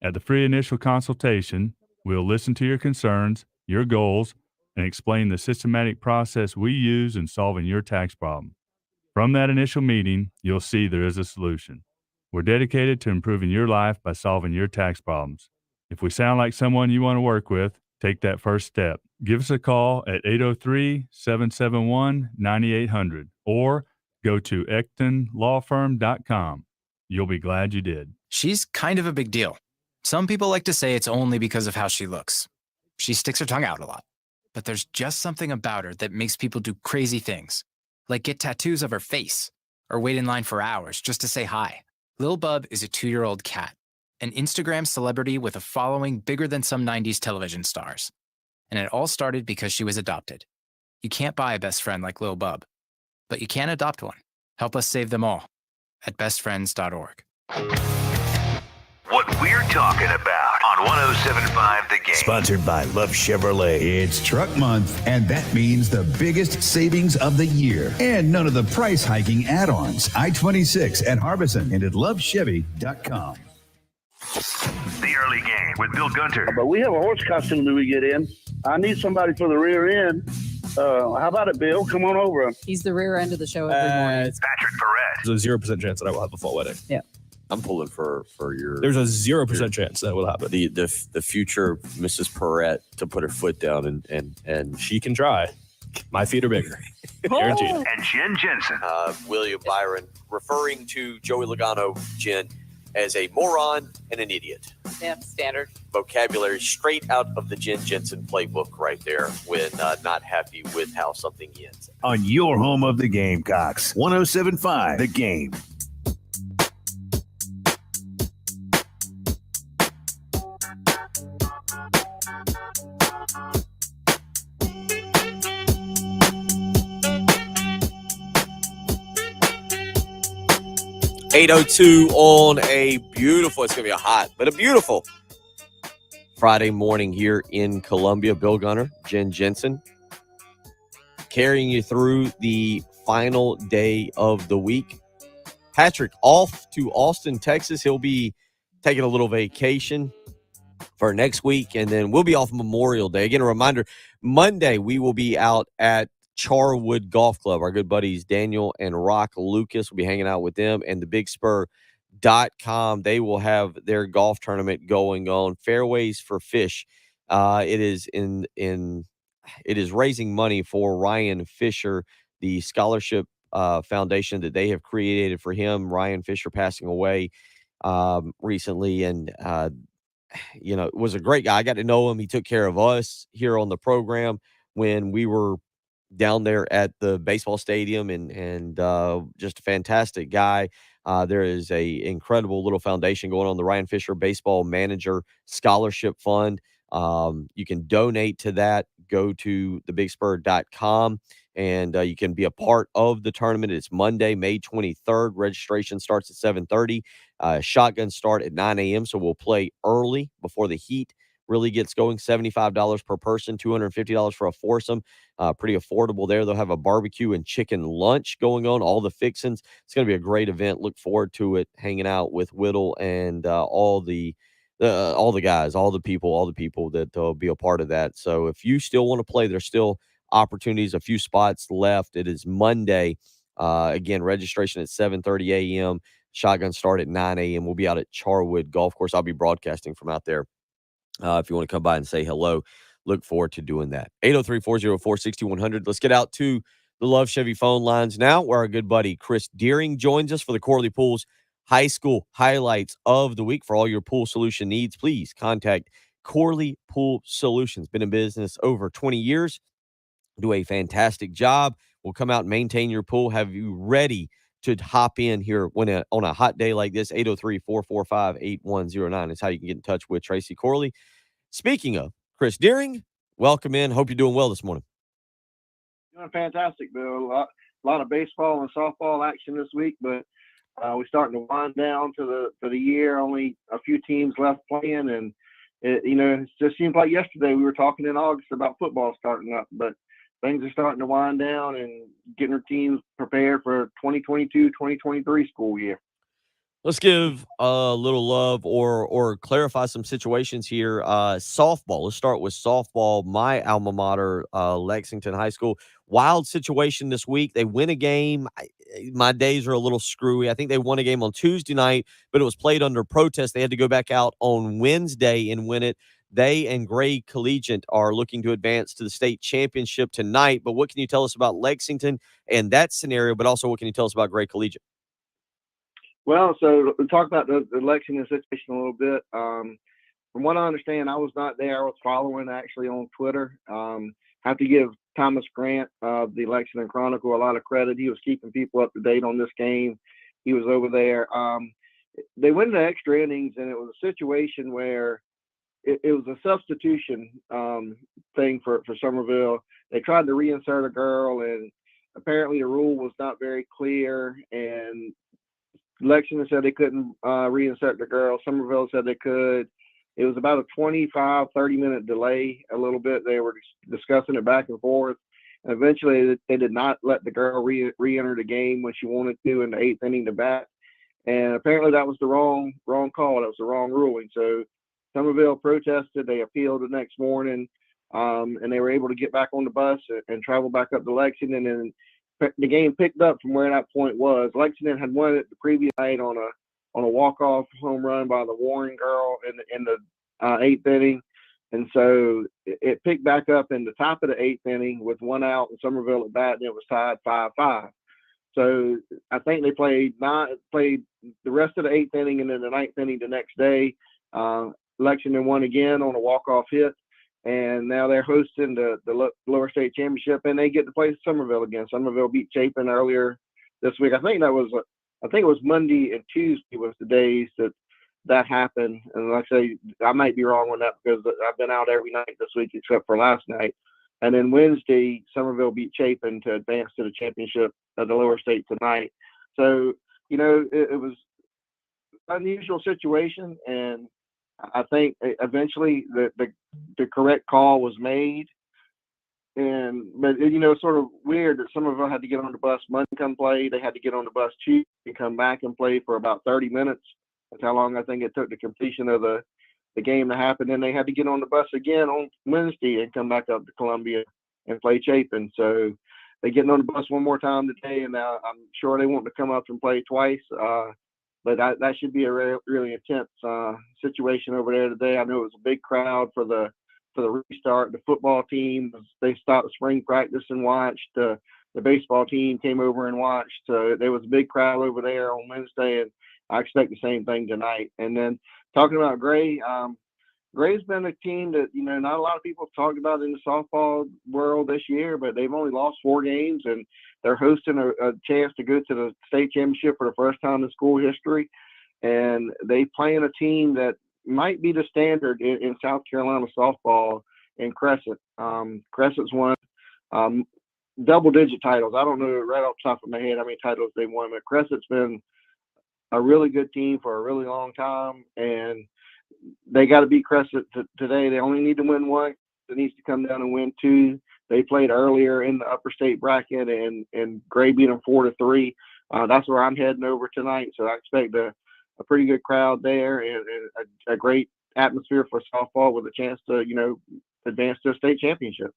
At the free initial consultation, we'll listen to your concerns, your goals, and explain the systematic process we use in solving your tax problem. From that initial meeting, you'll see there is a solution. We're dedicated to improving your life by solving your tax problems. If we sound like someone you want to work with, take that first step. Give us a call at 803-771-9800 or go to ectonlawfirm.com. You'll be glad you did. She's kind of a big deal. Some people like to say it's only because of how she looks. She sticks her tongue out a lot. But there's just something about her that makes people do crazy things, like get tattoos of her face or wait in line for hours just to say hi. Lil Bub is a 2-year-old cat, an Instagram celebrity with a following bigger than some 90s television stars. And it all started because she was adopted. You can't buy a best friend like Lil Bub, but you can adopt one. Help us save them all at bestfriends.org. What we're talking about on 107.5 The Game. Sponsored by Love Chevrolet. It's Truck Month, and that means the biggest savings of the year. And none of the price hiking add-ons. I-26 at Harbison and at lovechevy.com. The early game with Bill Gunter. But we have a horse costume that we get in. I need somebody for the rear end. How about it, Bill? Come on over. He's the rear end of the show every morning. Patrick Perez. There's a 0% chance that I will have a full wedding. Yeah. I'm pulling for your. There's a 0% chance that will happen. The future Mrs. Perrette to put her foot down and she can try. My feet are bigger. Guaranteed. And Jen Jensen. William Byron referring to Joey Logano, Jen, as a moron and an idiot. Yeah, standard. Vocabulary straight out of the Jen Jensen playbook right there when not happy with how something ends. On your home of the Gamecocks, 107.5 The Game. .802 on a beautiful, it's going to be a hot, but a beautiful Friday morning here in Columbia. Bill Gunner, Jen Jensen, carrying you through the final day of the week. Patrick off to Austin, Texas. He'll be taking a little vacation for next week, and then we'll be off Memorial Day. Again, a reminder, Monday we will be out at Charwood Golf Club. Our good buddies Daniel and Rock Lucas will be hanging out with them, and the BigSpur.com. They will have their golf tournament going on. Fairways for Fish. It is raising money for Ryan Fisher, the scholarship foundation that they have created for him. Ryan Fisher passing away recently, and was a great guy. I got to know him. He took care of us here on the program when we were down there at the baseball stadium, and just a fantastic guy. There is a incredible little foundation going on, the Ryan Fisher Baseball Manager Scholarship Fund. You can donate to that. Go to thebigspur.com, and you can be a part of the tournament. It's Monday, May 23rd. Registration starts at 7:30. Shotgun start at 9 a.m., so we'll play early before the heat really gets going. $75 per person, $250 for a foursome. Pretty affordable there. They'll have a barbecue and chicken lunch going on, all the fixins. It's going to be a great event. Look forward to it, hanging out with Whittle and all the guys, all the people that will be a part of that. So if you still want to play, there's still opportunities, a few spots left. It is Monday. Again, registration at 7:30 a.m. Shotgun start at 9 a.m. We'll be out at Charwood Golf Course. I'll be broadcasting from out there. If you want to come by and say hello, look forward to doing that. 803-404-6100. Let's get out to the Love Chevy phone lines now, where our good buddy Chris Deering joins us for the Corley Pools High School highlights of the week. For all your pool solution needs, please contact Corley Pool Solutions. Been in business over 20 years. Do a fantastic job. We'll come out and maintain your pool. Have you ready to hop in here on a hot day like this? 803-445-8109 is how you can get in touch with Tracy Corley. Speaking of Chris Deering, welcome in. Hope you're doing well this morning. Doing fantastic, Bill. A lot of baseball and softball action this week, but we're starting to wind down to the year. Only a few teams left playing, and it just seems like yesterday we were talking in August about football starting up, but things are starting to wind down and getting our teams prepared for 2022-2023 school year. Let's give a little love or clarify some situations here. Softball. Let's start with softball. My alma mater, Lexington High School. Wild situation this week. They win a game. my days are a little screwy. I think they won a game on Tuesday night, but it was played under protest. They had to go back out on Wednesday and win it. They and Gray Collegiate are looking to advance to the state championship tonight. But what can you tell us about Lexington and that scenario, but also what can you tell us about Gray Collegiate? Well, so we'll talk about the Lexington situation a little bit. From what I understand, I was not there. I was following actually on Twitter. Have to give Thomas Grant of the Lexington Chronicle a lot of credit. He was keeping people up to date on this game. He was over there. They went into extra innings, and it was a situation where it was a substitution thing for Somerville. They tried to reinsert a girl, and apparently the rule was not very clear, and Lexington said they couldn't reinsert the girl. Somerville said they could. It was about a 25, 30-minute delay a little bit. They were discussing it back and forth. And eventually, they did not let the girl re-enter the game when she wanted to in the 8th inning to bat. And apparently that was the wrong call. That was the wrong ruling. So Somerville protested. They appealed the next morning, and they were able to get back on the bus and travel back up to Lexington. And the game picked up from where that point was. Lexington had won it the previous night on a walk-off home run by the Warren girl in the 8th inning. And so it picked back up in the top of the 8th inning with one out and Somerville at bat, and it was tied 5-5. So I think they played the rest of the 8th inning, and then the 9th inning the next day. Lexington won again on a walk-off hit, and now they're hosting the lower state championship, and they get to play Somerville again. Somerville beat Chapin earlier this week. I think it was Monday and Tuesday was the days that happened. And like I say, I might be wrong on that because I've been out every night this week except for last night. And then Wednesday, Somerville beat Chapin to advance to the championship of the lower state tonight. So, it was an unusual situation. And I think eventually the correct call was made. But sort of weird that Somerville had to get on the bus Monday and come play. They had to get on the bus Tuesday and come back and play for about 30 minutes. That's how long I think it took the completion of the game to happen. Then they had to get on the bus again on Wednesday and come back up to Columbia and play Chapin. So they're getting on the bus one more time today, and I'm sure they want to come up and play twice. But that should be a really intense situation over there today. I know it was a big crowd for the restart. The football team, they stopped spring practice and watched. The baseball team came over and watched. So there was a big crowd over there on Wednesday, and I expect the same thing tonight. And then talking about Gray, Gray's been a team that, not a lot of people have talked about in the softball world this year, but they've only lost 4 games, and they're hosting a chance to go to the state championship for the first time in school history. And they playing a team that might be the standard in South Carolina softball in Crescent. Crescent's won double-digit titles. I don't know right off the top of my head how many titles they won, but Crescent's been a really good team for a really long time, and they got to beat Crescent today. They only need to win 1. It needs to come down and win 2. They played earlier in the upper state bracket, and Gray beat them 4-3. That's where I'm heading over tonight, so I expect a pretty good crowd there and a great atmosphere for softball with a chance to, advance to a state championship.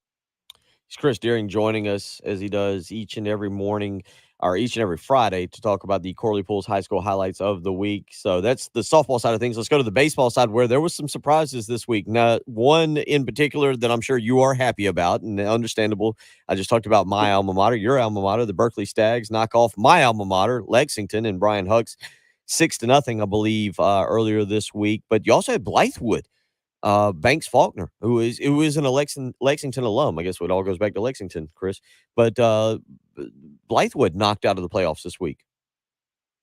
It's Chris Deering joining us as he does each and every morning or each and every Friday to talk about the Corley Pools High School highlights of the week. So that's the softball side of things. Let's go to the baseball side where there was some surprises this week. Now, one in particular that I'm sure you are happy about and understandable. I just talked about my alma mater, your alma mater, the Berkeley Stags knock off my alma mater, Lexington, and Brian Hucks 6-0, I believe, earlier this week. But you also had Blythewood. Banks Faulkner, who is an Lexington alum. I guess it all goes back to Lexington, Chris. But Blythewood knocked out of the playoffs this week.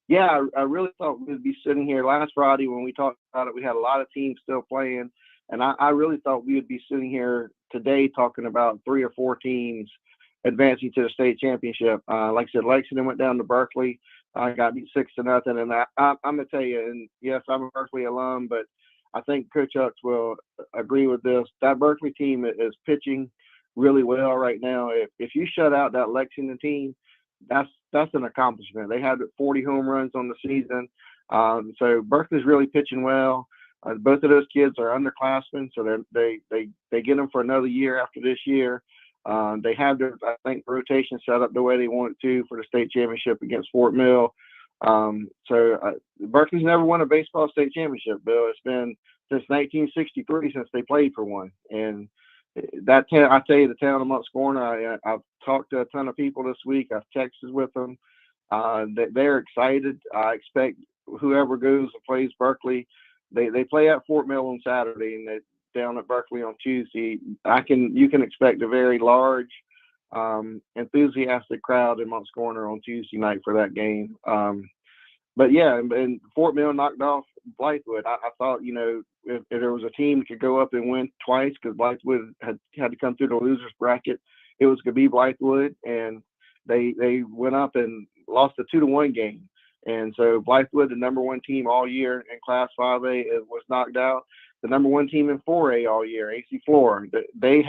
Yeah, I really thought we'd be sitting here last Friday when we talked about it. We had a lot of teams still playing, and I really thought we would be sitting here today talking about 3 or 4 teams advancing to the state championship. Like I said, Lexington went down to Berkeley. Got beat 6-0, and I'm gonna tell you. And yes, I'm a Berkeley alum, but I think Coach Hucks will agree with this. That Berkeley team is pitching really well right now. If you shut out that Lexington team, that's an accomplishment. They had 40 home runs on the season. So Berkeley's really pitching well. Both of those kids are underclassmen, so they get them for another year after this year. They have their, I think, rotation set up the way they want it to for the state championship against Fort Mill. Berkeley's never won a baseball state championship, Bill. It's been since 1963 since they played for one. And I tell you, the town of Moncks Corner, I've talked to a ton of people this week. I've texted with them. They're excited. I expect whoever goes and plays Berkeley, they play at Fort Mill on Saturday and they down at Berkeley on Tuesday. You can expect a very large, enthusiastic crowd in Moncks Corner on Tuesday night for that game. But yeah, and Fort Mill knocked off Blythewood. I thought, if there was a team that could go up and win twice, because Blythewood had to come through the losers bracket, it was going to be Blythewood, and they went up and lost a 2-1 game. And so Blythewood, the number one team all year in Class 5A, was knocked out. The number one team in 4A all year, AC Flora, they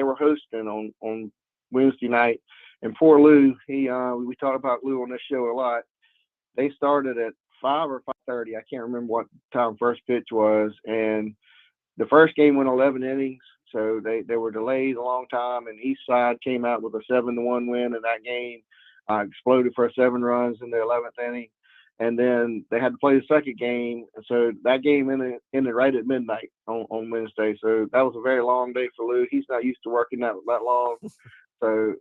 were hosting on Wednesday night. And poor Lou, we talk about Lou on this show a lot. They started at 5 or 5:30. I can't remember what time first pitch was. And the first game went 11 innings. So they were delayed a long time. And Eastside came out with a 7-1 win in that game. Exploded for 7 runs in the 11th inning. And then they had to play the second game. So that game ended right at midnight on Wednesday. So that was a very long day for Lou. He's not used to working that long. So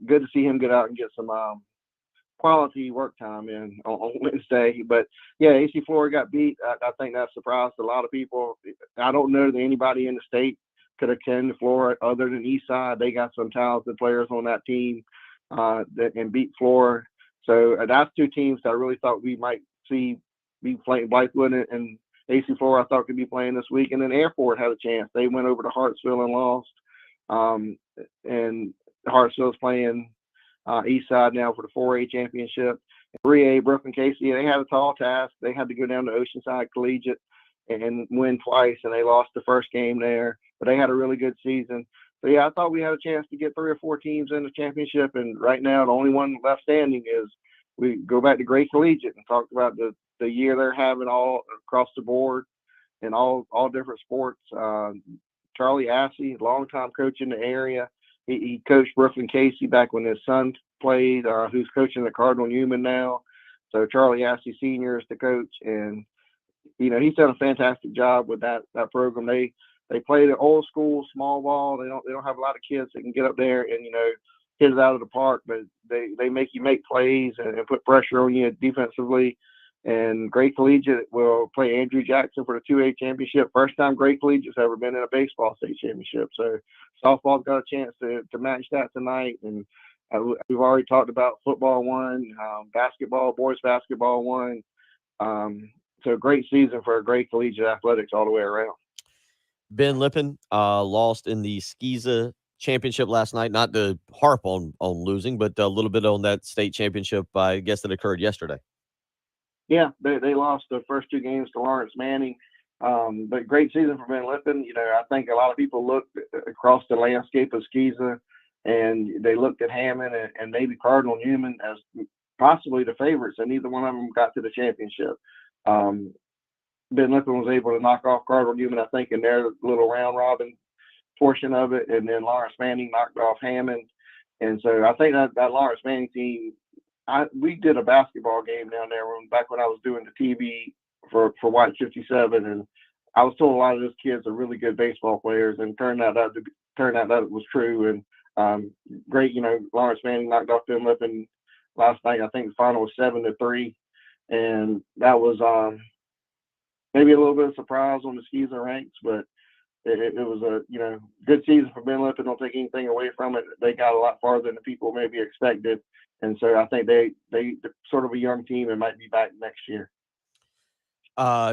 good to see him get out and get some quality work time in on Wednesday. But yeah, AC Flora got beat. I think that surprised a lot of people. I don't know that anybody in the state could attend Flora other than Eastside. They got some talented players on that team and beat Flora. So that's 2 teams that I really thought we might see be playing. Blythewood and AC Flora I thought could be playing this week. And then Airport had a chance. They went over to Hartsville and lost. And Hartsville's playing Eastside now for the 4A championship. 3A, Brooklyn Casey, they had a tall task. They had to go down to Oceanside Collegiate and win twice, and they lost the first game there. But they had a really good season. So, yeah, I thought we had a chance to get 3 or 4 teams in the championship, and right now the only one left standing is we go back to Gray Collegiate and talk about the year they're having all across the board in all different sports. Charlie Assey, longtime coach in the area. He coached Brooklyn Casey back when his son played, who's coaching the Cardinal Newman now. So Charlie Assey Sr. is the coach, and he's done a fantastic job with that program. They play the old school small ball. They don't have a lot of kids that can get up there and hit it out of the park, but they make you make plays and put pressure on you defensively. And Great Collegiate will play Andrew Jackson for the 2A championship. First time Great Collegiate's ever been in a baseball state championship. So softball's got a chance to match that tonight. And we've already talked about football won, basketball, boys basketball won. So great season for Great Collegiate athletics all the way around. Ben Lippin lost in the Skeeza championship last night. Not to harp on losing, but a little bit on that state championship, I guess, that occurred yesterday. Yeah, they lost the first 2 games to Lawrence Manning. But great season for Ben Lippin. I think a lot of people looked across the landscape of Skeeza, and they looked at Hammond and maybe Cardinal Newman as possibly the favorites, and neither one of them got to the championship. Ben Lippin was able to knock off Cardinal Newman, I think, in their little round robin portion of it, and then Lawrence Manning knocked off Hammond. And so I think that Lawrence Manning team, we did a basketball game down there back when I was doing the TV for White 57, and I was told a lot of those kids are really good baseball players, and turned out that it was true. And great, Lawrence Manning knocked off Ben Lippin last night. I think the final was 7-3, and that was maybe a little bit of surprise on the Skeeza ranks, but it was a good season for Ben Lippin. Don't take anything away from it. They got a lot farther than the people maybe expected, and so I think they sort of a young team and might be back next year.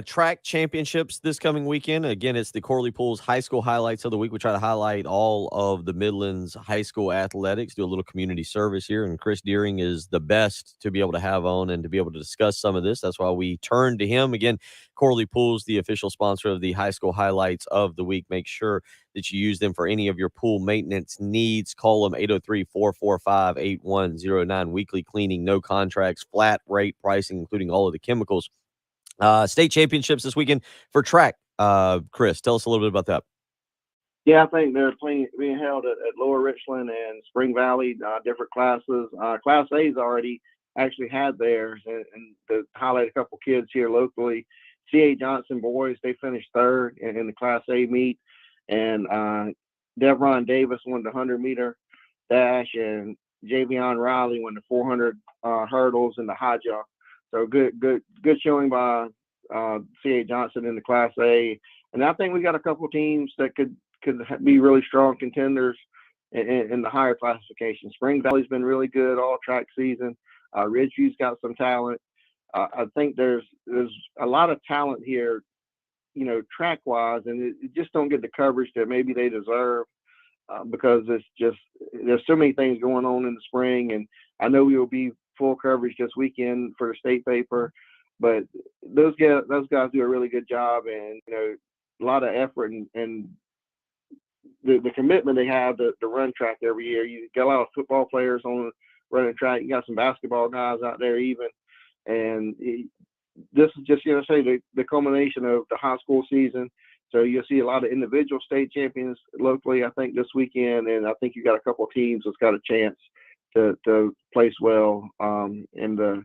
Track championships this coming weekend. Again, it's the Corley Pools High School Highlights of the Week. We try to highlight all of the Midlands high school athletics, do a little community service here, and Chris Deering is the best to be able to have on and to be able to discuss some of this. That's why we turn to him. Again, Corley Pools, the official sponsor of the High School Highlights of the Week. Make sure that you use them for any of your pool maintenance needs. Call them 803-445-8109. Weekly cleaning, no contracts, flat rate pricing, including all of the chemicals. State championships this weekend for track. Chris, tell us a little bit about that. Yeah, I think they're being held at Lower Richland and Spring Valley, different classes. Class A's already actually had theirs, and to highlight a couple kids here locally, C.A. Johnson boys, they finished third in the Class A meet, and Devron Davis won the 100-meter dash, and Javion Riley won the 400 hurdles and the high jump. So good showing by C.A. Johnson in the Class A, and I think we got a couple teams that could be really strong contenders in the higher classification. Spring Valley's been really good all track season. Ridgeview's got some talent. I think there's a lot of talent here, track wise, and it just don't get the coverage that maybe they deserve because it's just there's so many things going on in the spring. And I know we will be full coverage this weekend for the state paper, but those guys do a really good job, and a lot of effort and the commitment they have to run track every year. You got a lot of football players on running track. You got some basketball guys out there even. And this is just, say the culmination of the high school season. So you'll see a lot of individual state champions locally, I think, this weekend. And I think you got a couple of teams that's got a chance to place well in the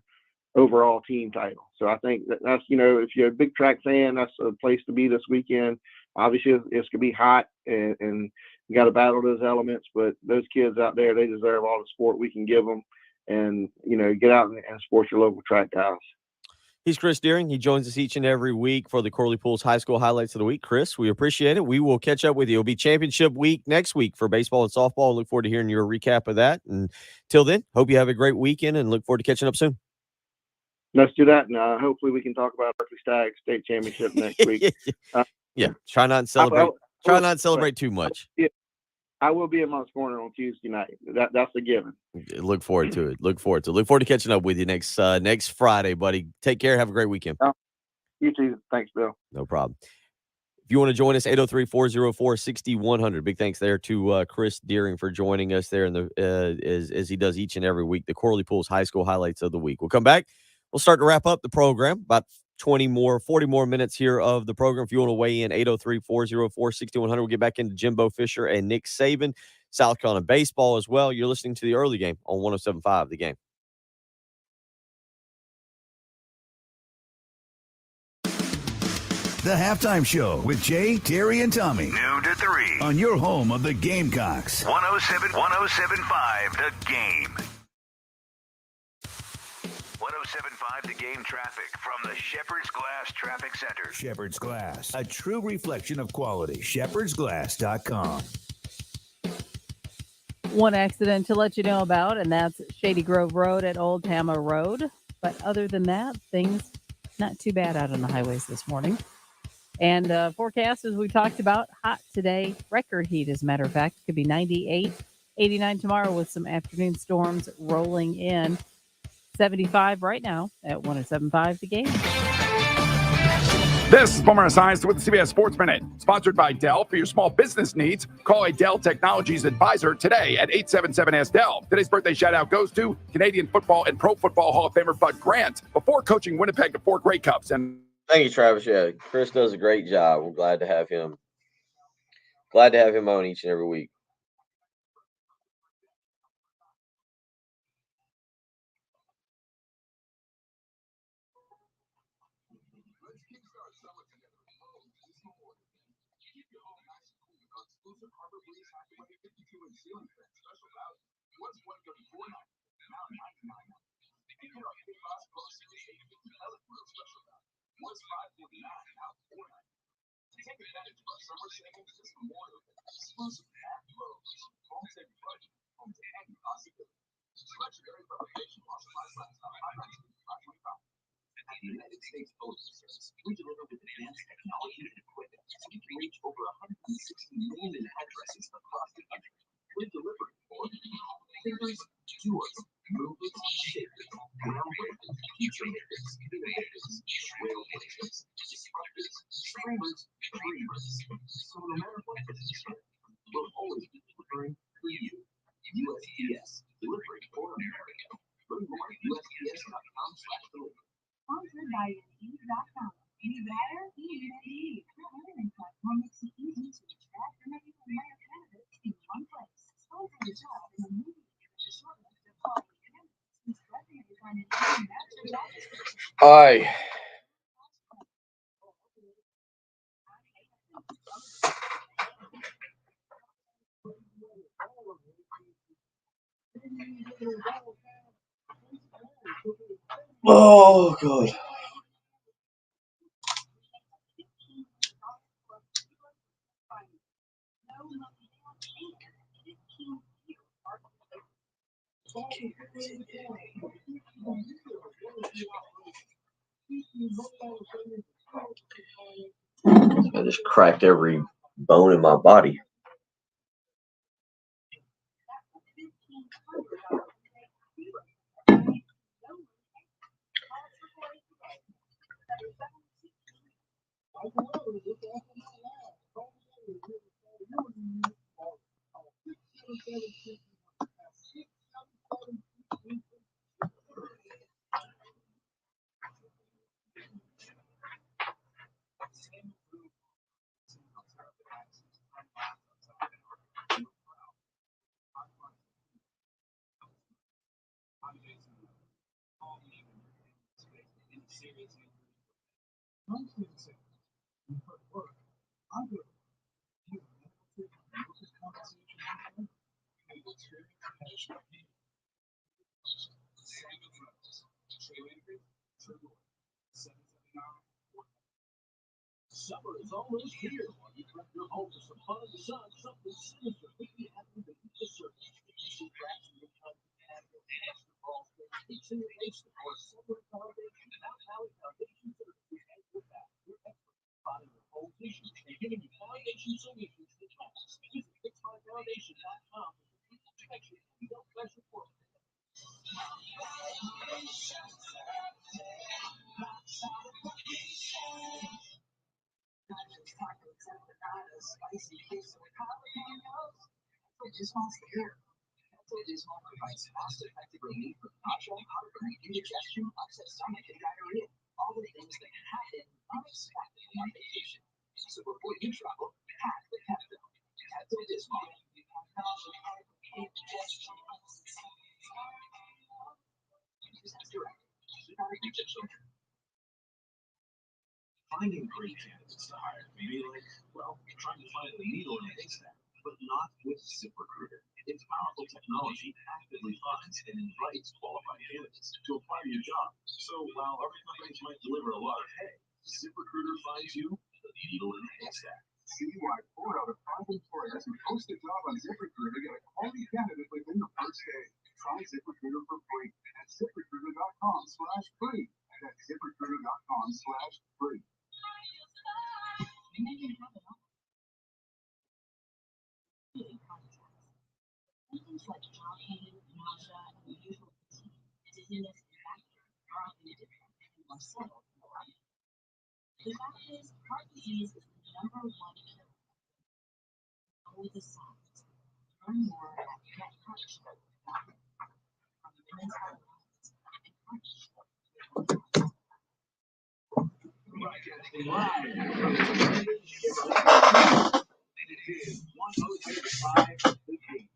overall team title. So I think that's, if you're a big track fan, that's a place to be this weekend. Obviously, it's going to be hot, and you got to battle those elements. But those kids out there, they deserve all the support we can give them, and get out and support your local track guys. He's Chris Deering. He joins us each and every week for the Corley Pools High School Highlights of the Week. Chris, we appreciate it. We will catch up with you. It'll be championship week next week for baseball and softball. Look forward to hearing your recap of that. And till then, hope you have a great weekend and look forward to catching up soon. Let's do that, and hopefully we can talk about Berkeley Stag State Championship next week. Yeah, try not to celebrate. Try not to celebrate too much. Yeah, I will be in Moncks Corner on Tuesday night. That's a given. Look forward to it. Look forward to catching up with you next Friday, buddy. Take care. Have a great weekend. You too. Thanks, Bill. No problem. If you want to join us, 803-404-6100. Big thanks there to Chris Deering for joining us there as he does each and every week, the Corley Pools High School Highlights of the Week. We'll come back. We'll start to wrap up the program. About 40 more minutes here of the program. If you want to weigh in, 803-404-6100. We'll get back into Jimbo Fisher and Nick Saban, South Carolina baseball as well. You're listening to the early game on 107.5 The Game. The Halftime Show with Jay, Terry, and Tommy. Noon to 3. On your home of the Gamecocks. 107.5 The Game. 107.5 The Game traffic from the Shepherd's Glass Traffic Center. Shepherd's Glass, a true reflection of quality. shepherdsglass.com. One accident to let you know about, and that's Shady Grove Road at Old Tama Road. But other than that, things not too bad out on the highways this morning. And forecast, as we talked about, hot today. Record heat, as a matter of fact. Could be 98, 89 tomorrow with some afternoon storms rolling in. 75 right now at 107.5 The Game. This is Boomer Esiason with the CBS Sports Minute, sponsored by Dell. For your small business needs, call a Dell Technologies advisor today at 877-S-DELL. Today's birthday shout-out goes to Canadian Football and Pro Football Hall of Famer Bud Grant, before coaching Winnipeg to 4 Grey Cups. And thank you, Travis. Yeah, Chris does a great job. We're glad to have him. Glad to have him on each and every week. United States Postal Service, we deliver with advanced technology and equipment so we can reach over 160 million addresses across the country. We're delivering for fingers, tours, movers, shapers, groundbreakers, future makers, innovators, trailblazers, disruptors, streamers, dreamers. So no matter what the mission, we'll always be delivering for you. USPS, delivering for America. Learn more at USPS.com/delivery. Sponsored by Indeed.com. Hi. Oh, God. I just cracked every bone in my body. Summer is almost here. While you prep your home for some fun in the sun, something sinister quickly happened beneath the surface. Some cracks in the concrete pad and extra crawl space leaks in your basement or summer foundation. Mount Valley Foundation Services has your back. Your experts spotting your home issues and giving you foundation solutions that last. Visit fixmyfoundation.com for complete inspection and no pressure work. Spicy queso jalapenos. Dismal's here. Dismal provides fast-effective relief from nausea, heartburn, indigestion, upset stomach, and diarrhea. All the things that can happen unexpectedly on vacation. So before you travel, pack the Pepto. Pepto Dismal. Finding great candidates to hire may be like, well, trying to find a needle in a haystack, but not with ZipRecruiter. Its powerful technology actively finds and invites qualified candidates to apply to your job. So while other companies might deliver a lot of hay, ZipRecruiter finds you the needle in the haystack. See why 4 out of 5 employers who post a job on ZipRecruiter get a quality candidate within the first day. Try ZipRecruiter for free at ZipRecruiter.com/free. That's ZipRecruiter.com/free. Symptoms like jaw pain, nausea, and unusual fatigue, dizziness, and back pain are often different and more subtle in the life. The fact is, heart disease is the #1 killer. Know the signs. Learn more at GetHeartCheck.com. From Women's Health Alliance and HeartCheck. Broadcasting live from the Chevrolet. It is 106.5 The King.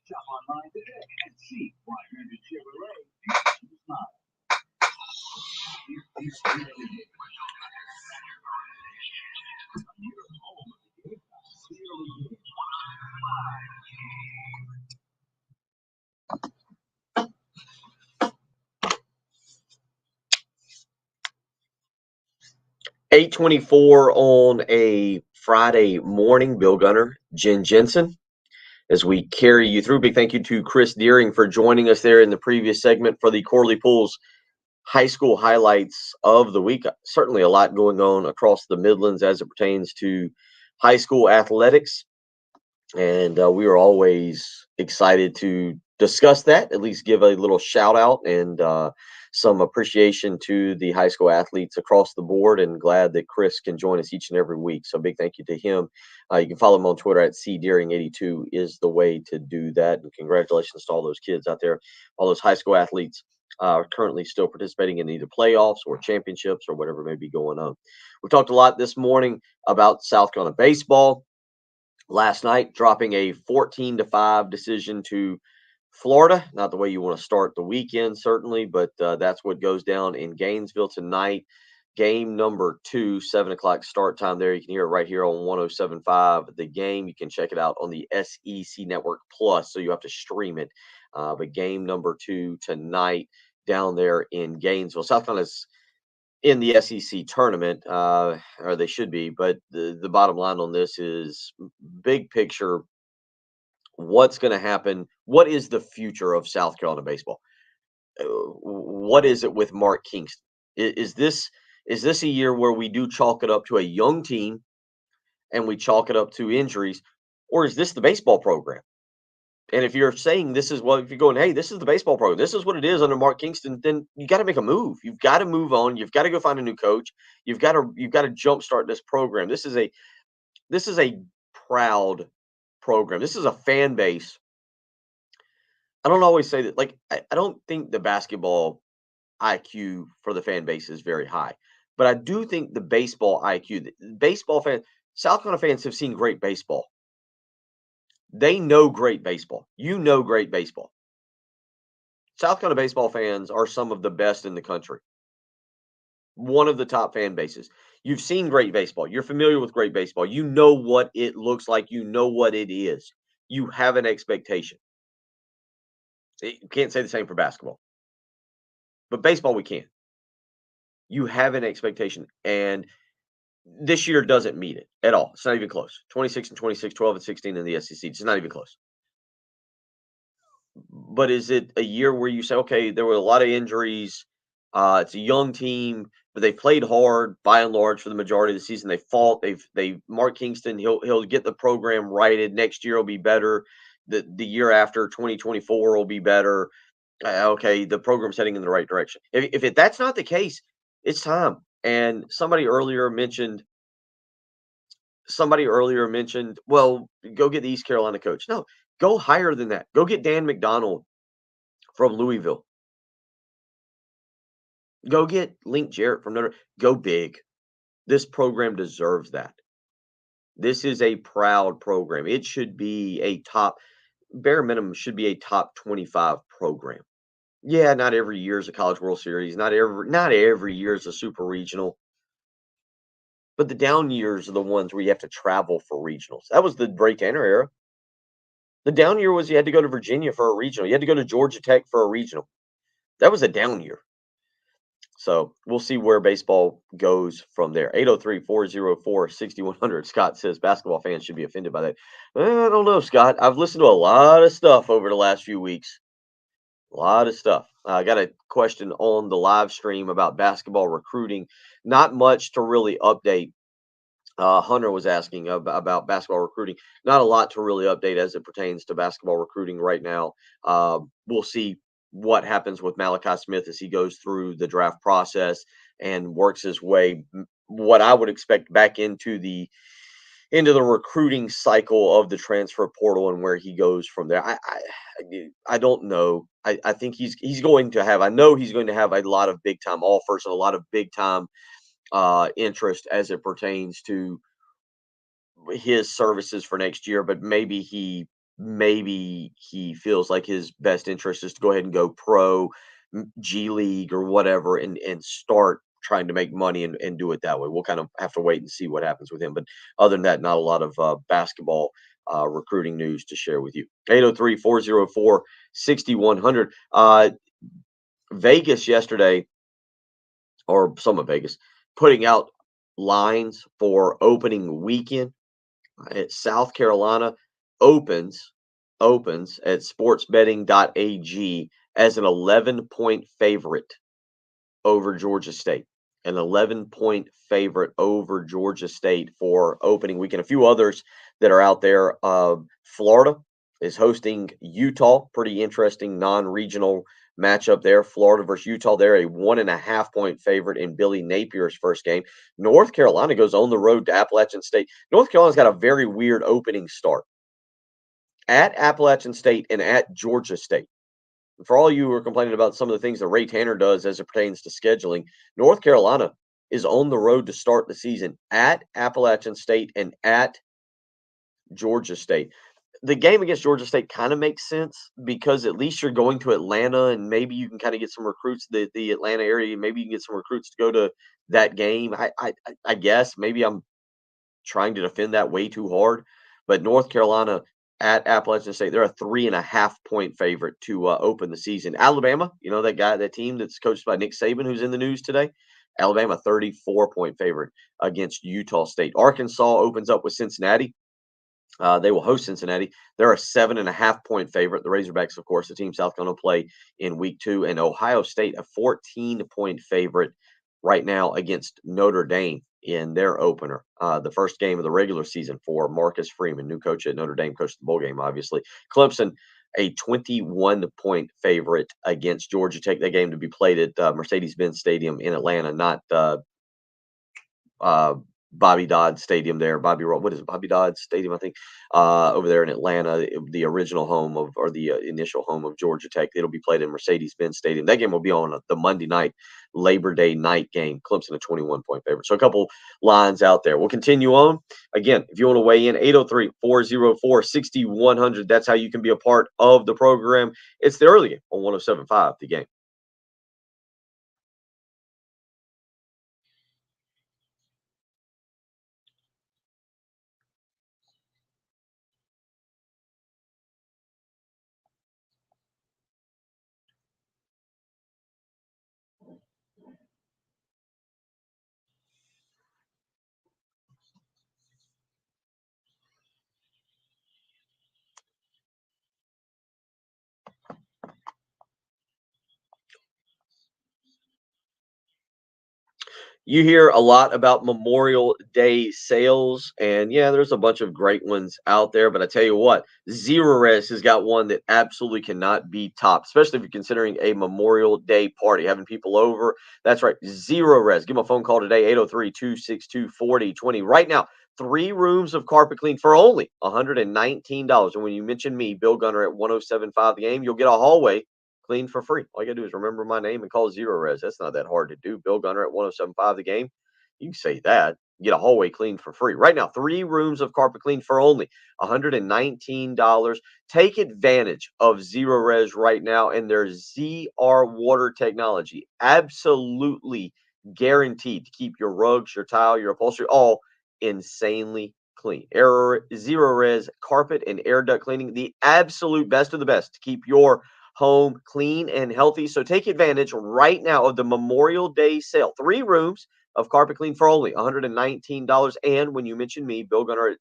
Shop online today and see why Brandon Chevrolet is not. $8:24 on a Friday morning. Bill Gunner, Jen Jensen, as we carry you through. Big thank you to Chris Deering for joining us there in the previous segment for the Corley Pools high school highlights of the week. Certainly a lot going on across the Midlands as it pertains to high school athletics. And we are always excited to discuss that, at least give a little shout out and some appreciation to the high school athletes across the board, and glad that Chris can join us each and every week. So big thank you to him. You can follow him on Twitter at cdeering82 is the way to do that. And congratulations to all those kids out there, all those high school athletes currently still participating in either playoffs or championships or whatever may be going on. We talked a lot this morning about South Carolina baseball. Last night, dropping a 14-5 decision to Florida. Not the way you want to start the weekend, certainly, but that's what goes down in Gainesville tonight. Game number 2, 7 o'clock start time there. You can hear it right here on 107.5. The game, you can check it out on the SEC Network Plus, so you have to stream it. But game number 2 tonight down there in Gainesville. South Carolina's in the SEC tournament, or they should be, but the bottom line on this is big picture. What's going to happen? What is the future of South Carolina baseball? What is it with Mark Kingston? Is this a year where we do chalk it up to a young team and we chalk it up to injuries, or is this the baseball program? And if you're saying this is what, if you're going, hey, this is the baseball program, this is what it is under Mark Kingston, then you got to make a move. You've got to move on. You've got to go find a new coach. You've got to jumpstart this program. This is a proud program. This is a fan base. I don't always say that. Like, I don't think the basketball IQ for the fan base is very high, but I do think the baseball IQ, the baseball fan, South Carolina fans have seen great baseball. They know great baseball. You know great baseball. South Carolina baseball fans are some of the best in the country. One of the top fan bases. You've seen great baseball. You're familiar with great baseball. You know what it looks like. You know what it is. You have an expectation. You can't say the same for basketball. But baseball, we can. You have an expectation. And this year doesn't meet it at all. It's not even close. 26 and 26, 12 and 16 in the SEC. It's not even close. But is it a year where you say, okay, there were a lot of injuries. It's a young team, but they played hard by and large for the majority of the season. They fought. They've Mark Kingston. He'll get the program righted. Next year will be better. The year after 2024 will be better. Okay, the program's heading in the right direction. If that's not the case, it's time. And somebody earlier mentioned, well, go get the East Carolina coach. No, go higher than that. Go get Dan McDonald from Louisville. Go get Link Jarrett from Notre Dame. Go big. This program deserves that. This is a proud program. It should be a bare minimum should be a top 25 program. Yeah, not every year is a College World Series. Not every year is a super regional. But the down years are the ones where you have to travel for regionals. That was the Ray Tanner era. The down year was you had to go to Virginia for a regional. You had to go to Georgia Tech for a regional. That was a down year. So we'll see where baseball goes from there. 803-404-6100. Scott says basketball fans should be offended by that. I don't know, Scott. I've listened to a lot of stuff over the last few weeks. A lot of stuff. I got a question on the live stream about basketball recruiting. Not much to really update. Hunter was asking about basketball recruiting. Not a lot to really update as it pertains to basketball recruiting right now. We'll see what happens with Malachi Smith as he goes through the draft process and works his way, what I would expect, back into the recruiting cycle of the transfer portal and where he goes from there. I don't know. I think he's going to have, I know he's going to have a lot of big time offers and a lot of big time interest as it pertains to his services for next year, but maybe he feels like his best interest is to go ahead and go pro, G League or whatever, and start trying to make money and do it that way. We'll kind of have to wait and see what happens with him. But other than that, not a lot of basketball recruiting news to share with you. 803-404-6100. Vegas yesterday, or some of Vegas, putting out lines for opening weekend. At South Carolina opens at sportsbetting.ag as an 11-point favorite over Georgia State. An 11-point favorite over Georgia State for opening weekend. A few others that are out there. Florida is hosting Utah. Pretty interesting non-regional matchup there. Florida versus Utah. They're a 1.5-point favorite in Billy Napier's first game. North Carolina goes on the road to Appalachian State. North Carolina's got a very weird opening start. At Appalachian State and at Georgia State. for all you who are complaining about some of the things that Ray Tanner does as it pertains to scheduling, North Carolina is on the road to start the season at Appalachian State and at Georgia State. The game against Georgia State kind of makes sense because at least you're going to Atlanta and maybe you can kind of get some recruits, the Atlanta area. Maybe you can get some recruits to go to that game. I guess maybe I'm trying to defend that way too hard, but North Carolina at Appalachian State, they're a 3.5 point favorite to open the season. Alabama, that team that's coached by Nick Saban, who's in the news today. Alabama, 34 point favorite against Utah State. Arkansas opens up with Cincinnati. They will host Cincinnati. They're a 7.5 point favorite. The Razorbacks, of course, the team South Carolina play in week 2, and Ohio State, a 14 point favorite right now against Notre Dame in their opener. The first game of the regular season for Marcus Freeman, new coach at Notre Dame, coached the bowl game, obviously. Clemson, a 21 point favorite against Georgia Tech. That game to be played at Mercedes-Benz Stadium in Atlanta, not Bobby Dodd Stadium there. What is it? Bobby Dodd Stadium, I think, over there in Atlanta, the original home of, or the initial home of Georgia Tech. It'll be played in Mercedes-Benz Stadium. That game will be on the Monday night, Labor Day night game. Clemson, a 21 point favorite. So a couple lines out there. We'll continue on. Again, if you want to weigh in, 803-404-6100. That's how you can be a part of the program. It's the early game on 107.5 The Game. You hear a lot about Memorial Day sales, and yeah, there's a bunch of great ones out there. But I tell you what, Zero Res has got one that absolutely cannot be topped, especially if you're considering a Memorial Day party, having people over. That's right, Zero Res. Give them a phone call today, 803-262-4020. Right now, 3 rooms of carpet clean for only $119. And when you mention me, Bill Gunner at 107.5 The Game, you'll get a hallway clean for free. All you gotta do is remember my name and call Zero Res. That's not that hard to do. Bill Gunner at 107.5 The Game. You can say that. Get a hallway clean for free. Right now, 3 rooms of carpet clean for only $119. Take advantage of Zero Res right now and their ZR water technology. Absolutely guaranteed to keep your rugs, your tile, your upholstery all insanely clean. Zero Res carpet and air duct cleaning, the absolute best of the best to keep your home clean and healthy. So take advantage right now of the Memorial Day sale. 3 rooms of carpet clean for only $119. And when you mention me, Bill Gunner at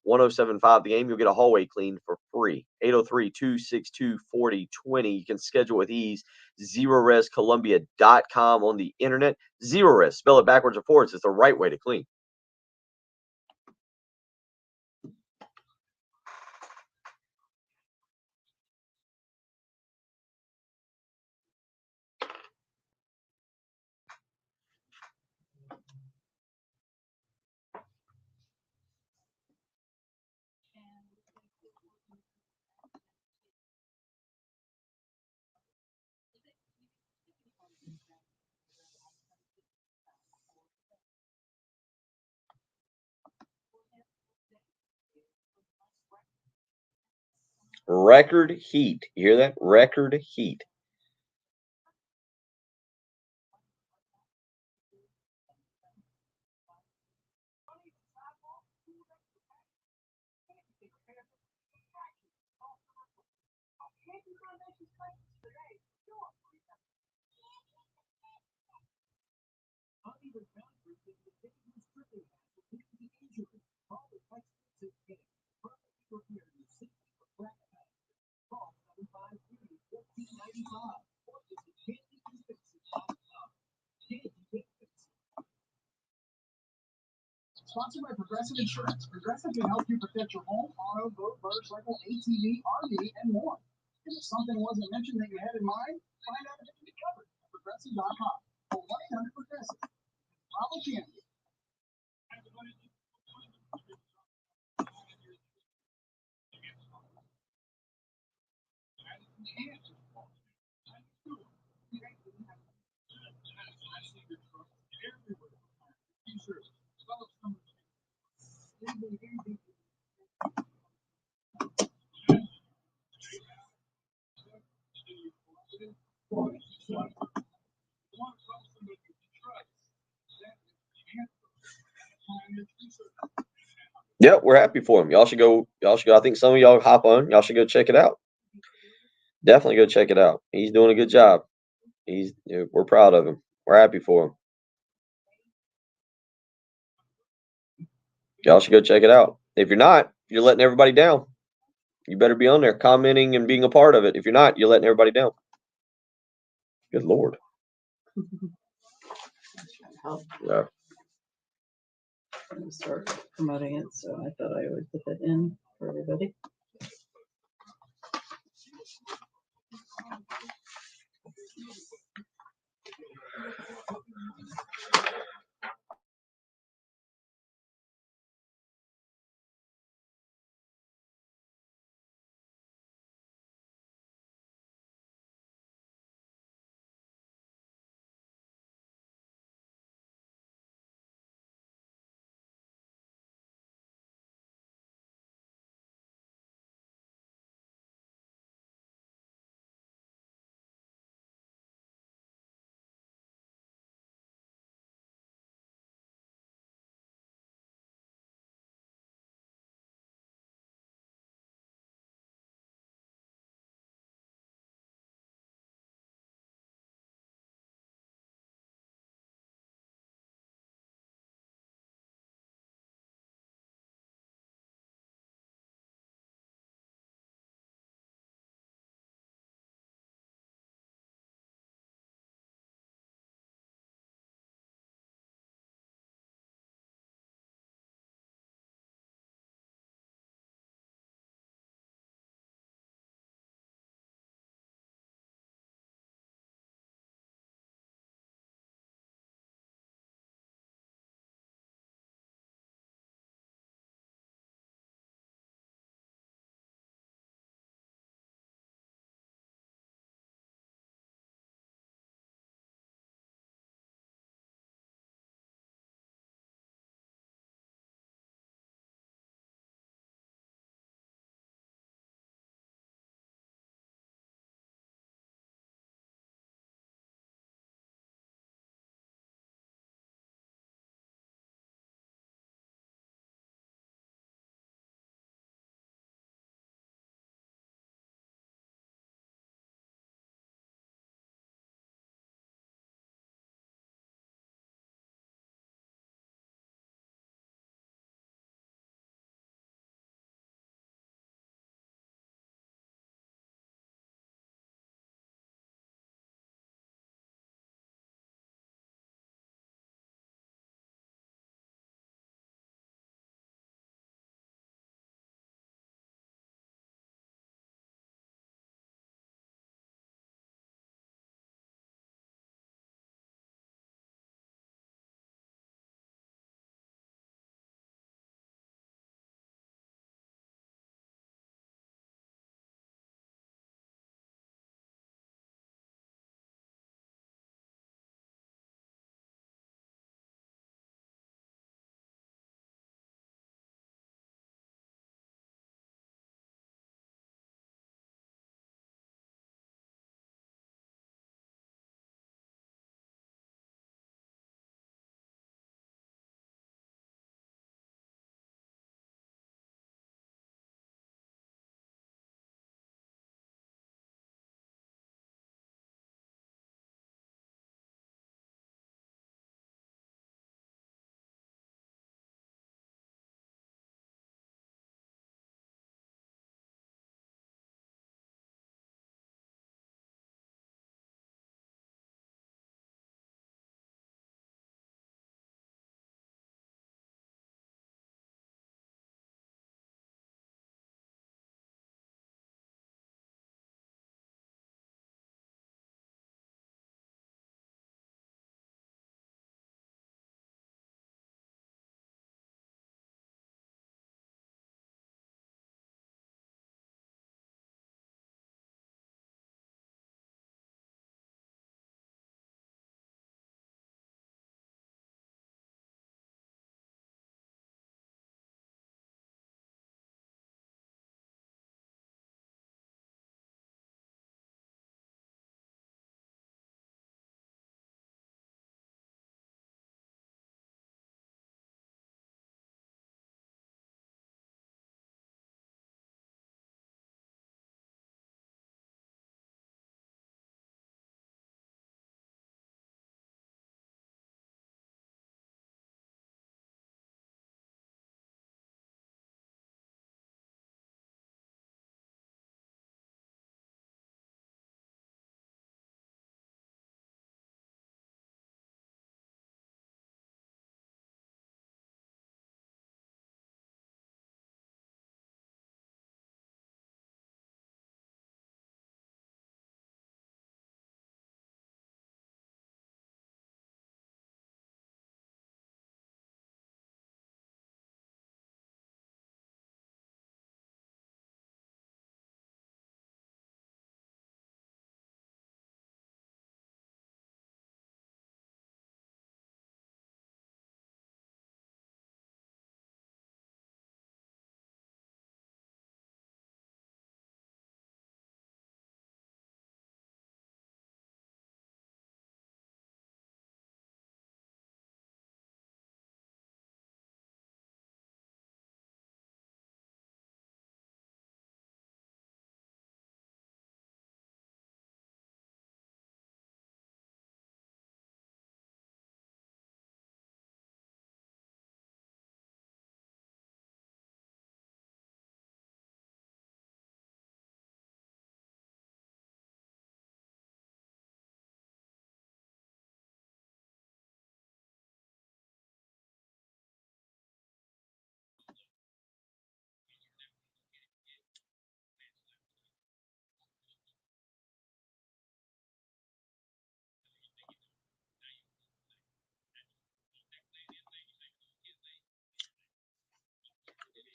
107.5 The Game, you'll get a hallway clean for free. 803-262-4020. You can schedule with ease. ZeroResColumbia.com on the internet. Zero Res, spell it backwards or forwards. It's the right way to clean. Record heat. You hear that? Record heat. Sponsored by Progressive Insurance. Progressive can help you protect your home, auto, boat, motorcycle, ATV, RV, and more. And if something wasn't mentioned that you had in mind, find out if it can be covered at Progressive.com. For 1-800-Progressive. Probably can be. Yep, we're happy for him. Y'all should go. Y'all should go. I think some of y'all hop on. Y'all should go check it out. Definitely go check it out. He's doing a good job. We're proud of him. We're happy for him. Y'all should go check it out. If you're not, you're letting everybody down. You better be on there commenting and being a part of it. If you're not, you're letting everybody down. Good Lord. Yeah. I'm going to start promoting it, so I thought I would put that in for everybody.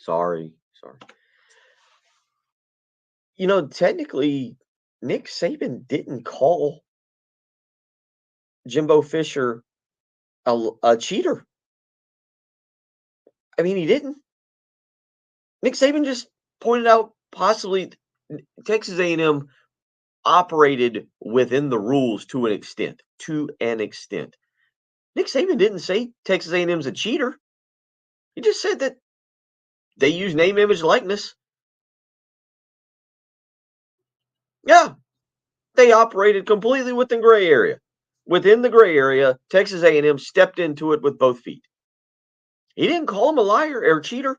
Sorry. Technically, Nick Saban didn't call Jimbo Fisher a cheater. I mean, he didn't. Nick Saban just pointed out possibly Texas A&M operated within the rules to an extent. Nick Saban didn't say Texas A&M's a cheater. He just said that they use name, image, likeness. Yeah, they operated completely within gray area. Within the gray area, Texas A&M stepped into it with both feet. He didn't call him a liar or a cheater.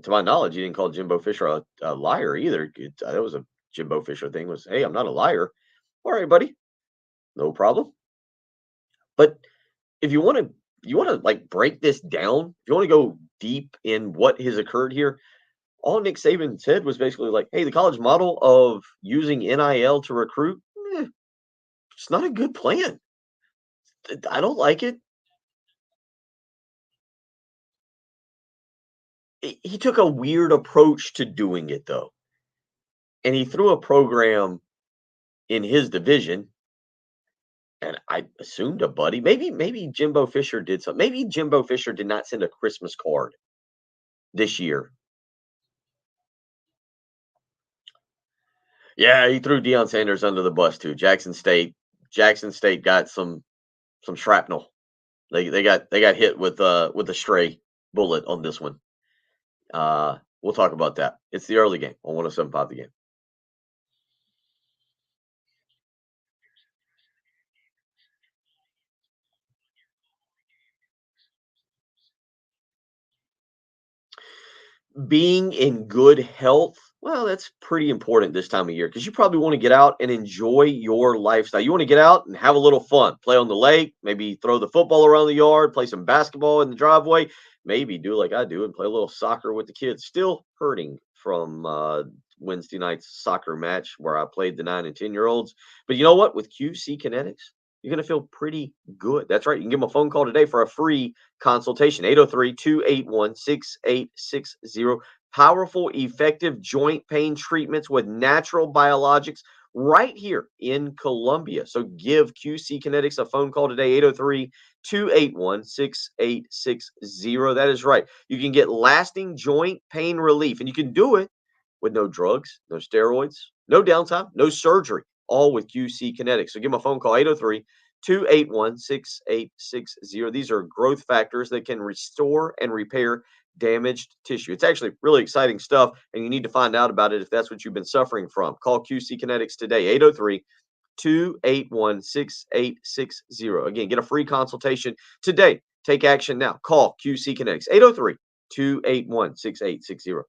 To my knowledge, he didn't call Jimbo Fisher a liar either. That was a Jimbo Fisher thing was, hey, I'm not a liar. All right, buddy. No problem. But if you want to like break this down, if you want to go deep in what has occurred here, all Nick Saban said was basically like, hey, the college model of using NIL to recruit, it's not a good plan. I don't like it. He took a weird approach to doing it, though. And he threw a program in his division, and I assumed a buddy. Maybe Jimbo Fisher did something. Maybe Jimbo Fisher did not send a Christmas card this year. Yeah, he threw Deion Sanders under the bus too. Jackson State got some shrapnel. They got hit with a stray bullet on this one. We'll talk about that. It's the early game on 107.5 The Game. Being in good health, well, that's pretty important this time of year because you probably want to get out and enjoy your lifestyle. You want to get out and have a little fun, play on the lake, maybe throw the football around the yard, play some basketball in the driveway, maybe do like I do and play a little soccer with the kids. Still hurting from Wednesday night's soccer match where I played the 9 and 10-year-olds. But you know what? With QC Kinetics, you're going to feel pretty good. That's right. You can give them a phone call today for a free consultation. 803-281-6860. Powerful, effective joint pain treatments with natural biologics right here in Columbia. So give QC Kinetics a phone call today, 803-281-6860. That is right. You can get lasting joint pain relief, and you can do it with no drugs, no steroids, no downtime, no surgery, all with QC Kinetics. So give them a phone call, 803-281-6860. These are growth factors that can restore and repair damaged tissue. It's actually really exciting stuff, and you need to find out about it if that's what you've been suffering from. Call QC Kinetics today, 803-281-6860. Again, get a free consultation today. Take action now. Call QC Kinetics, 803-281-6860.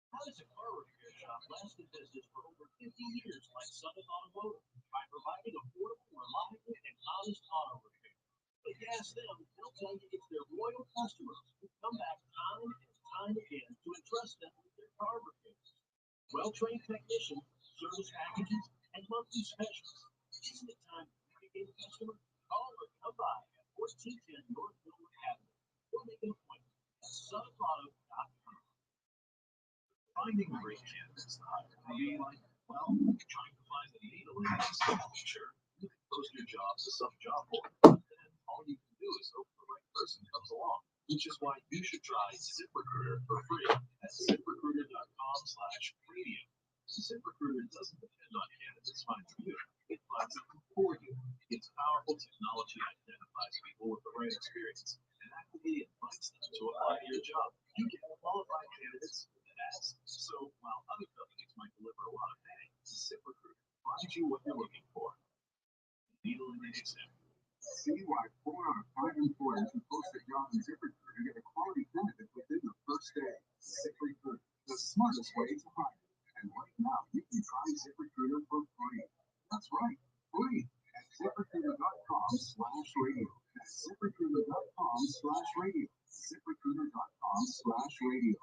How does a car repair shop last in business for over 50 years like Summit Automotive by providing affordable, reliable, and honest auto repair? If you ask them, they'll tell you it's their loyal customers who come back time and time again to entrust them with their car repairs. Well-trained technicians, service packages, and monthly specials. Isn't it time to communicate with customer? Call or come by at 1410 North Millwood Avenue or make an appointment at summitauto.com. Finding the right kids is not going to be like, well, trying to find the needle in a haystack. Sure, you can post your jobs to some job board, but then All you can do is hope the right person comes along, which is why you should try ZipRecruiter for free at ZipRecruiter.com/radio. ZipRecruiter doesn't depend on candidates finding you. It finds them for you. Its powerful technology identifies people with the right experience and actively invites them to apply to your job. You get qualified candidates with ads. So while other companies might deliver a lot of pay, ZipRecruiter finds you what you're looking for. Needle in the haystack. See why 4 out of 5 employers who post a job in ZipRecruiter get a quality benefit within the first day. ZipRecruiter, the smartest way to hire. And right now, you can try ZipRecruiter for free. That's right, free at ZipRecruiter.com/radio. That's ZipRecruiter.com/radio. ZipRecruiter.com/radio.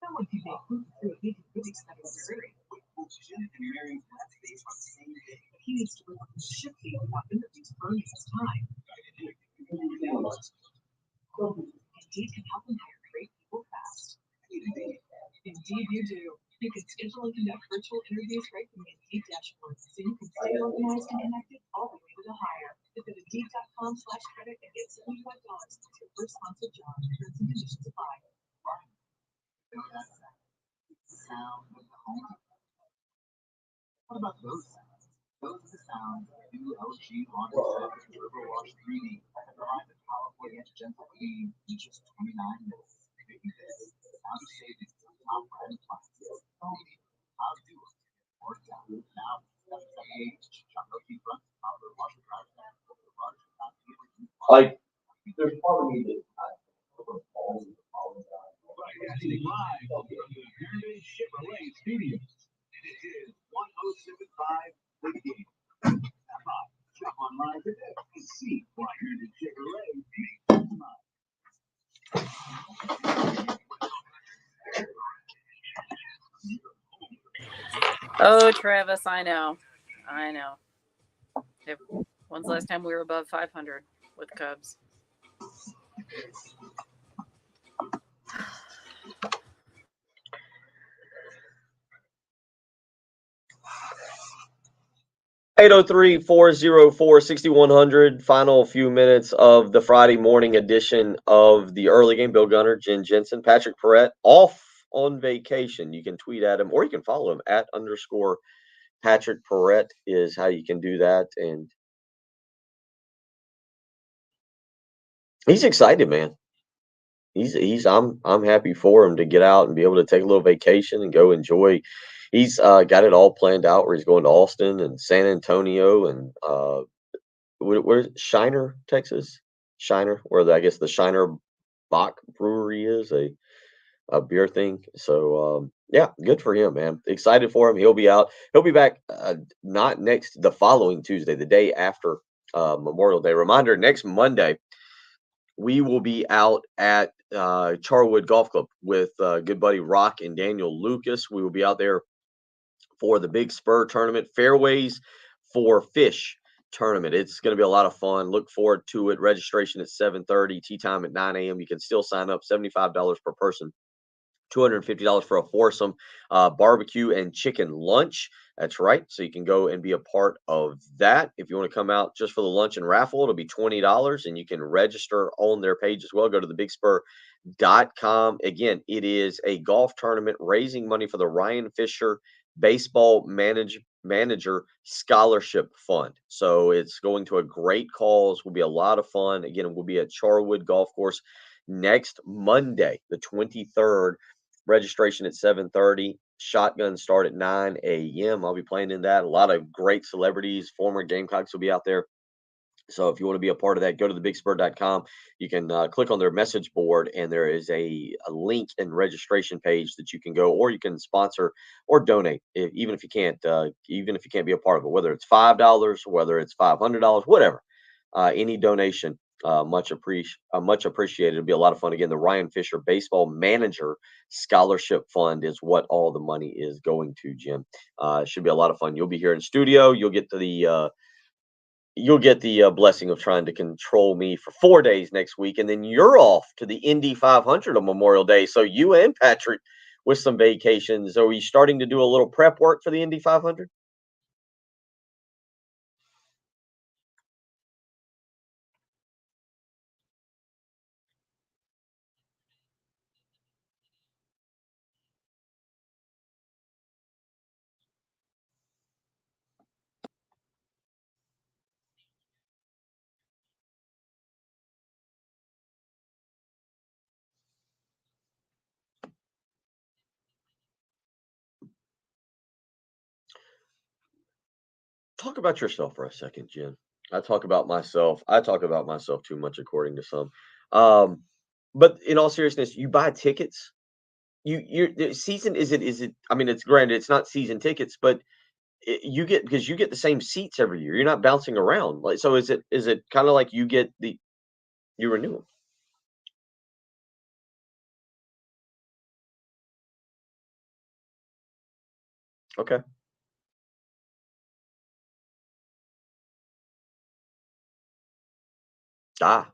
No one can make food through a big really study Missouri. Both Jen and Marion left base on the same day. He needs to work on the ship deal without interviews burning his time. Indeed can help him hire great people fast. Indeed you do. You can schedule and conduct virtual interviews right from the Indeed dashboard, so you can stay organized and connected all the way to the hire. Visit Indeed.com/credit and get $75 to your first sponsored job. Terms and conditions apply. Sound of home. What about those sounds? Those are the sounds of new LG Laundry Set Turbo Wash 3D that provide the powerful yet gentle clean in just 29 minutes. Maybe this is the sound of savings on top brand appliances. Only how to do it. Or down now, 778 Chakotchi front, power washer dryer fan, the large top Like, there's part of me that Broadcasting live from the Pyramid Chevrolet Studios. And it is 1075 The Game. Stop by, shop online today and see why Pyramid Chevrolet makes you smile. Oh, Travis, I know. When's the last time we were above 500 with the Cubs? 803-404-6100. Final few minutes of the Friday morning edition of the early game. Bill Gunner, Jen Jensen, Patrick Perrette off on vacation. You can tweet at him or you can follow him at _Patrick Perrette is how you can do that. And he's excited, man. I'm happy for him to get out and be able to take a little vacation and go enjoy. He's got it all planned out where he's going to Austin and San Antonio and where's Shiner, Texas? Shiner, where I guess the Shiner Bach Brewery is a beer thing. So yeah, good for him, man. Excited for him. He'll be out. He'll be back not the following Tuesday, the day after Memorial Day. Reminder: next Monday we will be out at Charwood Golf Club with good buddy Rock and Daniel Lucas. We will be out there for the Big Spur tournament, Fairways for Fish tournament. It's going to be a lot of fun. Look forward to it. Registration at 7:30, tee time at 9 a.m. You can still sign up, $75 per person. $250 for a foursome barbecue and chicken lunch. That's right. So you can go and be a part of that. If you want to come out just for the lunch and raffle, it'll be $20 and you can register on their page as well. Go to thebigspur.com. Again, it is a golf tournament raising money for the Ryan Fisher Baseball Manager Scholarship Fund. So it's going to a great cause. Will be a lot of fun. Again, we'll be at Charwood Golf Course next Monday, the 23rd. Registration at 7:30. Shotgun start at 9 a.m. I'll be playing in that. A lot of great celebrities, former Gamecocks will be out there. So if you want to be a part of that, go to thebigspur.com. You can click on their message board, and there is a link and registration page that you can go, or you can sponsor or donate, even if you can't be a part of it. Whether it's $5, whether it's $500, whatever, any donation. Much appreciated. It'll be a lot of fun. Again, the Ryan Fisher Baseball Manager Scholarship Fund is what all the money is going to, Jim. Should be a lot of fun. You'll be here in studio. You'll get the blessing of trying to control me for 4 days next week, and then you're off to the Indy 500 on Memorial Day. So you and Patrick with some vacations. Are we starting to do a little prep work for the Indy 500? Talk about yourself for a second, Jen. I talk about myself. I talk about myself too much, according to some. Um, but in all seriousness, you buy tickets. The season is it? I mean, it's granted, it's not season tickets, but you get because you get the same seats every year. You're not bouncing around. Like, so is it kind of like you renew them? Okay. Ah.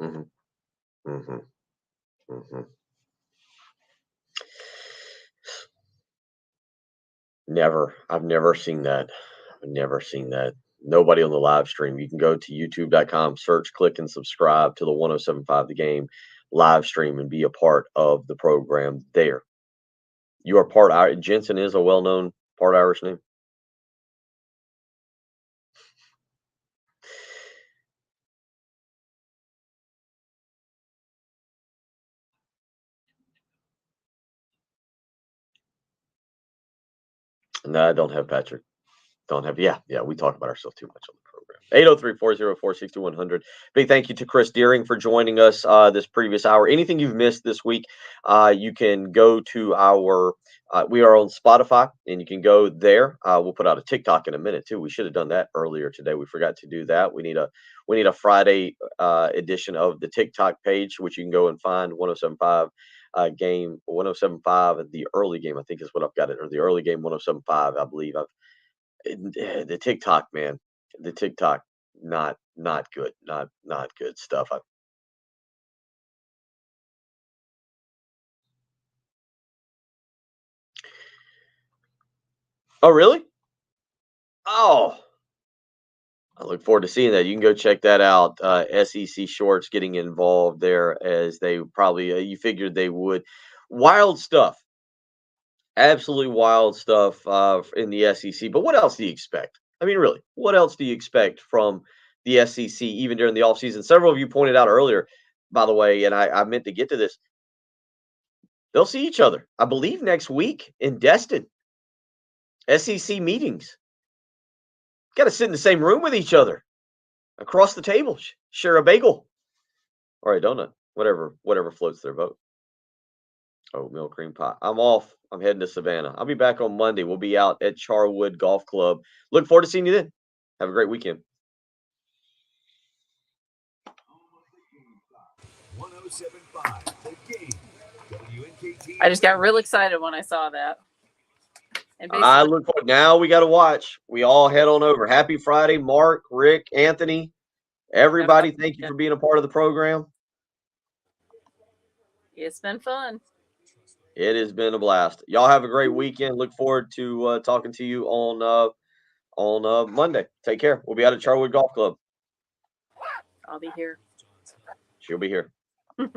Hmm. Hmm. Hmm. Never. I've never seen that. I've never seen that. Nobody on the live stream. You can go to youtube.com, search, click, and subscribe to the 1075 The Game live stream and be a part of the program there. You are Jensen is a well known part Irish name. No, I don't have Patrick. Don't have. Yeah, yeah. We talk about ourselves too much on the program. 803-404-6100. Big thank you to Chris Deering for joining us this previous hour. Anything you've missed this week, you can go to our. We are on Spotify, and you can go there. We'll put out a TikTok in a minute too. We should have done that earlier today. We forgot to do that. We need a Friday edition of the TikTok page, which you can go and find 1075 game 1075 the early game. I think is what I've got it, or the early game 1075. I believe the TikTok, man, the TikTok, not good, not good stuff. Oh, really? Oh, I look forward to seeing that. You can go check that out. SEC Shorts getting involved there as they probably you figured they would. Wild stuff, absolutely wild stuff in the SEC. But what else do you expect? I mean, really, what else do you expect from the SEC even during the offseason? Several of you pointed out earlier, by the way, and I meant to get to this. They'll see each other, I believe, next week in Destin. SEC meetings. Got to sit in the same room with each other, across the table, share a bagel or a donut, whatever floats their boat. Oatmeal cream pie. I'm off. I'm heading to Savannah. I'll be back on Monday. We'll be out at Charwood Golf Club. Look forward to seeing you then. Have a great weekend. 1075 The Game. WNKT. I just got real excited when I saw that. And I basically, look forward. Now we got to watch. We all head on over. Happy Friday, Mark, Rick, Anthony, everybody. Thank you for being a part of the program. it's been fun. It has been a blast. Y'all have a great weekend. Look forward to talking to you on Monday. Take care. We'll be out at Charwood Golf Club. I'll be here. She'll be here.